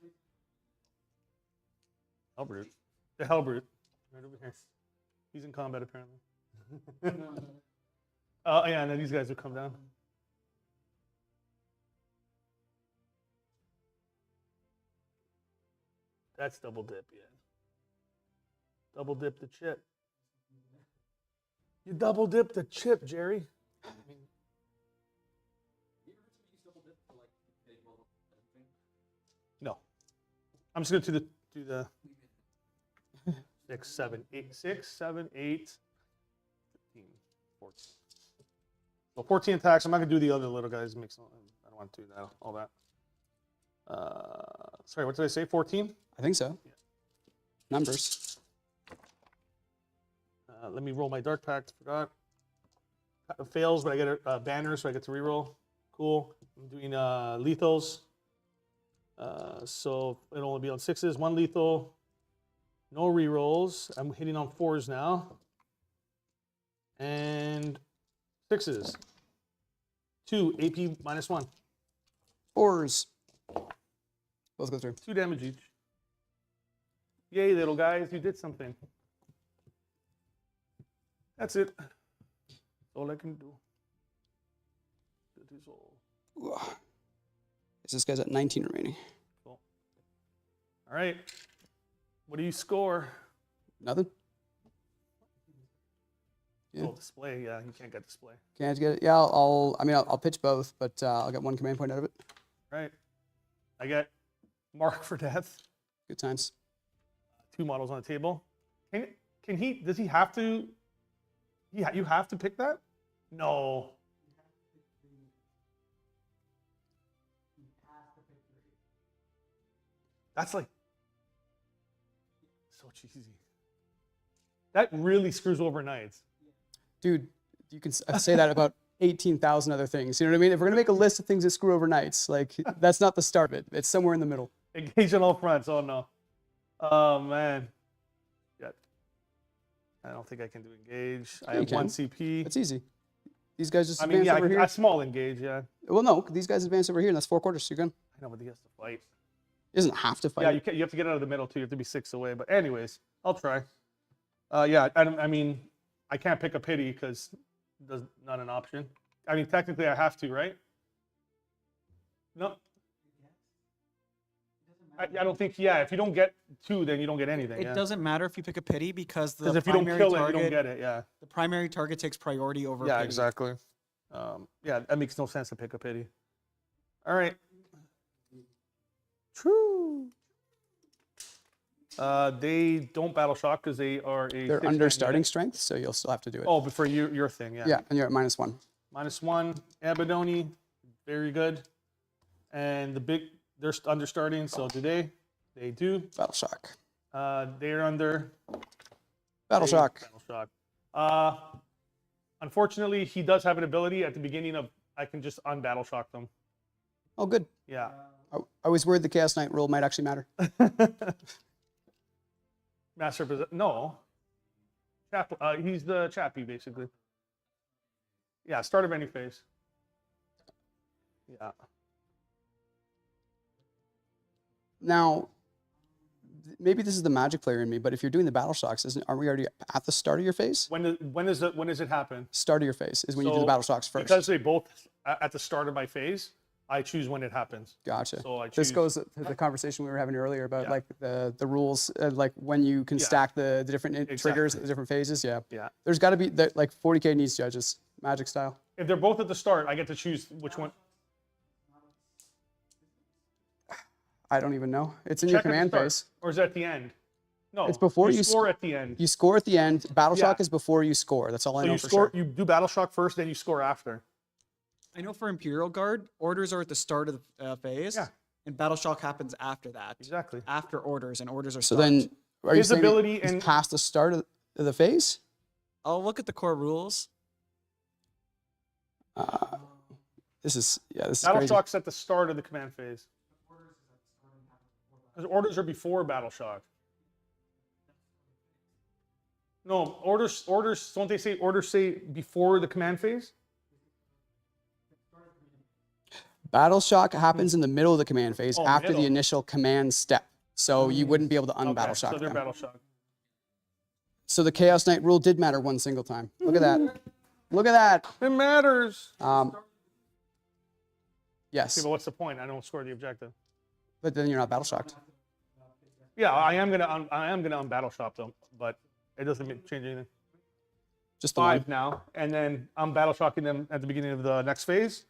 Hellbrute. The Hellbrute. Right over here. He's in combat, apparently. Oh, yeah, and then these guys will come down. That's double dip, yeah. Double dip the chip. You double dip the chip, Jerry. No. I'm just going to do the 6, 7, 8, 6, 7, 8, 15, 14. So 14 attacks. I'm not going to do the other little guys. I don't want to do that. All that. Sorry, what did I say? 14? I think so. Yeah. Numbers. Let me roll my Dark Pact. Forgot. Fails, but I get a banner, so I get to reroll. Cool. I'm doing lethals. So it'll only be on 6s. 1 lethal. No rerolls. I'm hitting on 4s now. And 6s. 2 AP -1. 4s. Both go through. 2 damage each. Yay, little guys, you did something. That's it. That's all I can do. That is all. This guy's at 19 remaining. Cool. All right. What do you score? Nothing. Yeah. Oh, display. Yeah, you can't get display. Can't get it. Yeah, I'll pitch both, but I'll get 1 command point out of it. Right. I get Mark for Death. Good times. 2 models on the table. Can he? Does he have to? Yeah, you have to pick that? No. That's like so cheesy. That really screws over knights. Dude, you can say that about 18,000 other things. You know what I mean? If we're going to make a list of things that screw over knights, like, that's not the start of it. It's somewhere in the middle. Engage on all fronts. Oh no. Oh man. Yeah. I don't think I can do engage. I you have 1 can. CP. It's easy. These guys just I mean, advance yeah, over here. a small engage, yeah. Well, no, these guys advance over here, and that's 4 quarters. So you're good. I know, but he has to fight. He doesn't have to fight. Yeah, you have to get out of the middle too. You have to be 6 away. But anyways, I'll try. Yeah, I mean, I can't pick a pity because there's not an option. I mean, technically I have to, right? No. I don't think. Yeah, if you don't get 2, then you don't get anything. It doesn't matter if you pick a pity because the Because if you don't primary kill it, target, you don't get it. Yeah. the primary target takes priority over Yeah, pity. exactly. Yeah, that makes no sense to pick a pity. All right. True. They don't battle shock because they are a. They're 6 under man starting unit. strength, so you'll still have to do it. Oh, but for your thing, yeah. Yeah, and you're at -1. -1. Abadoni, very good. And they're under starting, so do they? They do. Battle shock. They're under. Battle shock. Battle shock. Unfortunately, he does have an ability at the beginning of. I can just unbattle shock them. Oh, good. Yeah. I was worried the Chaos Knight rule might actually matter. Master of no. He's the chappie basically. Yeah, start of any phase. Yeah. Now, maybe this is the Magic player in me, but if you're doing the battle shocks, aren't we already at the start of your phase? When does it happen? Start of your phase is when you do So, the battle shocks first. Because they both at the start of my phase, I choose when it happens. Gotcha. So I This choose- goes to the conversation we were having earlier about Yeah. like the rules, like when you can Yeah. stack the different triggers Exactly. at the different phases. Yeah. Yeah. There's got to be like 40K needs judges, Magic style. If they're both at the start, I get to choose which one. I don't even know. It's in your Check at the command start. phase. Or is it at the end? No. It's before you score at the end. You score at the end. Battle Yeah. shock is before you score. That's all I So know you for score. sure. You do battle shock first, then you score after. I know for Imperial Guard, orders are at the start of the phase, Yeah. and Battle Shock happens after that. Exactly. After orders, and orders are So start. then, are you His saying ability it's and- past the start of the phase? I'll look at the core rules. This is Battle crazy. shock's at the start of the command phase. Because orders are before battle shock. No, orders, don't they say orders say before the command phase? Battle shock happens in the middle of the command phase Oh, after middle. the initial command step. So you wouldn't be able to unbattle Okay, shock so they're them. battle shock. So the Chaos Knight rule did matter one single time. Look at that. Look at that. It matters. Yes, Okay, but what's the point? I don't score the objective. but then you're not battle shocked. Yeah, I am gonna unbattle shop them, but it doesn't change anything. Just the 5 one. now, and then I'm battle shocking them at the beginning of the next phase.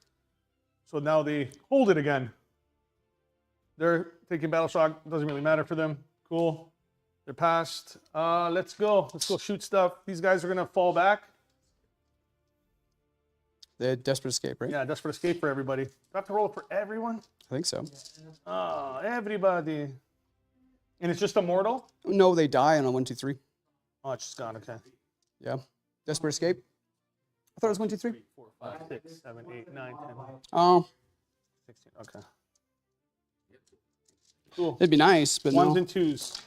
So now they hold it again. They're taking battle shock. Doesn't really matter for them. Cool. They're passed. Let's go. Let's go shoot stuff. These guys are gonna fall back. The desperate escape, right? Yeah, that's for escape for everybody. Do I have to roll it for everyone? I think so. Oh, everybody. And it's just a mortal? No, they die on a 1, 2, 3. Oh, it's just gone. Okay. Yeah. Desperate escape. I thought it was 1, 2, 3. 4, 5, 6, 7, 8, 9, 10, Oh, 16. Okay. Cool. it'd be nice, but Ones no. and twos.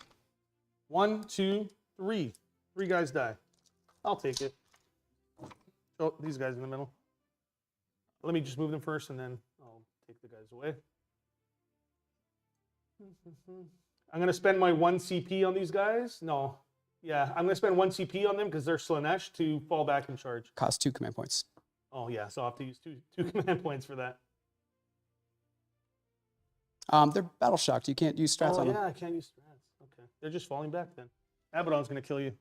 1, 2, 3. 3 guys die. I'll take it. Oh, these guys in the middle. Let me just move them first, and then I'll take the guys away. I'm going to spend my 1 CP on these guys. No. Yeah, I'm going to spend 1 CP on them because they're Slanesh to fall back and charge. Cost 2 command points. Oh, yeah, so I'll have to use two command points for that. They're battle shocked. You can't use strats Oh, on them. yeah, I can't use strats. Okay. They're just falling back then. Abaddon's going to kill you.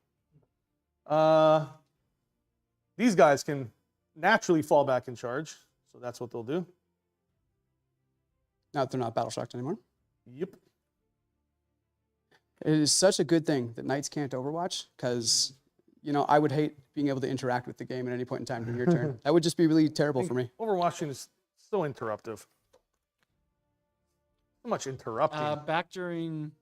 These guys can naturally fall back and charge, so that's what they'll do. Now that they're not battle shocked anymore. Yep. It is such a good thing that knights can't overwatch because, you know, I would hate being able to interact with the game at any point in time during your turn. That would just be really terrible for me. Overwatching is so interruptive. So much interrupting. Back during,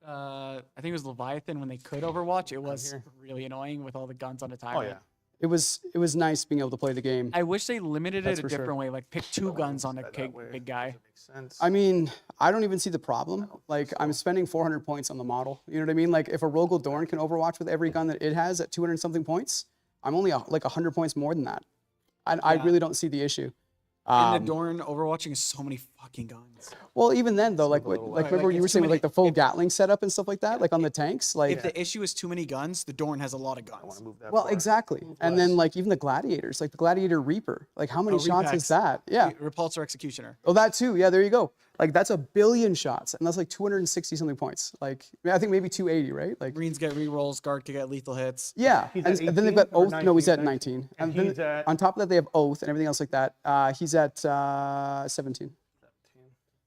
I think it was Leviathan when they could Overwatch. It was here. really annoying with all the guns on a timer. Oh, yeah. It was nice being able to play the game. I wish they limited That's it a for sure. different way. Like pick 2 guns on a That big, way. big guy. Does it make sense? I mean, I don't even see the problem. Like, I'm spending 400 points on the model. You know what I mean? Like, if a Rogel Dorn can overwatch with every gun that it has at 200 something points, I'm only like 100 points more than that. I really don't see the issue. In the Dorn, overwatching is so many fucking guns. Well, even then though, like remember Like, you were it's saying too with like the many- full Gatling setup and stuff like that, like on the tanks, like If the issue is too many guns, the Dorn has a lot of I want guns. to move that well, far. exactly. And then like even the gladiators, like the gladiator Reaper, like how many shots is Repax. that? Yeah. Repulsor Executioner. Oh, that too. Yeah, there you go. Like that's 1 billion shots, and that's like 260 something points. Like I think maybe 280, right? Like Marines get rerolls, Guard can get lethal hits. yeah. He's And at then they've got 18 or Oath. No, he's at 19. 19. And then he's at- on top of that, they have Oath and everything else like that. He's at 17.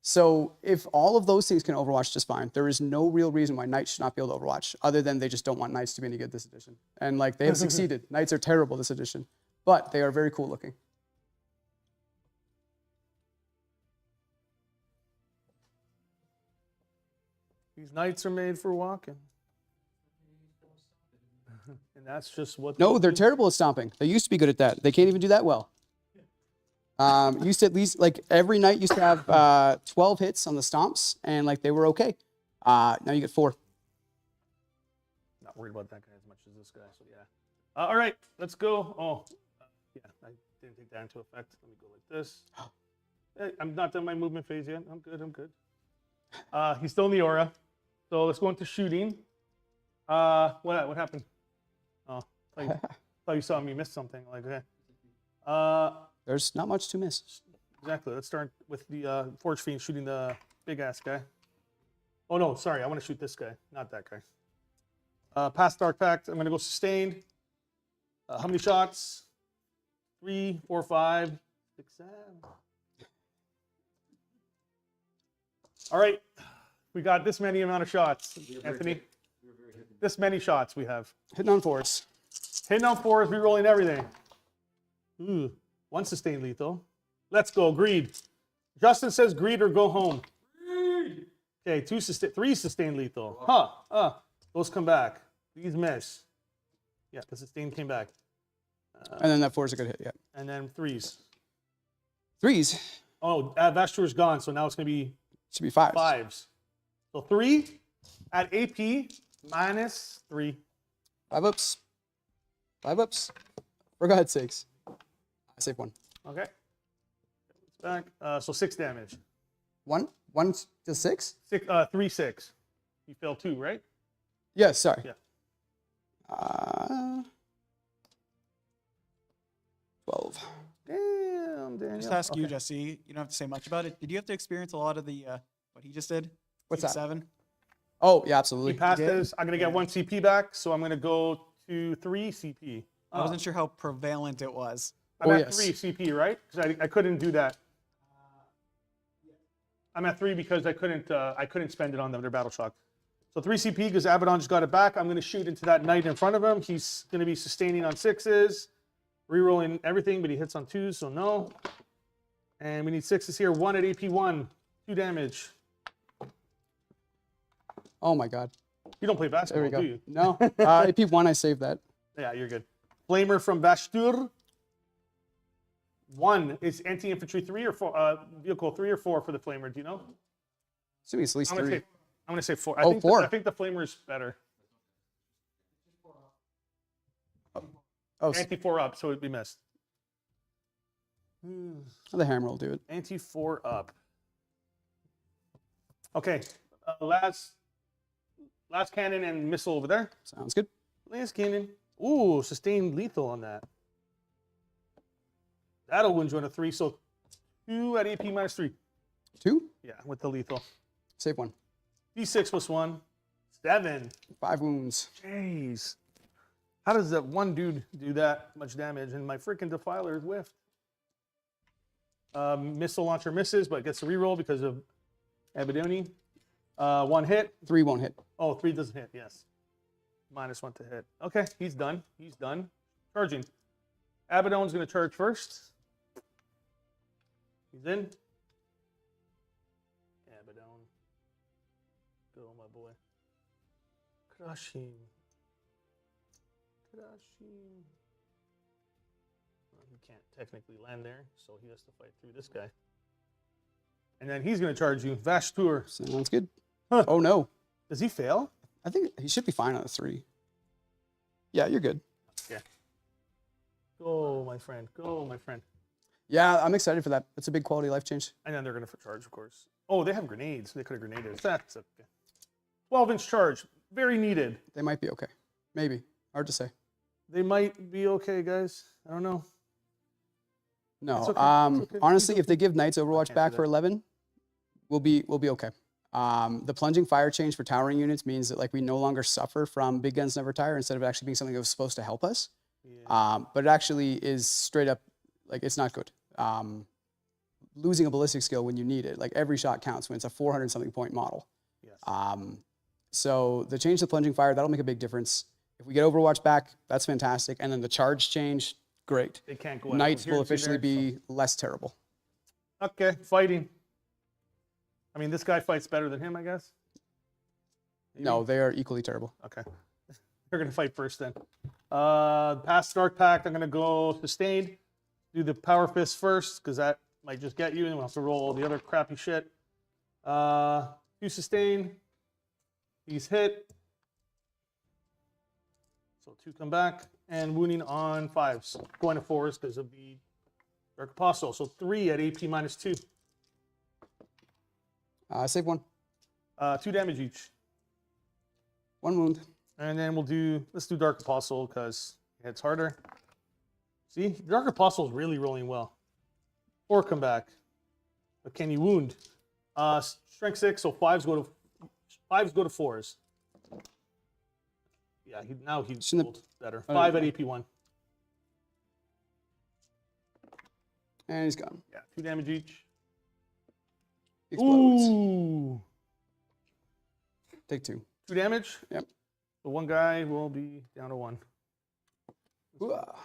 So if all of those things can Overwatch just fine, there is no real reason why Knights should not be able to Overwatch, other than they just don't want Knights to be any good this edition. And like they have succeeded. Knights are terrible this edition, but they are very cool looking. These knights are made for walking. And that's just what. No, they're terrible at stomping. They used to be good at that. They can't even do that well. Used to at least like every night used to have 12 hits on the stomps, and like they were okay. Now you get 4. Not worried about that guy as much as this guy. So yeah. All right, let's go. Oh, yeah. I didn't take that into effect. Let me go like this. I'm not done my movement phase yet. I'm good. I'm good. He's still in the aura. So let's go into shooting. What happened? Oh, thought you saw me miss something. Like that. There's not much to miss. Exactly. Let's start with the Forge Fiend shooting the big ass guy. Oh no, sorry. I want to shoot this guy, not that guy. Past Dark Pact. I'm gonna go sustained. How many shots? 3, 4, 5, 6, 7. All right. We got this many amount of shots, Anthony. This many shots we have. Hitting on 4s. Hitting on 4s, re-rolling everything. Ooh, 1 sustained lethal. Let's go, greed. Justin says greed or go home. Okay, 3 sustained lethal. Those come back. These miss. Yeah, the sustained came back. And then that 4 is a good hit, yeah. And then 3s. 3s Oh, Vastur's gone, so now it's going to be should be 5s. 5s. So 3 at AP minus 3. 5 ups. 5 ups. For God's sakes. I save 1. Okay. It's back. So 6 damage. 1? 1 to 6? 3, 6. You failed 2, right? Yes, sorry. Yeah. 12. Damn, Daniel. Just ask you, Okay. Jesse. You don't have to say much about it. Did you have to experience a lot of the what he just did? What's Team that? 7. Oh, yeah, He absolutely. passed did? this. I'm going to get 1 CP back, so I'm going to go to 3 CP. I wasn't sure how prevalent it was. I'm Oh, at yes. 3 CP, right? Because I couldn't do that. I'm at 3 because I couldn't spend it on them. They're battle shock. So 3 CP because Abaddon just got it back. I'm going to shoot into that knight in front of him. He's going to be sustaining on 6s, rerolling everything, but he hits on 2s, so no. And we need 6s here. 1 at AP 1, 2 damage. Oh, my God. You don't play There basketball, we go. do you? No. AP 1, I saved that. Yeah, you're good. Flamer from Vashtur. 1 is anti-infantry 3 or 4, vehicle 3 or 4 for the Flamer. Do you know? Assuming it's at least I'm 3. gonna say 4. Oh, 4. I think the Flamer's better. Oh, Anti 4 up, so it'd be missed. the hammer will do it. Anti 4 up. Okay, last cannon and missile over there. Sounds good. Last cannon. Ooh, sustained lethal on that. That'll win you on a 3. So 2 at AP minus 3. 2? Yeah, with the lethal. Save 1. D6 plus 1. 7. 5 wounds. Jeez. How does that one dude do that much damage? And my freaking Defiler is whiffed. Missile launcher misses, but gets a reroll because of Abaddon. 1 hit. 3 won't hit. Oh, 3 doesn't hit, yes. -1 to hit. Okay, he's done. He's done. Charging. Abaddon's going to charge first. He's in. Abaddon. Go, my boy. Crush him. Crush him. Well, he can't technically land there, so he has to fight through this guy. And then he's going to charge you. Vashtur. Sounds good. Huh. Oh, no. Does he fail? I think he should be fine on a 3. Yeah, you're good. Yeah. Go, my friend. Go, my friend. Yeah, I'm excited for that. It's a big quality life change. And then they're going to charge, of course. Oh, they have grenades. They could have grenaded. That's okay. 12-inch charge. Very needed. They might be okay. Maybe. Hard to say. They might be okay, guys. I don't know. No. It's okay. It's okay. Honestly, It's if they give Knights Overwatch can't back do for that. 11, we'll be okay. The plunging fire change for towering units means that like we no longer suffer from big guns never tire instead of actually being something that was supposed to help us. Yeah. But it actually is straight up like it's not good. Losing a ballistic skill when you need it, like every shot counts when it's a 400 something point model. Yes. So the change to plunging fire, that'll make a big difference. If we get Overwatch back, that's fantastic. And then the charge change, great. They can't go out Knights here will and see officially there, be less terrible. so- Okay, fighting. I mean, this guy fights better than him, I guess. Maybe? No, they are equally terrible. Okay. They're going to fight first then. Past Dark Pact, I'm going to go sustained. Do the Power Fist first, because that might just get you, and we'll have to roll all the other crappy shit. 2 sustain. He's hit. So 2 come back. And wounding on 5s. Going to 4s because of the Dark Apostle. So 3 at AP minus 2. Save 1. 2 damage each. 1 wound. And then let's do Dark Apostle because it hits harder. See, Dark Apostle is really rolling well. 4 come back. But can you wound? Strength 6, so 5s go to 4s. Yeah, now he's Shouldn't rolled better. Oh, 5 no. at AP 1. And he's gone. Yeah, 2 damage each. Explodes. Ooh. Take 2. 2 damage. Yep. The one guy will be down to 1. Ooh-ah.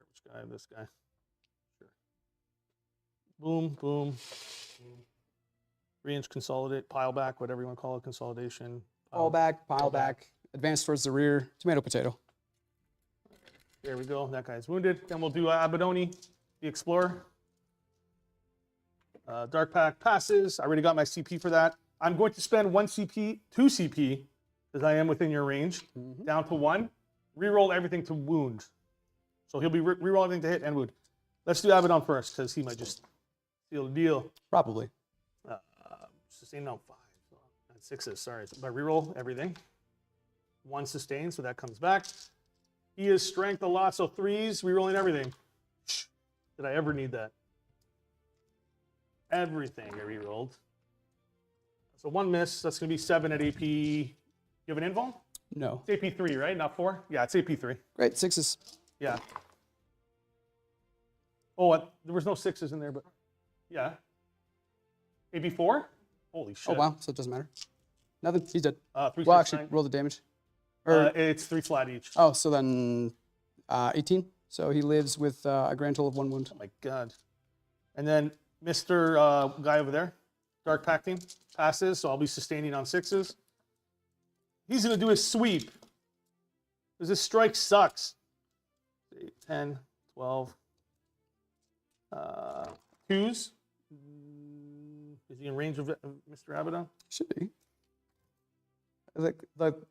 Which guy? This guy. Sure. Boom, boom. Range consolidate, pile back, whatever you want to call it, consolidation. Fall back, pile back, advance towards the rear, tomato, potato. There we go. That guy's wounded. Then we'll do Abaddon, the Explorer. Dark Pact passes. I already got my CP for that. I'm going to spend 1 CP, 2 CP, because I am within your range, down to 1. Reroll everything to wound. So he'll be reroll everything to hit and wound. Let's do Abaddon first, because he might just seal the deal. Probably. Sustain, no, 5. And 6s, sorry. So I reroll everything. 1 sustain, so that comes back. He is strength a lot, so 3s, rerolling everything. Did I ever need that? Everything I rerolled. So 1 miss, that's going to be 7 at AP. You have an invul? No. It's AP 3, right? Not 4? Yeah, it's AP 3. Great. 6s. Yeah. Oh, there was no 6s in there, but yeah. AP 4? Holy shit. Oh, wow. So it doesn't matter. Nothing. He's dead. 3, Well, 6, actually, 9. roll the damage. Or, It's 3 flat each. oh, so then 18. So he lives with a grand total of 1 wound. Oh my god. And then Mr. Guy over there, Dark Pacting, passes, so I'll be sustaining on 6s. He's going to do his sweep. Because this strike sucks. 8, 10, 12. 2s. Is he in range of Mr. Abaddon? Should be. Like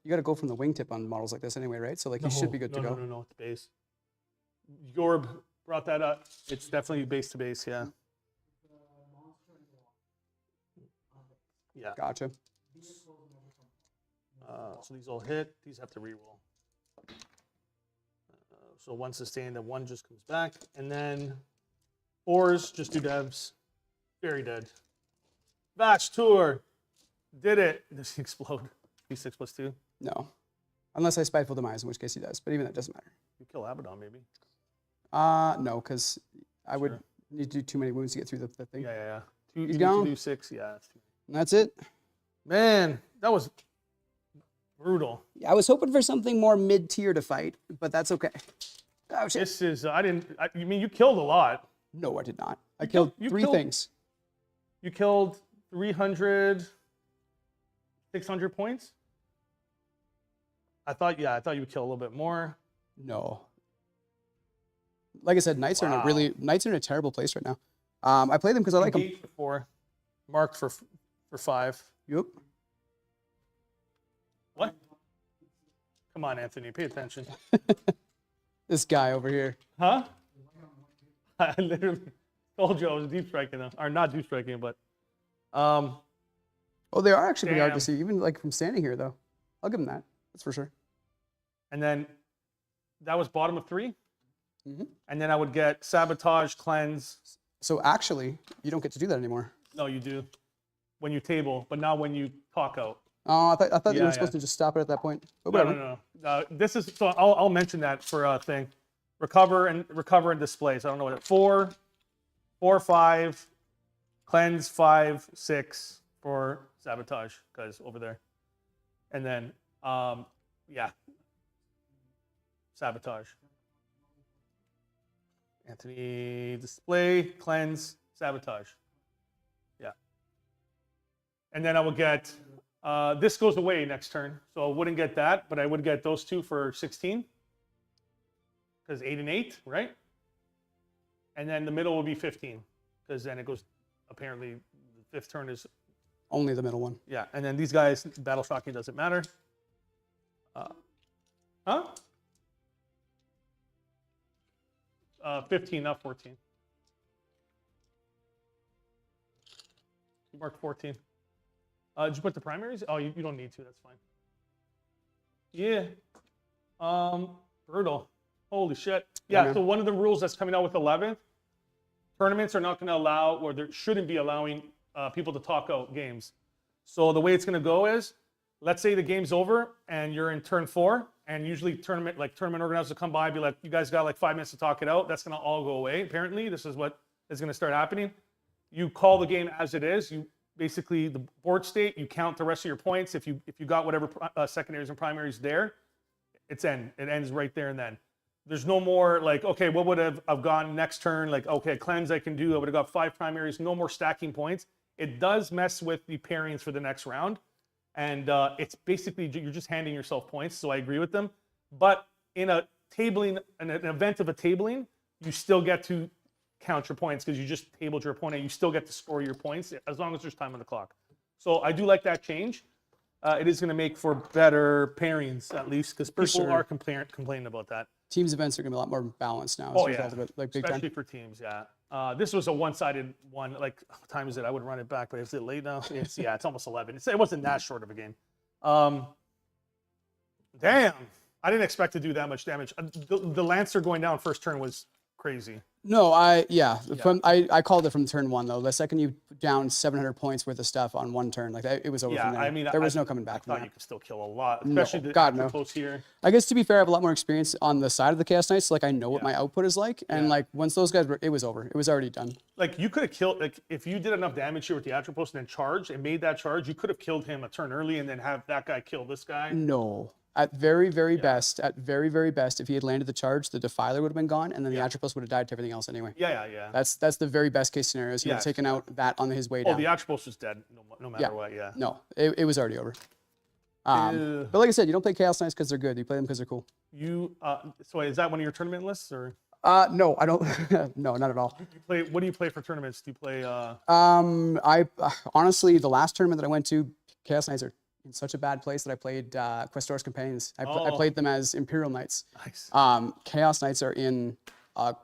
you got to go from the wingtip on models like this anyway, right? So like he should be good to go. No, it's base. Yorb brought that up. It's definitely base to base, yeah. Yeah. Gotcha. So these all hit. These have to reroll. So 1 sustained, then 1 just comes back. And then 4s, just do devs. Very dead. Batch Tour. Did it. Does he explode? D6 plus 2. No. Unless I spiteful demise, in which case he does. But even that doesn't matter. You kill Abaddon, maybe. No, because I would Sure. need to do too many wounds to get through the thing. Yeah. You He's need gone. to do 6. Yeah. That's too And that's it. Man, that was brutal. I was hoping for something more mid-tier to fight, but that's okay. Oh, shit. This is, you mean, you killed a lot. No, I did not. I You killed killed- 3 you killed- things. You killed 300, 600 points? I thought you would kill a little bit more. No. Like I said, Knights are in a terrible place right now. I play them because I like them. Engaged before, marked for 5. Yep. What? Come on, Anthony, pay attention. This guy over here. Huh? I literally told you I was deep striking them, or not deep striking, but Oh, they are actually pretty hard to Damn. see, even like from standing here, though. I'll give them that. That's for sure. and then that was bottom of 3, Mhm. and then I would get sabotage, cleanse. So actually, you don't get to do that anymore. No, you do when you table, but not when you talk out. Oh, I thought you Yeah, were supposed yeah. to just stop it at that point. But No, whatever. no. This is so. I'll mention that for a thing. Recover and displays. I don't know what it. 4, 4, 5, cleanse 5, 6 for sabotage because over there, and then yeah, sabotage. Anthony display cleanse sabotage. Yeah, and then I will get. This goes away next turn, so I wouldn't get that, but I would get those 2 for 16. Because 8 and 8, right? And then the middle will be 15, because then it goes, apparently, the 5th turn is, Only the middle one. yeah. And then these guys, battle shocking doesn't matter. Huh? 15, not 14. You marked 14. Did you put the primaries? Oh, you don't need to. That's fine. Yeah. Brutal. Holy shit. Yeah, man. so one of the rules that's coming out with 11th, tournaments are not going to allow, or there shouldn't be allowing people to talk out games. So the way it's going to go is, let's say the game's over and you're in turn 4, and usually tournament organizers will come by and be like, you guys got like 5 minutes to talk it out. That's going to all go away. Apparently, this is what is going to start happening. You call the game as it is. You basically, the board state, you count the rest of your points. If you got whatever secondaries and primaries there, it ends right there and then. There's no more like, okay, what would I've gone next turn? Like, okay, cleanse I can do. I would have got 5 primaries. No more stacking points. It does mess with the pairings for the next round. And it's basically, you're just handing yourself points. So I agree with them. But in a tabling, an event of a tabling, you still get to count your points because you just tabled your opponent. You still get to score your points as long as there's time on the clock. So I do like that change. it is going to make for better pairings, at least, because people sure. are complaining about that. Teams events are going to be a lot more balanced now. Oh, as a yeah. result of it, like big Especially time. for teams, yeah. This was a one-sided one. Like, what time is it? I would run it back, but is it late now? It's almost 11. It wasn't that short of a game. Damn. I didn't expect to do that much damage. The Lancer going down first turn was crazy. No, I called it from turn one though. The second you down 700 points worth of stuff on one turn, like that, it was over Yeah, from there. I mean, there was no coming back I from thought that. you could still kill a lot, No, especially the God, no. post here. I guess to be fair, I have a lot more experience on the side of the Chaos Knights, so like I know what my output is like, and like once those guys were, it was over. It was already done. Like you could have killed, like if you did enough damage here with the Attrition Post and then charged and made that charge, you could have killed him a turn early and then have that guy kill this guy. No. At very, very best, if he had landed the charge, the Defiler would have been gone, and then the Atropos would have died to everything else anyway. Yeah. That's the very best case scenario. Is he would have taken out that on his way down. Oh, the Attrition Post was dead, no matter what. Yeah. No, it was already over. But like I said, you don't play Chaos Knights because they're good. You play them because they're cool. You so is that one of your tournament lists or? No, I don't. No, not at all. What do you play for tournaments? Do you play? I honestly, the last tournament that I went to, Chaos Knights are in such a bad place that I played Questor's Companions. I played them as Imperial Knights. Nice. Chaos Knights are in a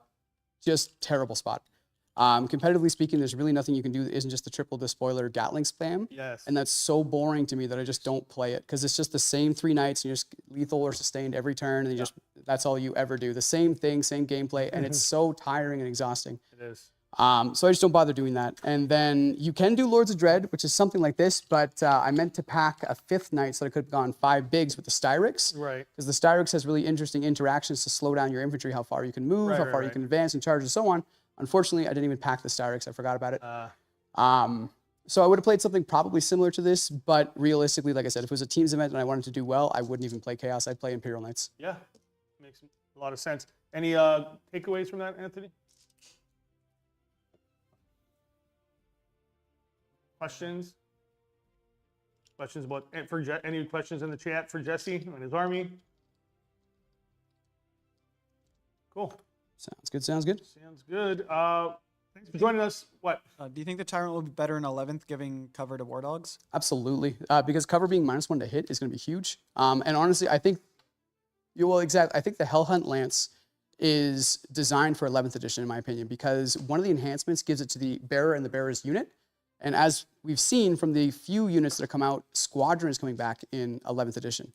just terrible spot. Competitively speaking, there's really nothing you can do that isn't just the triple despoiler Gatling spam. Yes. And that's so boring to me that I just don't play it because it's just the same 3 knights and you're just lethal or sustained every turn and that's all you ever do. The same thing, same gameplay, and it's so tiring and exhausting. It is. So I just don't bother doing that. And then you can do Lords of Dread, which is something like this, but I meant to pack a 5th knight so that I could have gone 5 bigs with the Styrex. Right. Because the Styrex has really interesting interactions to slow down your infantry, how far you can move, how far you can advance and charge and so on. Unfortunately, I didn't even pack the Styrex. I forgot about it. So I would have played something probably similar to this, but realistically, like I said, if it was a teams event and I wanted to do well, I wouldn't even play Chaos. I'd play Imperial Knights. Yeah, makes a lot of sense. Any takeaways from that, Anthony? Questions? Questions about any questions in the chat for Jesse and his army? Cool. Sounds good. Sounds good. Sounds good. Thanks for joining us. What? Do you think the Tyrant will be better in 11th, giving cover to War Dogs? Absolutely. Because cover being -1 to hit is going to be huge. And honestly, I think, I think the Hellhunt Lance is designed for 11th edition, in my opinion, because one of the enhancements gives it to the bearer and the bearer's unit. And as we've seen from the few units that have come out, Squadron is coming back in 11th edition.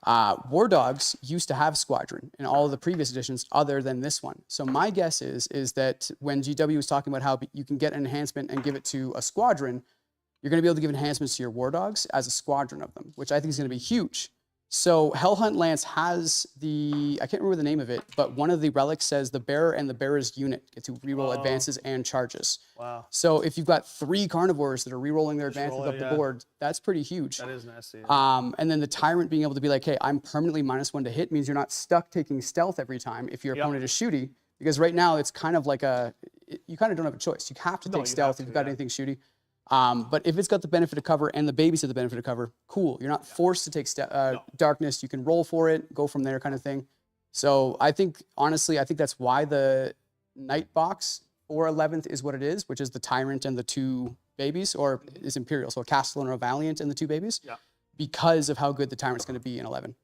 War Dogs used to have Squadron in all of the previous editions other than this one. So my guess is that when GW was talking about how you can get an enhancement and give it to a Squadron, you're going to be able to give enhancements to your War Dogs as a Squadron of them, which I think is going to be huge. So Hellhunt Lance has I can't remember the name of it, but one of the relics says the bearer and the bearer's unit get to reroll advances and charges. Wow. So if you've got 3 carnivores that are rerolling their advances up the board, that's pretty huge. That is nasty. And then the Tyrant being able to be like, hey, I'm permanently -1 to hit means you're not stuck taking stealth every time if your opponent is shooty. Because right now it's kind of like you kind of don't have a choice. You have to take stealth if you've got anything shooty. But if it's got the benefit of cover and the babies have the benefit of cover, cool. You're not forced to take darkness. You can roll for it, go from there kind of thing. So I think, honestly, that's why the Night Box for 11th is what it is, which is the Tyrant and the 2 babies, or is Imperial. So a Castellan or a Valiant and the 2 babies, because of how good the Tyrant's going to be in 11.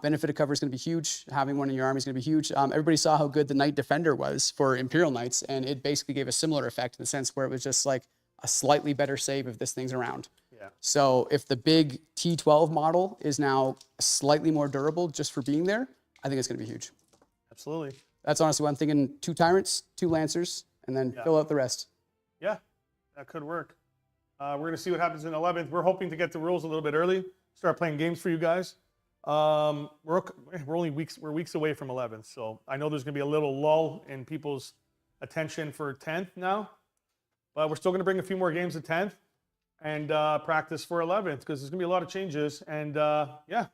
Benefit of cover is going to be huge. Having one in your army is going to be huge. Everybody saw how good the Knight Defender was for Imperial Knights, and it basically gave a similar effect in the sense where it was just like a slightly better save if this thing's around. Yeah. So if the big T12 model is now slightly more durable just for being there, I think it's going to be huge. Absolutely. That's honestly what I'm thinking. 2 Tyrants, 2 Lancers, and then fill out the rest. Yeah, that could work. We're going to see what happens in 11th. We're hoping to get the rules a little bit early, start playing games for you guys. We're weeks away from 11th, so I know there's going to be a little lull in people's attention for 10th now. But we're still going to bring a few more games at 10th and practice for 11th because there's going to be a lot of changes. And yeah, are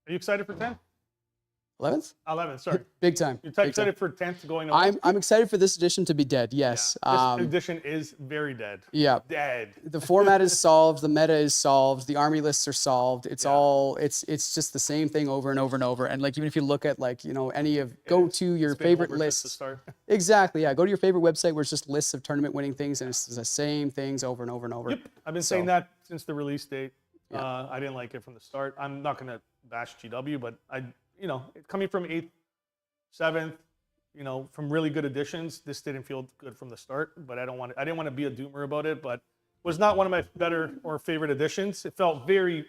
you excited for 10th? 11th? 11th, sorry. Big time. You're Big excited time. for 10th going to I'm excited for this edition to be dead, yes. Yeah. This edition is very dead. Yeah. Dead. The format is solved, the meta is solved, the army lists are solved. It's all it's just the same thing over and over and over. And like even if you look at like, go to your favorite lists. Exactly, yeah. Go to your favorite website where it's just lists of tournament winning things and it's the same things over and over and over. Yep. I've been saying that since the release date. Yeah. I didn't like it from the start. I'm not gonna bash GW, but coming from 8th, 7th, from really good additions, this didn't feel good from the start. But I didn't want to be a doomer about it. But it was not one of my better or favorite additions. It felt very,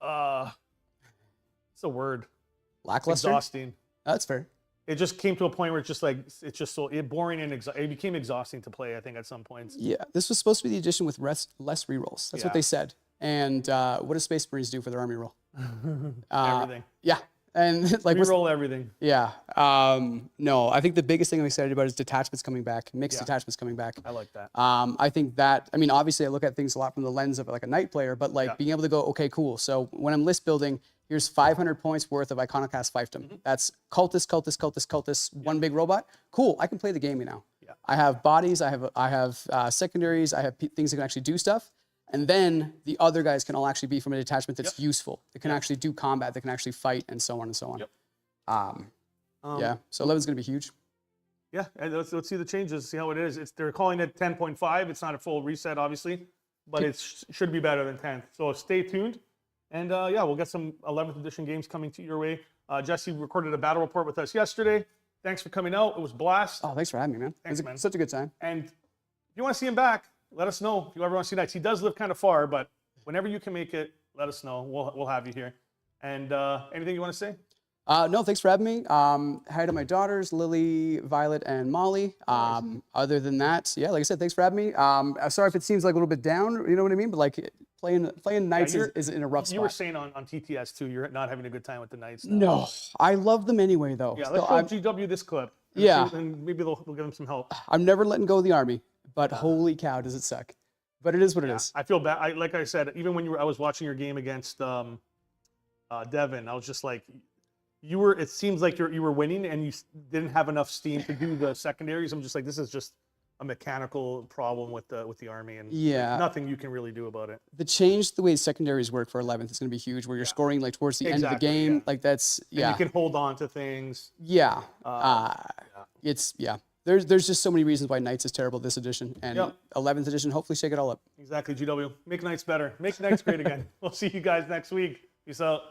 it's a word, Lackluster. exhausting. That's fair. It just came to a point where it's just so boring and it became exhausting to play. I think at some points. Yeah, this was supposed to be the edition with less rerolls. That's what Yeah. they said. And what does Space Marines do for their army roll? Everything. Yeah, and like Reroll everything. yeah. No, I think the biggest thing I'm excited about is detachments coming back, mixed Yeah. detachments coming back. I like that. I think that, I mean, obviously I look at things a lot from the lens of like a knight player, but like Yeah. being able to go, okay, cool. So when I'm list building, here's 500 points worth of Iconoclast fiefdom. Mm-hmm. That's cultist, one big robot. Cool, I can play the game now. Yeah. I have bodies, I have secondaries, I have things that can actually do stuff. And then the other guys can all actually be from a detachment that's useful. That can actually do combat, that can actually fight, and so on and so on. Yep. Yeah, so 11's gonna be huge. Yeah, and let's see the changes, see how it is. They're calling it 10.5. It's not a full reset, obviously, but it should be better than 10th. So stay tuned. And yeah, we'll get some 11th edition games coming to your way. Jesse recorded a battle report with us yesterday. Thanks for coming out. It was a blast. Oh, thanks for having me, man. Thanks, It was man. such a good time. And if you want to see him back, let us know. If you ever want to see Knights, he does live kind of far, but whenever you can make it, let us know. We'll have you here. And anything you want to say? No, thanks for having me. Hi to my daughters, Lily, Violet, and Molly. Other than that, yeah, like I said, thanks for having me. Sorry if it seems like a little bit down, you know what I mean? But like playing Knights is in a rough spot. You were saying on TTS too, you're not having a good time with the Knights. now. No, I love them anyway, though. Yeah, Still, let's show GW this clip. And Yeah. see- and maybe they'll give them some help. I'm never letting go of the army, but holy cow, does it suck. But it is what it is. I feel bad. Like I said, even when I was watching your game against Devin, I was just like, it seems like you were winning and you didn't have enough steam to do the secondaries. I'm just like, this is just a mechanical problem with the army, and Yeah. nothing you can really do about it. The change the way secondaries work for 11th is going to be huge, where you're scoring like towards the end of the Exactly, game. yeah. Like that's, And yeah. you can hold on to things. Yeah. There's just so many reasons why Knights is terrible this edition. And Yep. 11th edition, hopefully shake it all up. Exactly, GW. Make Knights better. Make Knights great again. We'll see you guys next week. Peace out.